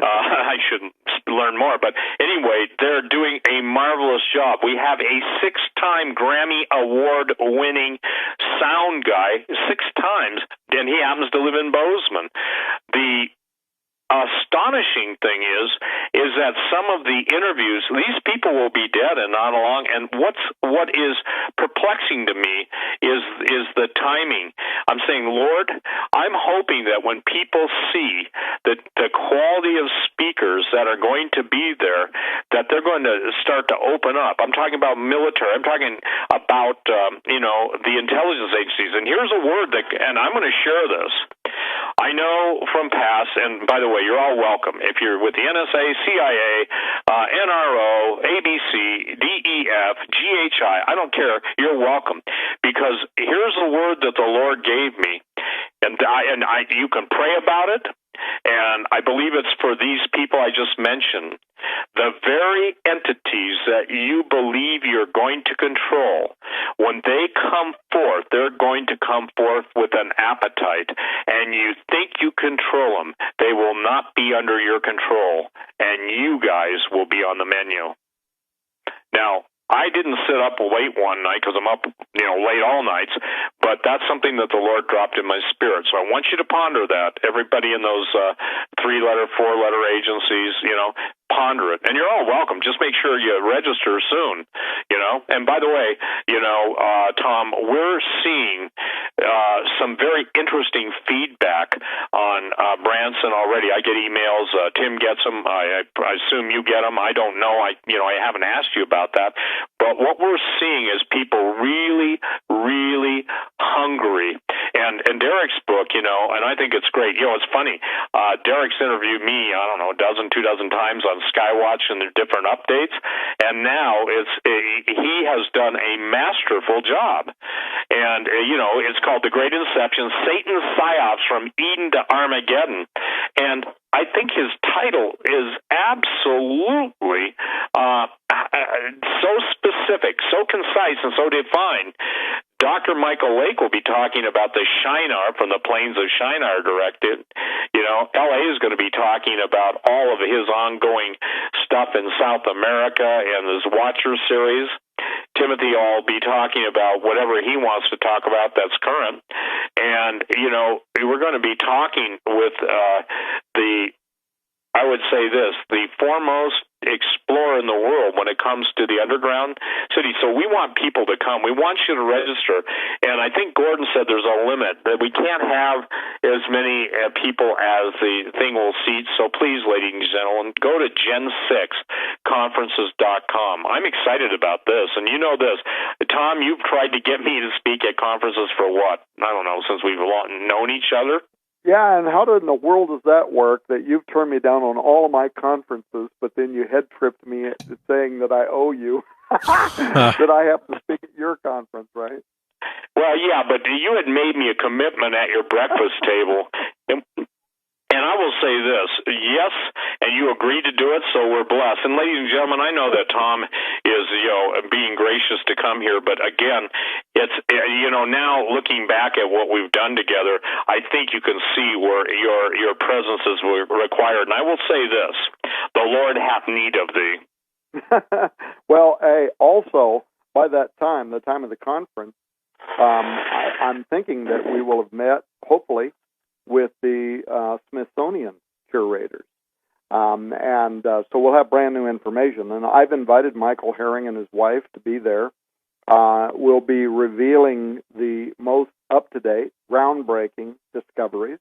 I shouldn't learn more. But anyway, they're doing a marvelous job. We have a 6-time Grammy Award-winning sound guy, 6 times, and he happens to live in Bozeman. The astonishing thing is that some of the interviews, these people will be dead and not along, and what is perplexing to me is the timing. I'm saying, Lord, I'm hoping that when people see the quality of speakers that are going to be there, that they're going to start to open up. I'm talking about military. I'm talking about the intelligence agencies. And here's a word and I'm going to share this. I know from past, and by the way, you're all welcome. If you're with the NSA, CIA, NRO, ABC, DEF, GHI, I don't care. You're welcome. Because here's a word that the Lord gave me, and you can pray about it, and I believe it's for these people I just mentioned. The very entities that you believe you're going to control, when they come forth, they're going to come forth with an appetite, and you think you control them. They will not be under your control, and you guys will be on the menu. Now, I didn't sit up late one night because I'm up, late all nights, but that's something that the Lord dropped in my spirit. So I want you to ponder that. Everybody in those 3-letter, 4-letter agencies, ponder it. And you're all welcome. Just make sure you register soon, And by the way, Tom, we're seeing some very interesting feedback on Branson already. I get emails. Tim gets them. I assume you get them. I don't know. I haven't asked you about that. But what we're seeing is people really, really hungry. And Derek's book, you know, and I think it's great. You know, it's funny. Derek's interviewed me, I don't know, two dozen times on Skywatch and their different updates. And now he has done a masterful job. And, you know, it's called The Great Inception, Satan's Psyops from Eden to Armageddon. And I think his title is absolutely so specific, so concise, and so defined. Dr. Michael Lake will be talking about the Shinar from the Plains of Shinar directed. You know, L.A. is going to be talking about all of his ongoing stuff in South America and his Watcher series. Timothy will be talking about whatever he wants to talk about that's current. And, you know, we're going to be talking with I would say this, the foremost explorer in the world when it comes to the underground city. So we want people to come. We want you to register. And I think Gordon said there's a limit, that we can't have as many people as the thing will seat. So please, ladies and gentlemen, go to gen6conferences.com. I'm excited about this. And you know this, Tom, you've tried to get me to speak at conferences for what? I don't know, since we've known each other. Yeah, and how in the world does that work, that you've turned me down on all of my conferences, but then you head-tripped me saying that I owe you, that I have to speak at your conference, right? Well, yeah, but you had made me a commitment at your breakfast table. And I will say this, yes, and you agreed to do it, so we're blessed. And ladies and gentlemen, I know that Tom is, you know, being gracious to come here, but again, it's, you know, now looking back at what we've done together, I think you can see where your presence is required. And I will say this, the Lord hath need of thee. Well, also, by that time, the time of the conference, I'm thinking that we will have met, hopefully, with the Smithsonian curators. So we'll have brand new information. And I've invited Michael Herring and his wife to be there. We'll be revealing the most up-to-date, groundbreaking discoveries.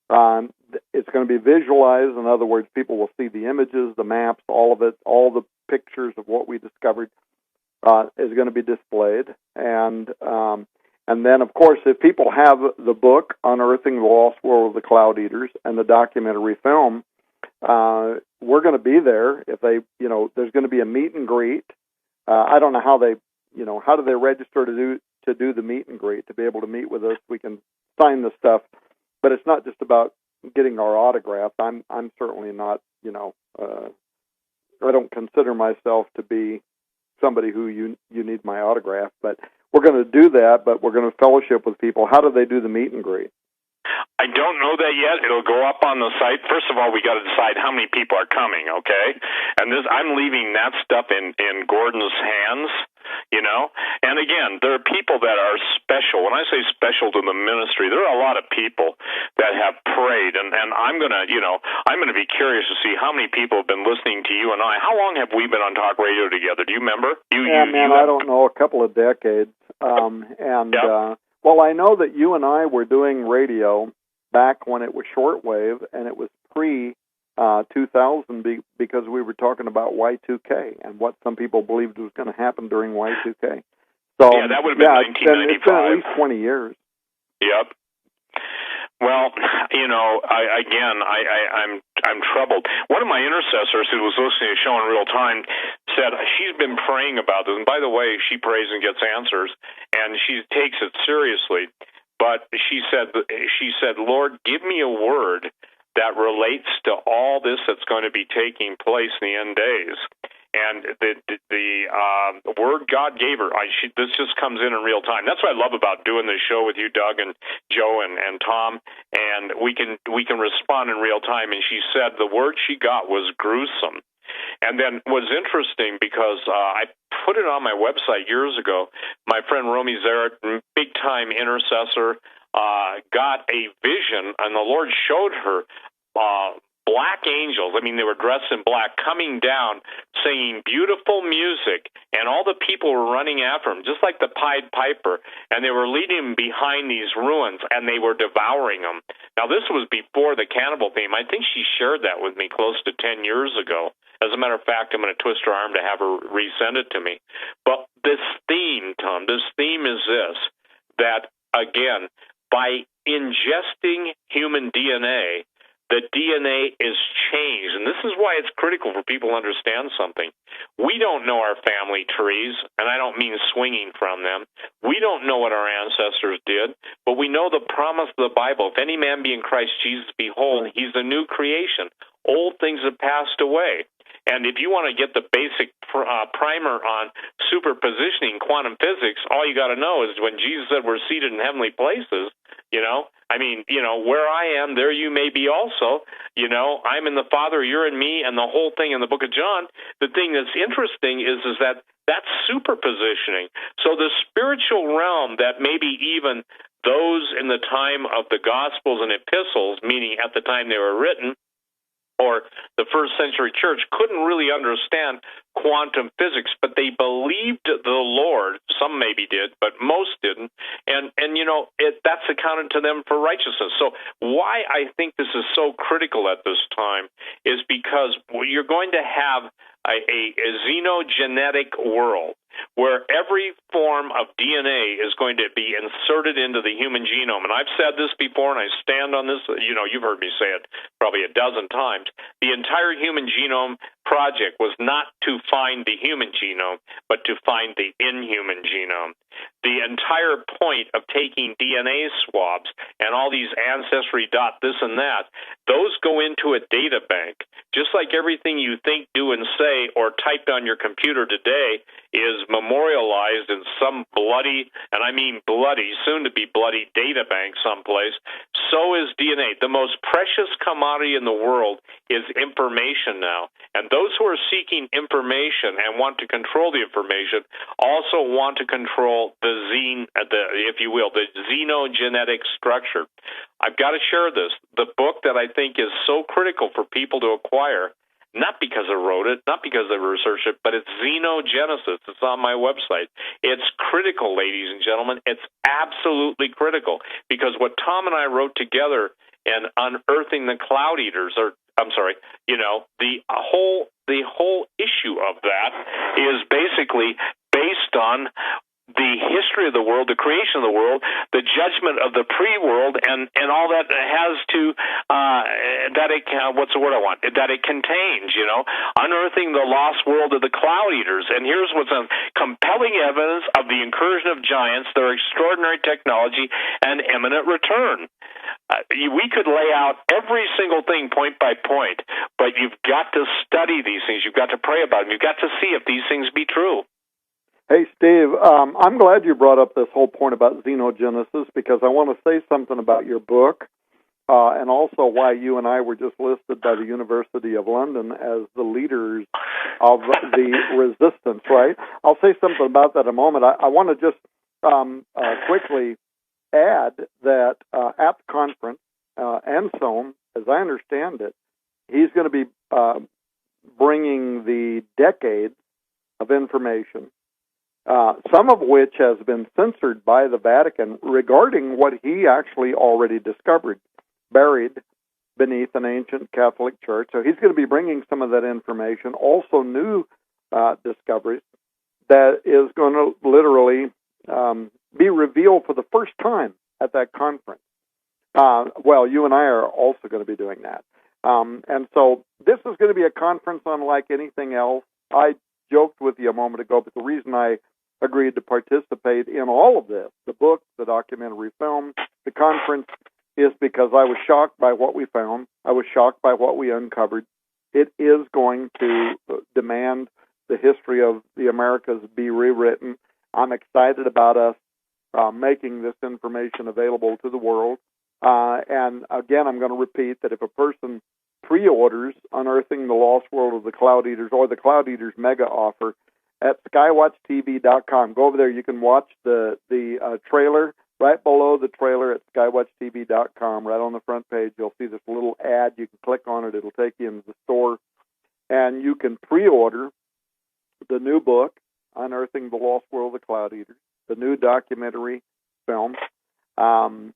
It's going to be visualized. In other words, people will see the images, the maps, all of it, all the pictures of what we discovered is going to be displayed. And then, of course, if people have the book, Unearthing the Lost World of the Cloudeaters, and the documentary film, we're going to be there. If they, you know, there's going to be a meet and greet. I don't know how they, you know, how do they register to do the meet and greet, to be able to meet with us? We can sign the stuff, but it's not just about getting our autograph. I'm certainly not, you know, I don't consider myself to be somebody who you need my autograph, but we're going to do that, but we're going to fellowship with people. How do they do the meet and greet? I don't know that yet. It'll go up on the site. First of all, we got to decide how many people are coming, okay? And I'm leaving that stuff in Gordon's hands, you know? And again, there are people that are special. When I say special to the ministry, there are a lot of people that have prayed, and I'm going to, you know, I'm going to be curious to see how many people have been listening to you and I. How long have we been on talk radio together? Do you remember? I don't know, a couple of decades. Well, I know that you and I were doing radio back when it was shortwave, and it was pre-2000 because we were talking about Y2K and what some people believed was going to happen during Y2K. So yeah, that would have been 1995. It's been at least 20 years. Yep. Well, you know, I'm troubled. One of my intercessors who was listening to the show in real time said she's been praying about this, and by the way, she prays and gets answers, and she takes it seriously. But she said, Lord, give me a word that relates to all this that's going to be taking place in the end days. And the word God gave her, this just comes in real time. That's what I love about doing this show with you, Doug and Joe and Tom, and we can respond in real time. And she said the word she got was gruesome. And then was interesting because I put it on my website years ago. My friend Romy Zarek, big-time intercessor, got a vision, and the Lord showed her black angels. I mean, they were dressed in black, coming down, singing beautiful music, and all the people were running after them, just like the Pied Piper, and they were leading them behind these ruins, and they were devouring them. Now, this was before the cannibal theme. I think she shared that with me close to 10 years ago. As a matter of fact, I'm going to twist her arm to have her resend it to me. But this theme, Tom, this theme is this, that, again, by ingesting human DNA, the DNA is changed. And this is why it's critical for people to understand something. We don't know our family trees, and I don't mean swinging from them. We don't know what our ancestors did, but we know the promise of the Bible. If any man be in Christ Jesus, behold, he's a new creation. Old things have passed away. And if you want to get the basic primer on superpositioning quantum physics, all you got to know is when Jesus said we're seated in heavenly places, where I am, there you may be also. I'm in the Father, you're in me, and the whole thing in the book of John. The thing that's interesting is that that's superpositioning. So the spiritual realm that maybe even those in the time of the Gospels and epistles, meaning at the time they were written, or the first century church, couldn't really understand quantum physics, but they believed the Lord. Some maybe did, but most didn't. And that's accounted to them for righteousness. So why I think this is so critical at this time is because you're going to have a xenogenetic world where every form of DNA is going to be inserted into the human genome. And I've said this before, and I stand on this. You've heard me say it probably a dozen times. The entire human genome project was not to find the human genome, but to find the inhuman genome. The entire point of taking DNA swabs and all these ancestry this and that, those go into a data bank. Just like everything you think, do, and say or typed on your computer today is memorialized in some bloody, and I mean bloody, soon-to-be bloody data bank someplace, so is DNA. The most precious commodity in the world is information now. And those who are seeking information and want to control the information also want to control the xenogenetic structure. I've got to share this. The book that I think is so critical for people to acquire, not because I wrote it, not because I researched it, but it's Xenogenesis. It's on my website. It's critical, ladies and gentlemen. It's absolutely critical, because what Tom and I wrote together in Unearthing the Cloudeaters, the whole issue of that is basically based on the history of the world, the creation of the world, the judgment of the pre-world, and all that has to, that it contains, unearthing the lost world of the Cloudeaters. And here's what's compelling evidence of the incursion of giants, their extraordinary technology, and imminent return. We could lay out every single thing point by point, but you've got to study these things. You've got to pray about them. You've got to see if these things be true. Hey, Steve, I'm glad you brought up this whole point about xenogenesis, because I want to say something about your book and also why you and I were just listed by the University of London as the leaders of the resistance, right? I'll say something about that in a moment. I want to just quickly add that at the conference, Anselm, as I understand it, he's going to be bringing the decades of information, some of which has been censored by the Vatican regarding what he actually already discovered, buried beneath an ancient Catholic church. So he's going to be bringing some of that information, also new discoveries, that is going to literally be revealed for the first time at that conference. You and I are also going to be doing that. And so this is going to be a conference unlike anything else. I joked with you a moment ago, but the reason I agreed to participate in all of this, the book, the documentary film, the conference, is because I was shocked by what we found. I was shocked by what we uncovered. It is going to demand the history of the Americas be rewritten. I'm excited about us making this information available to the world. And again, I'm going to repeat that if a person pre-orders Unearthing the Lost World of the Cloudeaters or the Cloudeaters Mega Offer at skywatchtv.com, go over there. You can watch the trailer. Right below the trailer at skywatchtv.com, right on the front page, you'll see this little ad. You can click on it. It'll take you into the store. And you can pre-order the new book, Unearthing the Lost World of the Cloudeaters, the new documentary film. And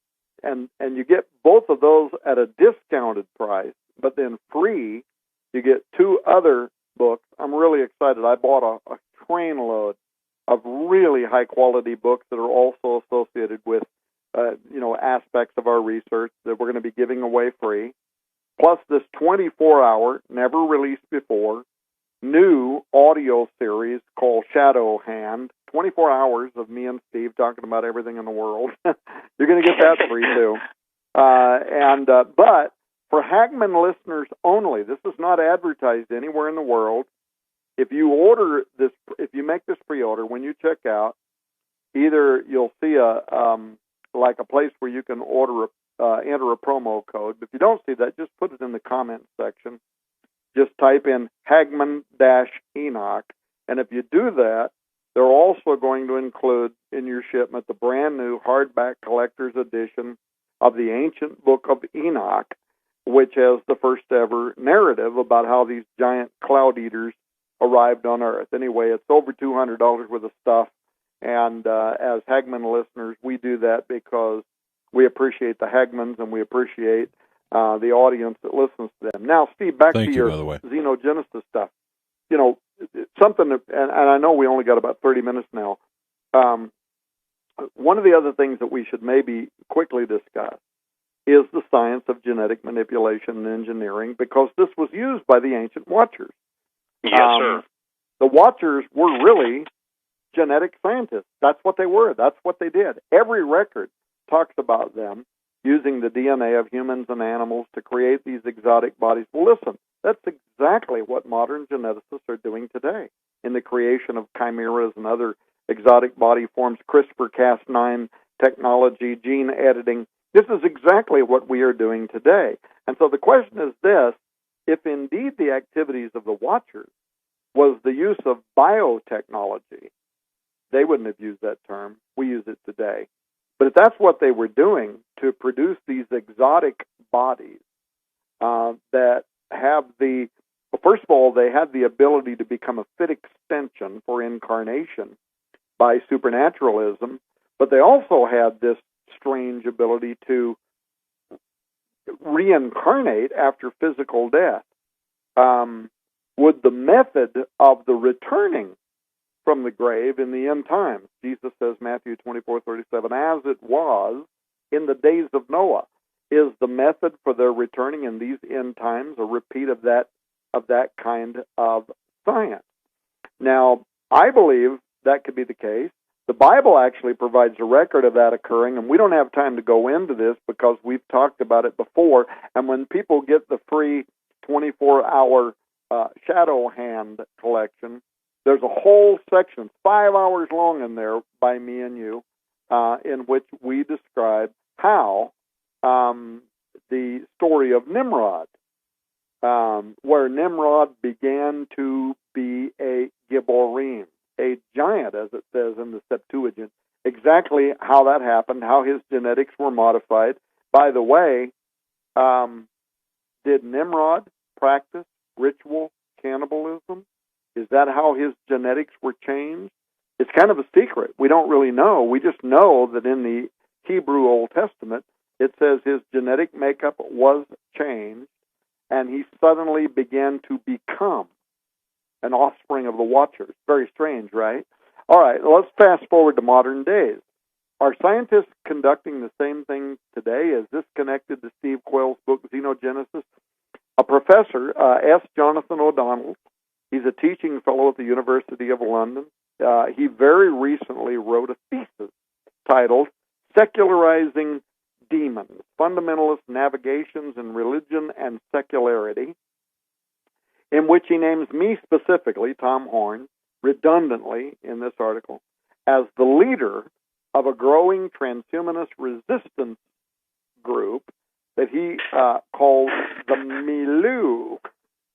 you get both of those at a discounted price, but then free, you get two other books. I'm really excited. I bought a trainload of really high-quality books that are also associated with, aspects of our research that we're going to be giving away free, plus this 24-hour, never released before, new audio series called Shadow Hand, 24 hours of me and Steve talking about everything in the world. You're going to get that free, too. But for Hagmann listeners only, this is not advertised anywhere in the world. If you order this, if you make this pre-order, when you check out, either you'll see a place where you can enter a promo code. If you don't see that, just put it in the comment section. Just type in Hagmann-Enoch, and if you do that, they're also going to include in your shipment the brand new hardback collector's edition of the Ancient Book of Enoch, which has the first ever narrative about how these giant Cloudeaters arrived on Earth. Anyway, it's over $200 worth of stuff, and as Hagmann listeners, we do that because we appreciate the Hagmanns and we appreciate the audience that listens to them. Now, Steve, back to your xenogenesis stuff. Something, and I know we only got about 30 minutes now. One of the other things that we should maybe quickly discuss is the science of genetic manipulation and engineering, because this was used by the ancient Watchers. Yes, sir. The Watchers were really genetic scientists. That's what they were. That's what they did. Every record talks about them using the DNA of humans and animals to create these exotic bodies. Well, listen, that's exactly what modern geneticists are doing today in the creation of chimeras and other exotic body forms, CRISPR-Cas9 technology, gene editing. This is exactly what we are doing today. And so the question is this: if indeed the activities of the Watchers was the use of biotechnology, they wouldn't have used that term. We use it today. But if that's what they were doing to produce these exotic bodies that have first of all, they had the ability to become a fit extension for incarnation by supernaturalism, but they also had this strange ability to reincarnate after physical death. Would the method of the returning from the grave in the end times, Jesus says, Matthew 24:37, as it was in the days of Noah, is the method for their returning in these end times a repeat of that kind of science? Now, I believe that could be the case. The Bible actually provides a record of that occurring, and we don't have time to go into this because we've talked about it before. And when people get the free 24-hour Shadow Hand collection, there's a whole section, 5 hours long in there by me and you, in which we describe how the story of Nimrod, where Nimrod began to be a Gibborim, a giant, as it says in the Septuagint, exactly how that happened, how his genetics were modified. By the way, did Nimrod practice ritual cannibalism? Is that how his genetics were changed? It's kind of a secret. We don't really know. We just know that in the Hebrew Old Testament, it says his genetic makeup was changed, and he suddenly began to become an offspring of the Watchers. Very strange, right? All right, let's fast forward to modern days. Are scientists conducting the same thing today? Is this connected to Steve Quayle's book, Xenogenesis? A professor, S. Jonathan O'Donnell, he's a teaching fellow at the University of London. He very recently wrote a thesis titled Secularizing Demons, Fundamentalist Navigations in Religion and Secularity, in which he names me specifically, Tom Horn, redundantly in this article, as the leader of a growing transhumanist resistance group that he calls the Milieu.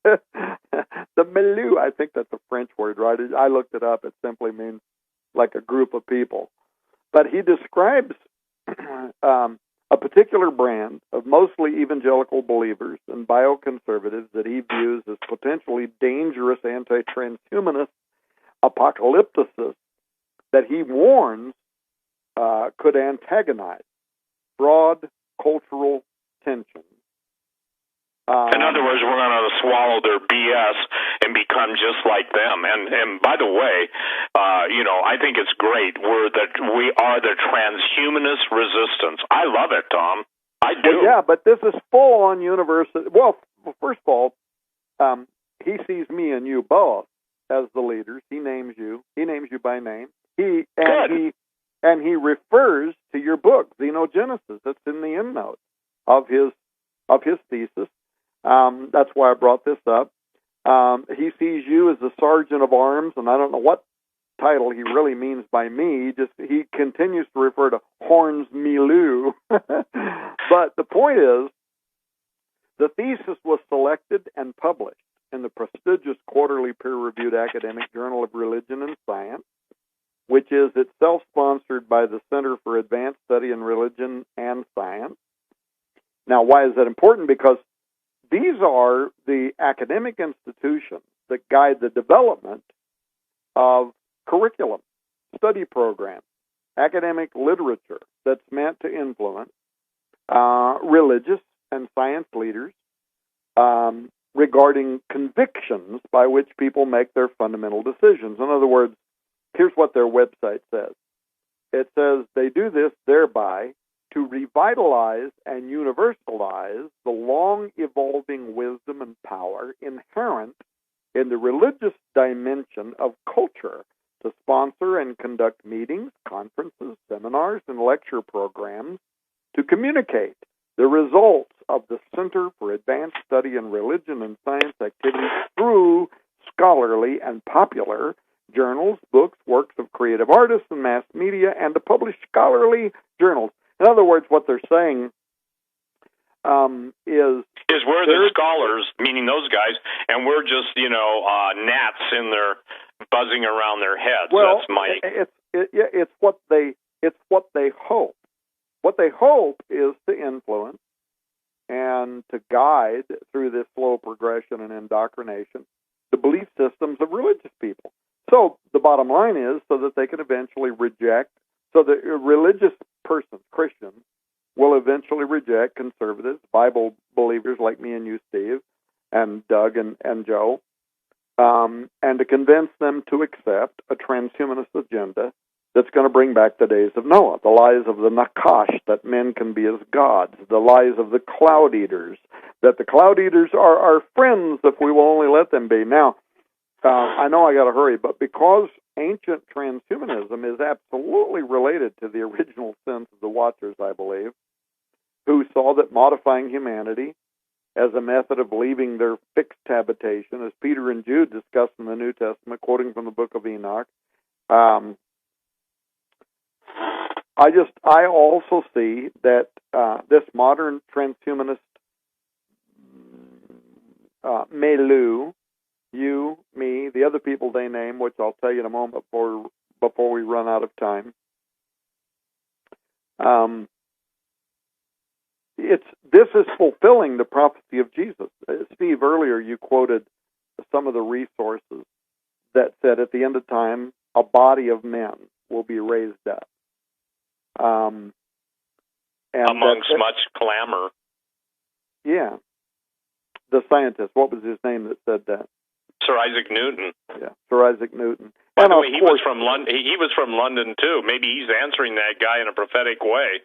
The Milieu, I think that's a French word, right? I looked it up. It simply means like a group of people. But he describes a particular brand of mostly evangelical believers and bioconservatives that he views as potentially dangerous anti-transhumanist apocalypticists that he warns could antagonize broad cultural tensions In other words, we're going to swallow their BS and become just like them. And by the way, I think it's great. We are the transhumanist resistance. I love it, Tom. I do. Well, yeah, but this is full on university. Well, first of all, he sees me and you both as the leaders. He names you. He names you by name. He refers to your book, Xenogenesis. That's in the endnote of his thesis. That's why I brought this up. He sees you as the sergeant of arms, and I don't know what title he really means by me. He continues to refer to Horn's milieu. But the point is, the thesis was selected and published in the prestigious quarterly peer-reviewed academic Journal of Religion and Science, which is itself sponsored by the Center for Advanced Study in Religion and Science. Now, why is that important? Because these are the academic institutions that guide the development of curriculum, study programs, academic literature that's meant to influence religious and science leaders regarding convictions by which people make their fundamental decisions. In other words, here's what their website says. It says they do this thereby to revitalize and universalize the long-evolving wisdom and power inherent in the religious dimension of culture, to sponsor and conduct meetings, conferences, seminars, and lecture programs to communicate the results of the Center for Advanced Study in Religion and Science activities through scholarly and popular journals, books, works of creative artists and mass media, and to publish scholarly journals. In other words, what they're saying is we're the scholars, meaning those guys, and we're just gnats in their buzzing around their heads. Well, that's my. It's what they hope. What they hope is to influence and to guide through this slow progression and indoctrination the belief systems of religious people. So the bottom line is so that they can eventually reject, so that religious persons, Christians, will eventually reject conservatives, Bible believers like me and you, Steve, and Doug and Joe, and to convince them to accept a transhumanist agenda that's going to bring back the days of Noah, the lies of the Nakash, that men can be as gods, the lies of the Cloudeaters, that the Cloudeaters are our friends if we will only let them be. Now, I know I got to hurry, but because ancient transhumanism is absolutely related to the original sins of the Watchers, I believe, who saw that modifying humanity as a method of leaving their fixed habitation, as Peter and Jude discussed in the New Testament, quoting from the book of Enoch. I also see that this modern transhumanist milieu, you, me, the other people they name, which I'll tell you in a moment before we run out of time. This is fulfilling the prophecy of Jesus. Steve, earlier you quoted some of the resources that said at the end of time, a body of men will be raised up. And amongst much clamor. Yeah. The scientist, what was his name that said that? Sir Isaac Newton. Yeah, Sir Isaac Newton. By the way, he was from London. He was from London too. Maybe he's answering that guy in a prophetic way.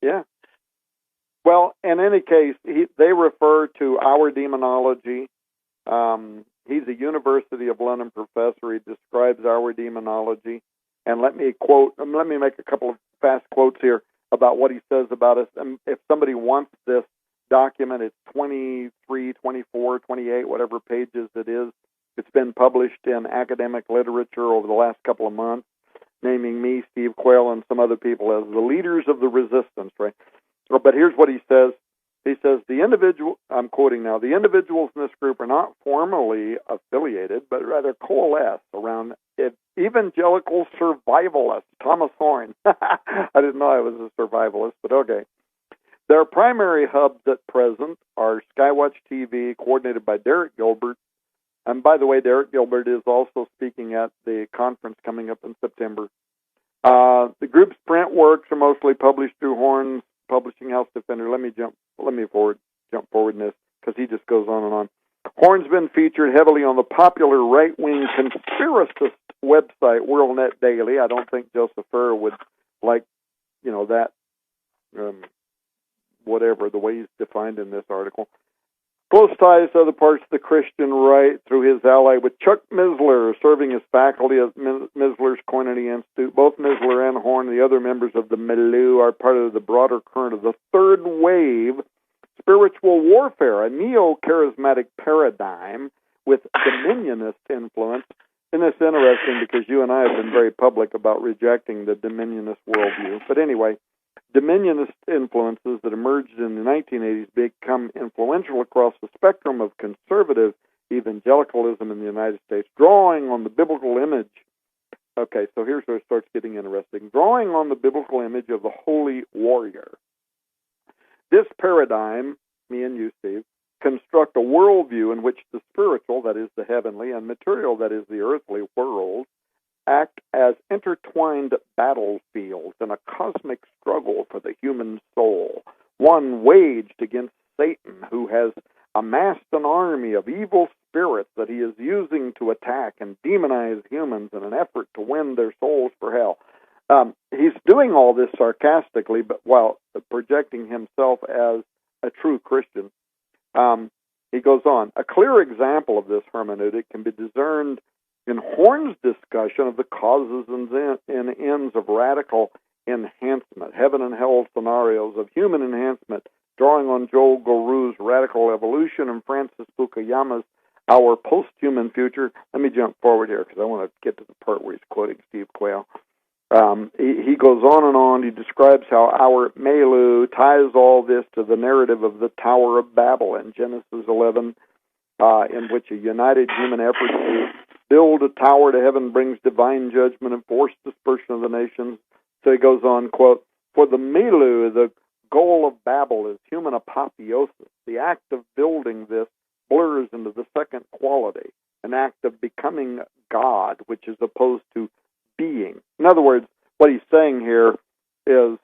Yeah. Well, in any case, they refer to our demonology. He's a University of London professor. He describes our demonology. And let me make a couple of fast quotes here about what he says about us. And if somebody wants this document, it's 23, 24, 28, whatever pages it is. It's been published in academic literature over the last couple of months, naming me, Steve Quayle, and some other people as the leaders of the resistance, right? But here's what he says. He says, I'm quoting now, the individuals in this group are not formally affiliated, but rather coalesce around evangelical survivalist Thomas Horn. I didn't know I was a survivalist, but okay. Their primary hubs at present are Skywatch TV, coordinated by Derek Gilbert. And by the way, Derek Gilbert is also speaking at the conference coming up in September. The group's print works are mostly published through Horn's Publishing House Defender. Let me jump forward in this. because he just goes on and on. Horn's been featured heavily on the popular right-wing conspiracist website WorldNet Daily. I don't think Joseph Ferrer would like, that, whatever, the way he's defined in this article. Close ties to other parts of the Christian right through his ally with Chuck Missler, serving as faculty at Missler's Koinonia Institute. Both Missler and Horn and the other members of the milieu are part of the broader current of the third wave spiritual warfare, a neo-charismatic paradigm with dominionist influence. And it's interesting because you and I have been very public about rejecting the dominionist worldview. But anyway, dominionist influences that emerged in the 1980s become influential across the spectrum of conservative evangelicalism in the United States, drawing on the biblical image. Okay, so here's where it starts getting interesting. Drawing on the biblical image of the holy warrior. This paradigm, me and you, Steve, construct a worldview in which the spiritual, that is the heavenly, and material, that is the earthly world, act as intertwined battlefields in a cosmic struggle for the human soul, one waged against Satan, who has amassed an army of evil spirits that he is using to attack and demonize humans in an effort to win their souls for hell. He's doing all this sarcastically, but while projecting himself as a true Christian. He goes on, a clear example of this hermeneutic can be discerned in Horn's discussion of the causes and ends of radical enhancement, heaven and hell scenarios of human enhancement, drawing on Joel Goru's Radical Evolution and Francis Fukuyama's Our Post-Human Future. Let me jump forward here because I want to get to the part where he's quoting Steve Quayle. He goes on and on. He describes how our milieu ties all this to the narrative of the Tower of Babel in Genesis 11, in which a united human effort to build a tower to heaven brings divine judgment and forced dispersion of the nations. So he goes on, quote, for the milieu, the goal of Babel is human apotheosis. The act of building this blurs into the second quality, an act of becoming God, which is opposed to being. In other words, what he's saying here is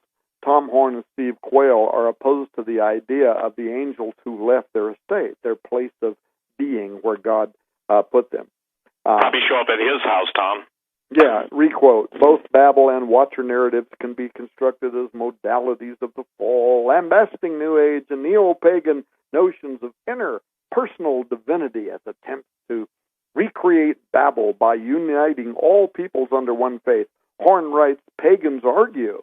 Tom Horn and Steve Quayle are opposed to the idea of the angels who left their estate, their place of being where God put them. Probably show up at his house, Tom. Yeah, requote, both Babel and Watcher narratives can be constructed as modalities of the fall, lambasting New Age and neo-pagan notions of inner personal divinity as attempts to recreate Babel by uniting all peoples under one faith. Horn writes, pagans argue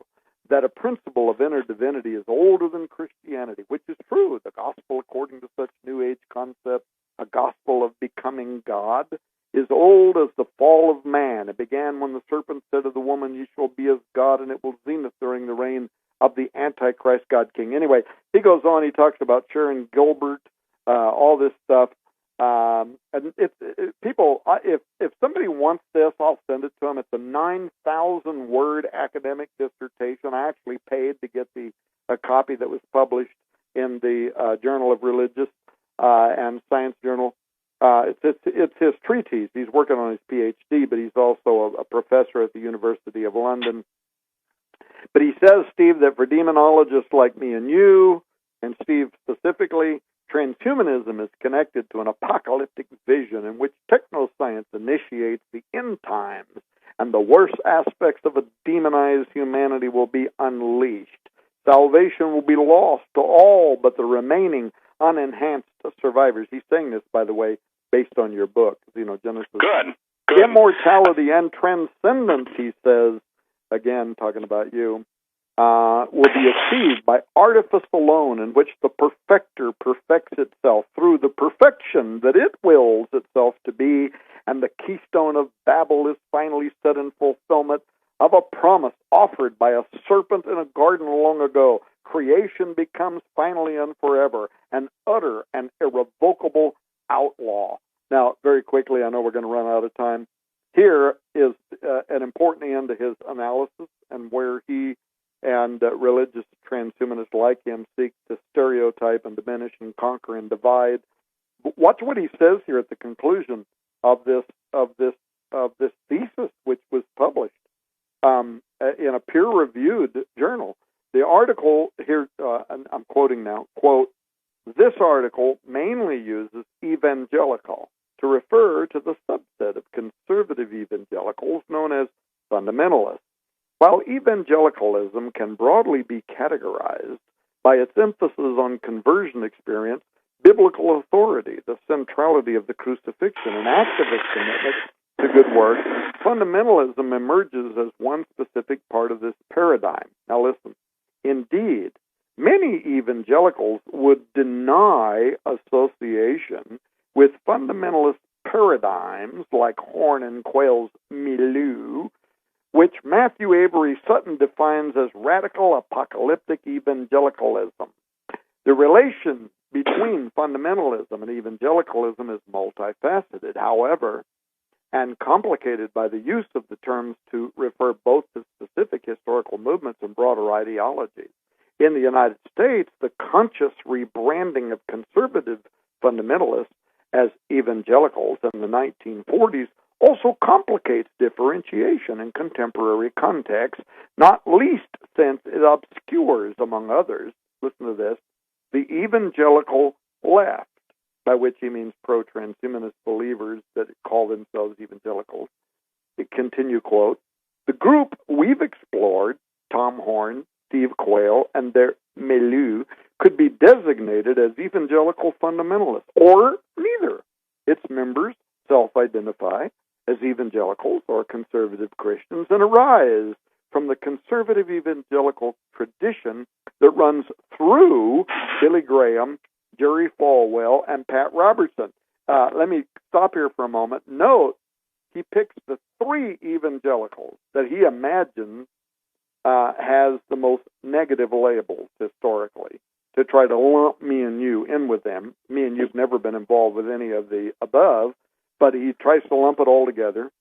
that a principle of inner divinity is older than Christianity, which is true. The gospel, according to such New Age concepts, a gospel of becoming God, is old as the fall of man. It began when the serpent said to the woman, you shall be as God, and it will zenith during the reign of the Antichrist God King. Anyway, he goes on, he talks about Sharon Gilbert, all this stuff. And people, if somebody wants this, I'll send it to them. It's a 9,000-word academic dissertation. I actually paid to get a copy that was published in the Journal of Religious and Science Journal. It's his treatise. He's working on his PhD, but he's also a professor at the University of London. But he says, Steve, that for demonologists like me and you, and Steve specifically, transhumanism is connected to an apocalyptic vision in which technoscience initiates the end times, and the worst aspects of a demonized humanity will be unleashed. Salvation will be lost to all but the remaining unenhanced survivors. He's saying this, by the way, based on your book, Genesis. Good. Immortality and transcendence, he says, again, talking about you, will be achieved by artifice alone, in which the perfecter perfects itself through the perfection that it wills itself to be, and the keystone of Babel is finally set in fulfillment of a promise offered by a serpent in a garden long ago. Creation becomes finally and forever an utter and irrevocable outlaw. Now, very quickly, I know we're going to run out of time. Here is an important end to his analysis, and where he and religious transhumanists like him seek to stereotype and diminish and conquer and divide. But watch what he says here at the conclusion of this thesis, which was published in a peer-reviewed journal. The article here, and I'm quoting now, quote, This article mainly uses evangelical to refer to the subset of conservative evangelicals known as fundamentalists. While evangelicalism can broadly be categorized by its emphasis on conversion experience, biblical authority, the centrality of the crucifixion, and activist commitment to good work, fundamentalism emerges as one specific part of this paradigm. Now listen, indeed, many evangelicals would deny association with fundamentalist paradigms like Horn and Quayle's milieu, which Matthew Avery Sutton defines as radical apocalyptic evangelicalism. The relation between fundamentalism and evangelicalism is multifaceted, however, and complicated by the use of the terms to refer both to specific historical movements and broader ideologies. In the United States, the conscious rebranding of conservative fundamentalists as evangelicals in the 1940s also complicates differentiation in contemporary context, not least since it obscures, among others, listen to this, the evangelical left, by which he means pro-transhumanist believers that call themselves evangelicals. Continue quote, the group we've explored, Tom Horn, Steve Quayle, and their milieu, could be designated as evangelical fundamentalists, or neither. Its members self-identify as evangelicals or conservative Christians and arise from the conservative evangelical tradition that runs through Billy Graham, Jerry Falwell, and Pat Robertson. Let me stop here for a moment. Note, he picks the three evangelicals that he imagines has the most negative labels historically, to try to lump me and you in with them. Me and you've never been involved with any of the above, but he tries to lump it all together.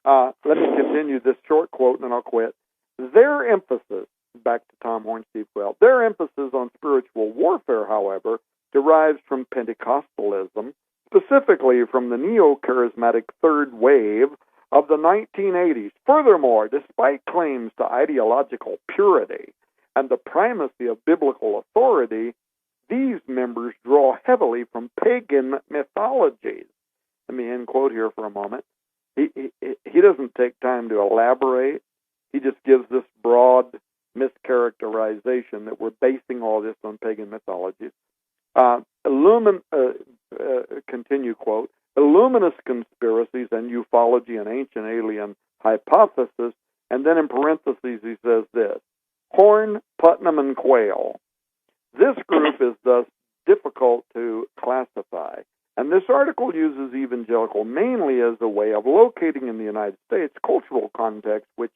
Let me continue this short quote and then I'll quit. Their emphasis, back to Tom Horn, Steve Quayle, their emphasis on spiritual warfare, however, derives from Pentecostalism, specifically from the neo-charismatic third wave of the 1980s. Furthermore, despite claims to ideological purity and the primacy of biblical authority, these members draw heavily from pagan mythologies. Let me end quote here for a moment. He doesn't take time to elaborate. He just gives this broad mischaracterization that we're basing all this on pagan mythologies. Continue quote, Illuminist conspiracies and ufology and ancient alien hypothesis, and then in parentheses he says this, Horn, Putnam, and Quayle. This group is thus difficult to classify, and this article uses evangelical mainly as a way of locating in the United States cultural context with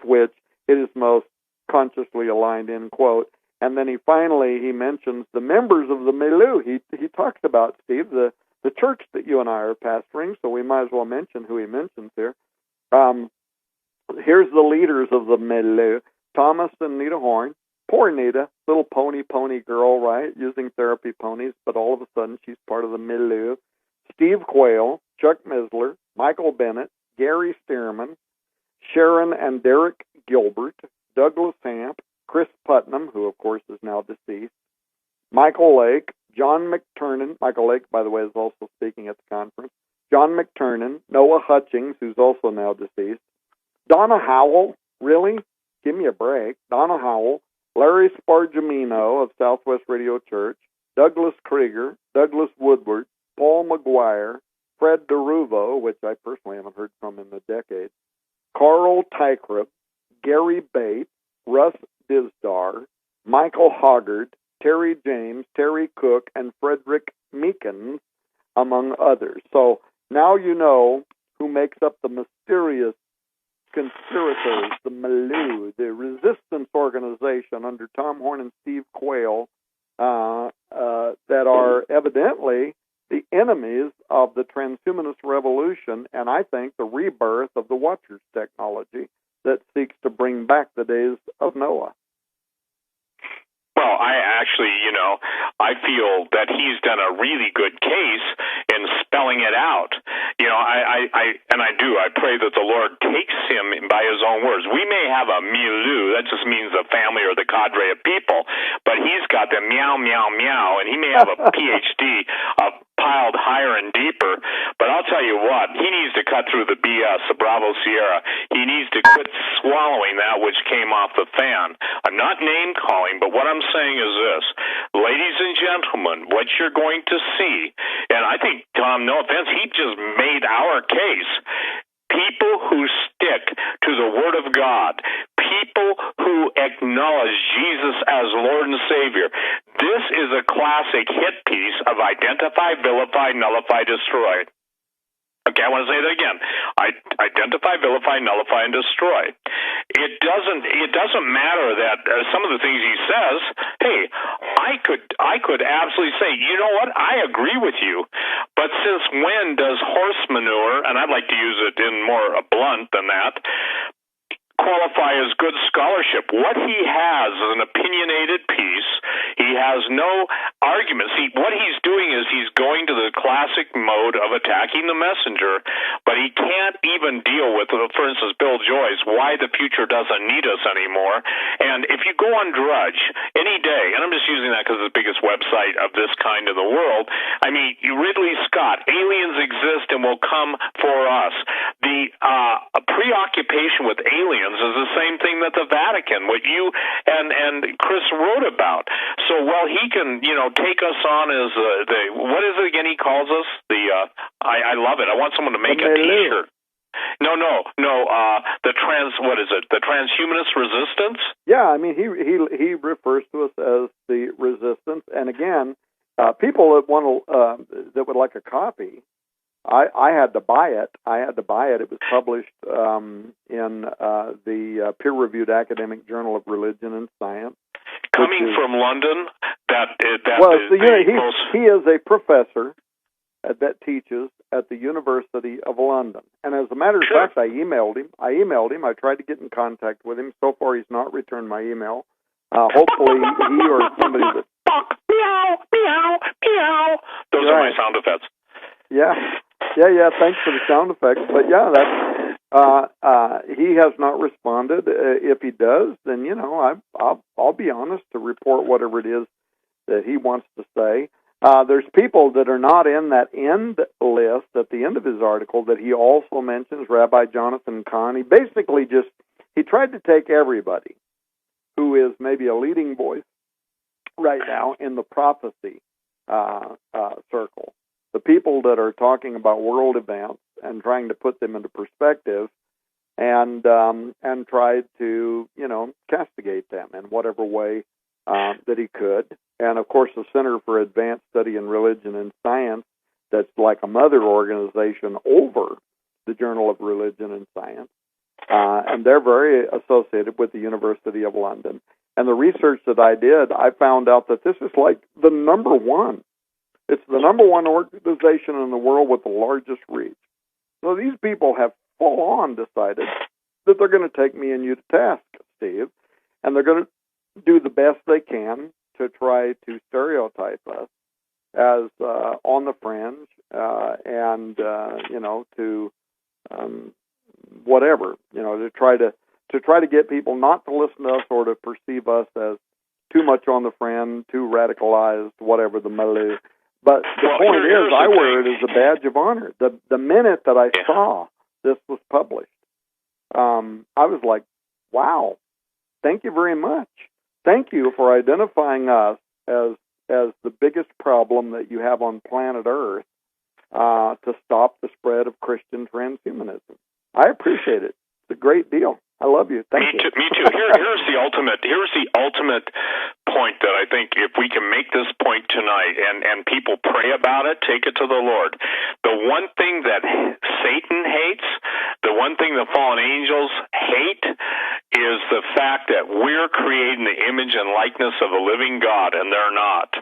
which it is most consciously aligned, end quote. And then he mentions the members of the milieu. He talks about, Steve, the church that you and I are pastoring, so we might as well mention who he mentions here. Here's the leaders of the milieu, Thomas and Nita Horn. Poor Nita, little pony girl, right, using therapy ponies, but all of a sudden she's part of the milieu. Steve Quayle, Chuck Misler, Michael Bennett, Gary Stearman, Sharon and Derek Gilbert, Douglas Hamp, Chris Putnam, who of course is now deceased, Michael Lake, John McTurnan. Michael Lake, by the way, is also speaking at the conference. John McTurnan, Noah Hutchings, who's also now deceased, Donna Howell, really? Give me a break. Donna Howell, Larry Spargimino of Southwest Radio Church, Douglas Krieger, Douglas Woodward, Paul McGuire, Fred DeRuvo, which I personally haven't heard from in a decade, Carl Tykrup, Gary Bates, Russ Dizdar, Michael Hoggard, Terry James, Terry Cook, and Frederick Meekins, among others. So now you know who makes up the mysterious conspirators, the milieu, the resistance organization under Tom Horn and Steve Quayle, that are evidently the enemies of the transhumanist revolution, and I think the rebirth of the Watchers technology that seeks to bring back the days of Noah. Well, I feel that he's done a really good case in spelling it out. I pray that the Lord takes him by his own words. We may have a milieu, that just means a family or the cadre of people, but he's got the meow, meow, meow, and he may have a PhD piled higher and deeper, but I'll tell you what, he needs to cut through the BS, the Bravo Sierra. He needs to quit swallowing that which came off the fan. I'm not name-calling, but what I'm saying is this. Ladies and gentlemen, what you're going to see, and I think, Tom, no offense, he just made our case. People who stick to the Word of God, people who acknowledge Jesus as Lord and Savior. This is a classic hit piece of identify, vilify, nullify, destroy. Okay, I want to say that again. Identify, vilify, nullify, and destroy. It doesn't matter that some of the things he says. Hey, I could absolutely say, you know what? I agree with you. But since when does horse manure, and I'd like to use it in more blunt than that, qualify as good scholarship? What he has is an opinionated piece. He has no argument. See, what he's doing is he's going to the classic mode of attacking the messenger, but he can't even deal with, for instance, Bill Joyce, why the future doesn't need us anymore. And if you go on Drudge any day, and I'm just using that because it's the biggest website of this kind in the world, I mean, Ridley Scott, aliens exist and will come for us. The preoccupation with aliens is the same thing that the Vatican, what you and Chris wrote about. So while he can, take us on as what is it again he calls us? I love it. I want someone to make a T-shirt. No. The transhumanist resistance? Yeah, I mean he refers to us as the resistance, and again, people that would like a copy. I had to buy it. It was published in the peer-reviewed academic journal of Religion and Science. Coming from London, he is a professor that teaches at the University of London. And as a matter of fact, I emailed him. I tried to get in contact with him. So far, he's not returned my email. Hopefully, he or somebody that... Meow, meow, meow. Those are my sound effects. Yeah. Thanks for the sound effects. But yeah, that's he has not responded. If he does, then I'll be honest to report whatever it is that he wants to say. There's people that are not in that end list at the end of his article that he also mentions. Rabbi Jonathan Cahn. He tried to take everybody who is maybe a leading voice right now in the prophecy circle. The people that are talking about world events and trying to put them into perspective, and tried to castigate them in whatever way that he could. And of course, the Center for Advanced Study in Religion and Science, that's like a mother organization over the Journal of Religion and Science, and they're very associated with the University of London. And the research that I did, I found out that this is like the number one. It's the number one organization in the world with the largest reach. So these people have full-on decided that they're going to take me and you to task, Steve, and they're going to do the best they can to try to stereotype us as on the fringe and to whatever, to try to get people not to listen to us or to perceive us as too much on the fringe, too radicalized, whatever the milieu. But the point is, I wear it as a badge of honor. The minute that I saw this was published, I was like, wow, thank you very much. Thank you for identifying us as the biggest problem that you have on planet Earth to stop the spread of Christian transhumanism. I appreciate it. It's a great deal. I love you. Thank you. Me too. Here's the ultimate point that I think if we can make this point tonight and people pray about it, take it to the Lord. The one thing that Satan hates, the one thing the fallen angels hate, is the fact that we're creating the image and likeness of a living God, and they're not.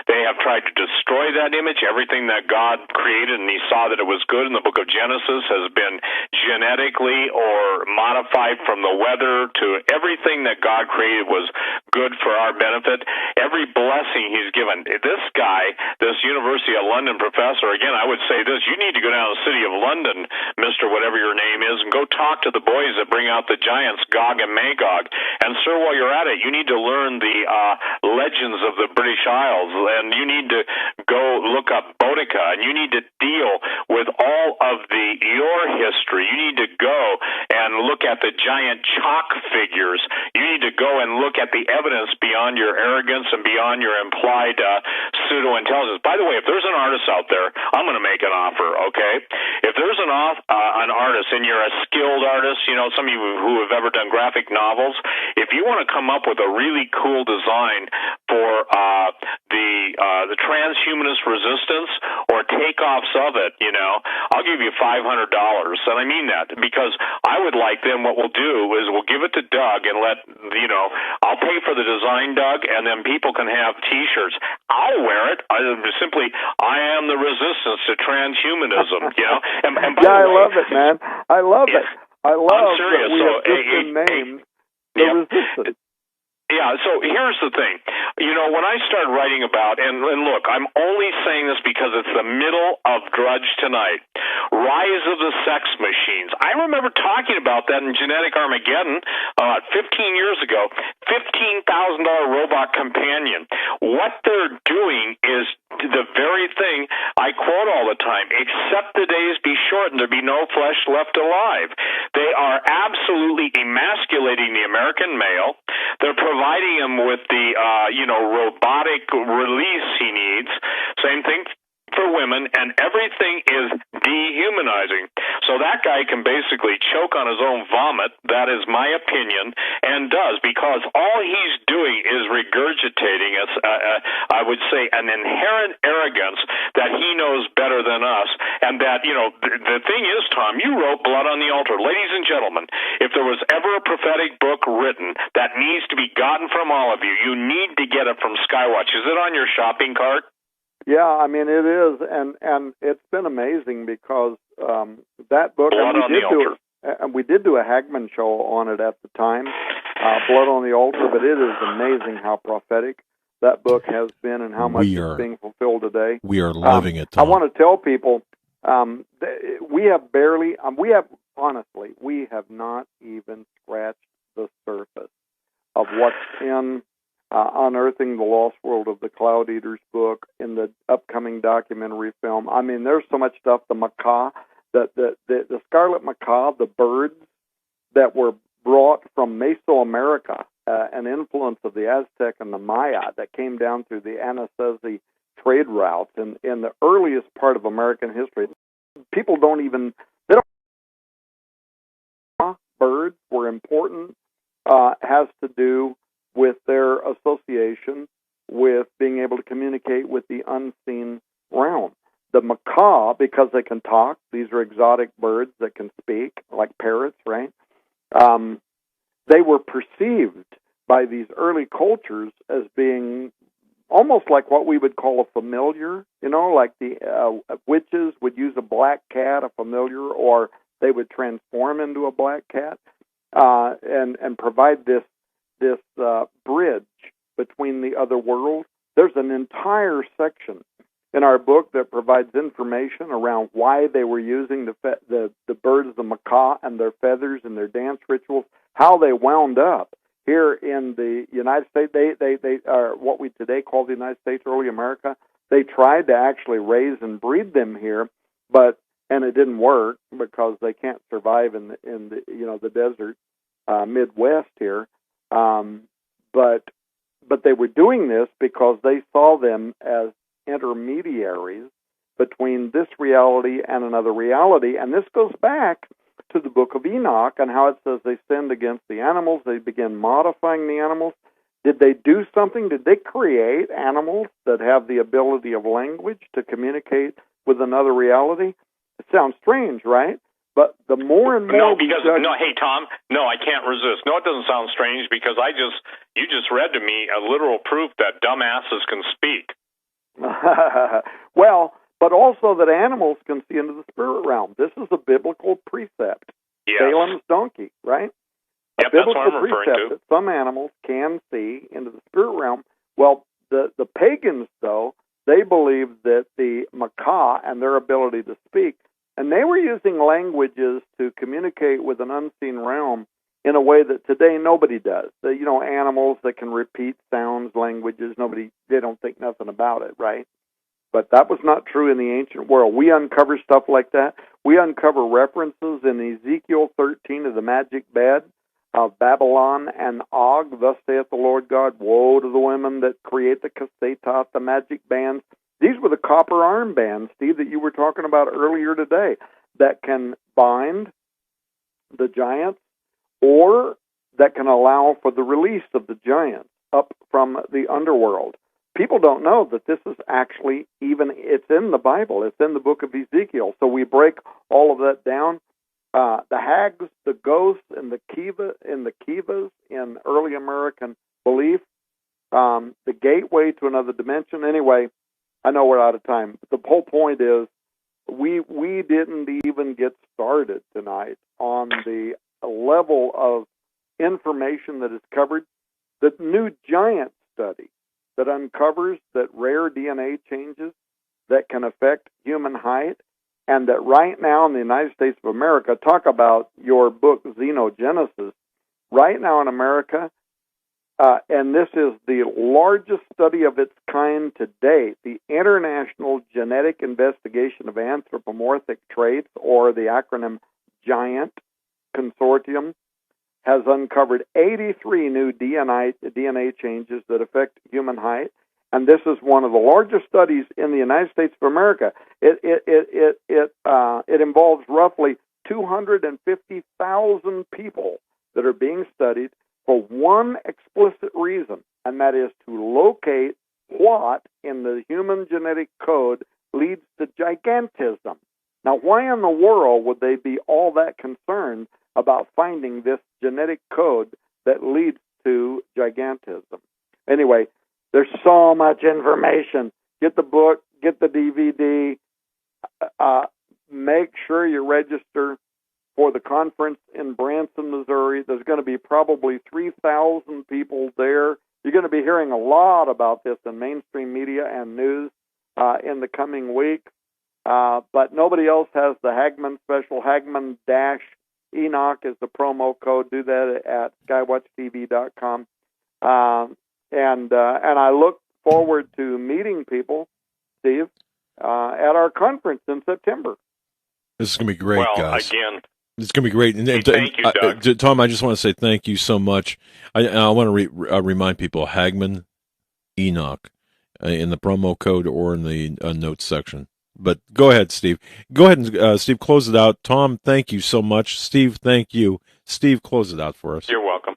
They have tried to destroy that image. Everything that God created and he saw that it was good in the book of Genesis has been genetically or modified from the weather to everything that God created was good for our benefit. Every blessing he's given. This guy, this University of London professor, again, I would say this, you need to go down to the city of London, Mr. Whatever your name is, and go go talk to the boys that bring out the giants, Gog and Magog. And, sir, while you're at it, you need to learn the legends of the British Isles, and you need to go look up Boudica, and you need to deal with all of your history. You need to go and look at the giant chalk figures. You need to go and look at the evidence beyond your arrogance and beyond your implied pseudo-intelligence. By the way, if there's an artist out there, I'm going to make an offer, okay? If there's an artist, and you're a skilled artist, you know, some of you who have ever done graphic novels, if you want to come up with a really cool design for the transhumanist resistance or takeoffs of it, you know, I'll give you $500. And I mean that, because I would like them, what we'll do is we'll give it to Doug and let, you know, I'll pay for the design, Doug, and then people can have T-shirts. I'll wear it. I am the resistance to transhumanism, you know. And by the way, I love it, man. I love it. I love serious. that we have just been named the resistance. Yeah, so here's the thing. You know, when I start writing about, and look, I'm only saying this because it's the middle of Drudge Tonight, Rise of the Sex Machines. I remember talking about that in Genetic Armageddon 15 years ago, $15,000 robot companion. What they're doing is the very thing I quote all the time, except the days be short and there be no flesh left alive. They are absolutely emasculating the American male. They're providing him with the, robotic release he needs. Same thing for women, and everything is dehumanizing. So that guy can basically choke on his own vomit, that is my opinion, and does, because all he's doing is regurgitating, I would say, an inherent arrogance that he knows better than us, and that, you know, the thing is, Tom, you wrote Blood on the Altar. Ladies and gentlemen, if there was ever a prophetic book written that needs to be gotten from all of you, you need to get it from Skywatch. Is it on your shopping cart? Yeah, I mean, it is, and it's been amazing because that book, we did do a Hagman show on it at the time, Blood on the Altar, but it is amazing how prophetic that book has been and how much is being fulfilled today. We are loving it, Tom. I want to tell people, we have not even scratched the surface of what's in Unearthing the Lost World of the Cloudeaters book, in the upcoming documentary film. I mean, there's so much stuff. The macaw, the scarlet macaw, the birds that were brought from Mesoamerica, an influence of the Aztec and the Maya that came down through the Anasazi trade routes in the earliest part of American history. People birds were important, has to do with their association with being able to communicate with the unseen realm. The macaw, because they can talk, these are exotic birds that can speak, like parrots, right? They were perceived by these early cultures as being almost like what we would call a familiar, you know, like the witches would use a black cat, a familiar, or they would transform into a black cat and provide this bridge between the other world. There's an entire section in our book that provides information around why they were using the birds, the macaw, and their feathers and their dance rituals, how they wound up here in the United States. They are what we today call the United States, early America. They tried to actually raise and breed them here, and it didn't work because they can't survive in the desert Midwest here. But they were doing this because they saw them as intermediaries between this reality and another reality. And this goes back to the book of Enoch and how it says they sinned against the animals. They began modifying the animals. Did they do something? Did they create animals that have the ability of language to communicate with another reality? It sounds strange, right? But the more and more hey Tom, I can't resist. No, it doesn't sound strange because you just read to me a literal proof that dumbasses can speak. Well, but also that animals can see into the spirit realm. This is a biblical precept. Yes. Balaam's donkey, right? Yep, that's what I'm referring to. That some animals can see into the spirit realm. Well, the pagans, though, they believed that the macaw and their ability to speak And they were using languages to communicate with an unseen realm in a way that today nobody does. Animals that can repeat sounds, languages, they don't think nothing about it, right? But that was not true in the ancient world. We uncover stuff like that. We uncover references in Ezekiel 13 of the magic bed of Babylon and Og. Thus saith the Lord God, woe to the women that create the kasetot, the magic bands. These were the copper armbands, Steve, that you were talking about earlier today, that can bind the giants or that can allow for the release of the giants up from the underworld. People don't know that this is actually it's in the Bible. It's in the book of Ezekiel. So we break all of that down. The hags, the ghosts, and the kivas in early American belief, the gateway to another dimension. Anyway, I know we're out of time. But the whole point is we didn't even get started tonight on the level of information that is covered. The new giant study that uncovers that rare DNA changes that can affect human height, and that right now in the United States of America, talk about your book, Xenogenesis, right now in America, and this is the largest study of its kind to date, the International Genetic Investigation of Anthropomorphic Traits, or the acronym GIANT Consortium, has uncovered 83 new DNA changes that affect human height, and this is one of the largest studies in the United States of America. It involves roughly 250,000 people that are being studied for one explicit reason, and that is to locate what in the human genetic code leads to gigantism. Now, why in the world would they be all that concerned about finding this genetic code that leads to gigantism? Anyway, there's so much information. Get the book, get the DVD, make sure you register for the conference in Branson, Missouri. There's going to be probably 3,000 people there. You're going to be hearing a lot about this in mainstream media and news in the coming week. But nobody else has the Hagman special. Hagman-Enoch is the promo code. Do that at skywatchtv.com. And I look forward to meeting people, Steve, at our conference in September. This is going to be great, guys. Again, it's going to be great. And thank you, Doug. Tom, I just want to say thank you so much. I want to remind people, Hagman Enoch, in the promo code or in the notes section. But go ahead, Steve. Go ahead and, Steve, close it out. Tom, thank you so much. Steve, thank you. Steve, close it out for us. You're welcome.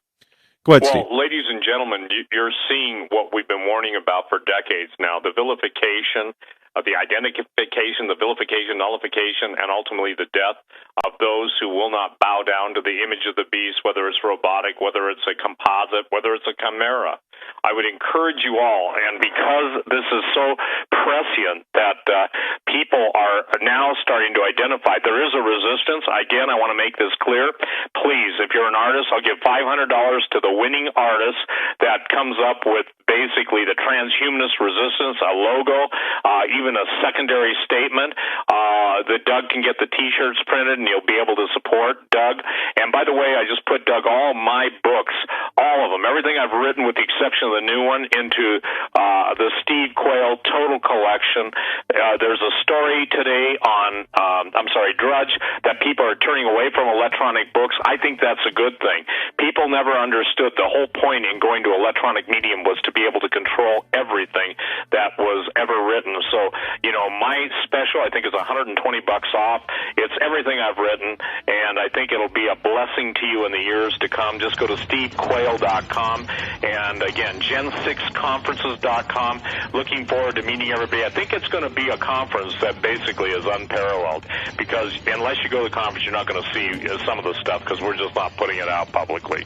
Go ahead, Steve. Well, ladies and gentlemen, you're seeing what we've been warning about for decades now, the vilification, the identification, the vilification, nullification, and ultimately the death of those who will not bow down to the image of the beast, whether it's robotic, whether it's a composite, whether it's a chimera. I would encourage you all, and because this is so prescient that people are now starting to identify there is a resistance. Again, I want to make this clear. Please, if you're an artist, I'll give $500 to the winning artist that comes up with basically the transhumanist resistance, a logo, even a secondary statement. That Doug can get the T-shirts printed, and you'll be able to support Doug. And by the way, I just put, Doug, all my books, all of them, everything I've written with the exception of the new one, into the Steve Quayle Total Collection. There's a story today on, Drudge, that people are turning away from electronic books. I think that's a good thing. People never understood the whole point in going to electronic medium was to be able to control everything that was ever written. So, my special, I think, is $120 off. It's everything I've written, and I think it'll be a blessing to you in the years to come. Just go to stevequayle.com, and again, gen6conferences.com. Looking forward to meeting everybody. I think it's going to be a conference that basically is unparalleled, because unless you go to the conference, you're not going to see some of the stuff, because we're just not putting it out publicly.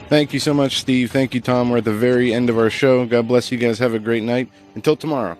Thank you so much, Steve. Thank you, Tom. We're at the very end of our show. God bless you guys. Have a great night. Until tomorrow.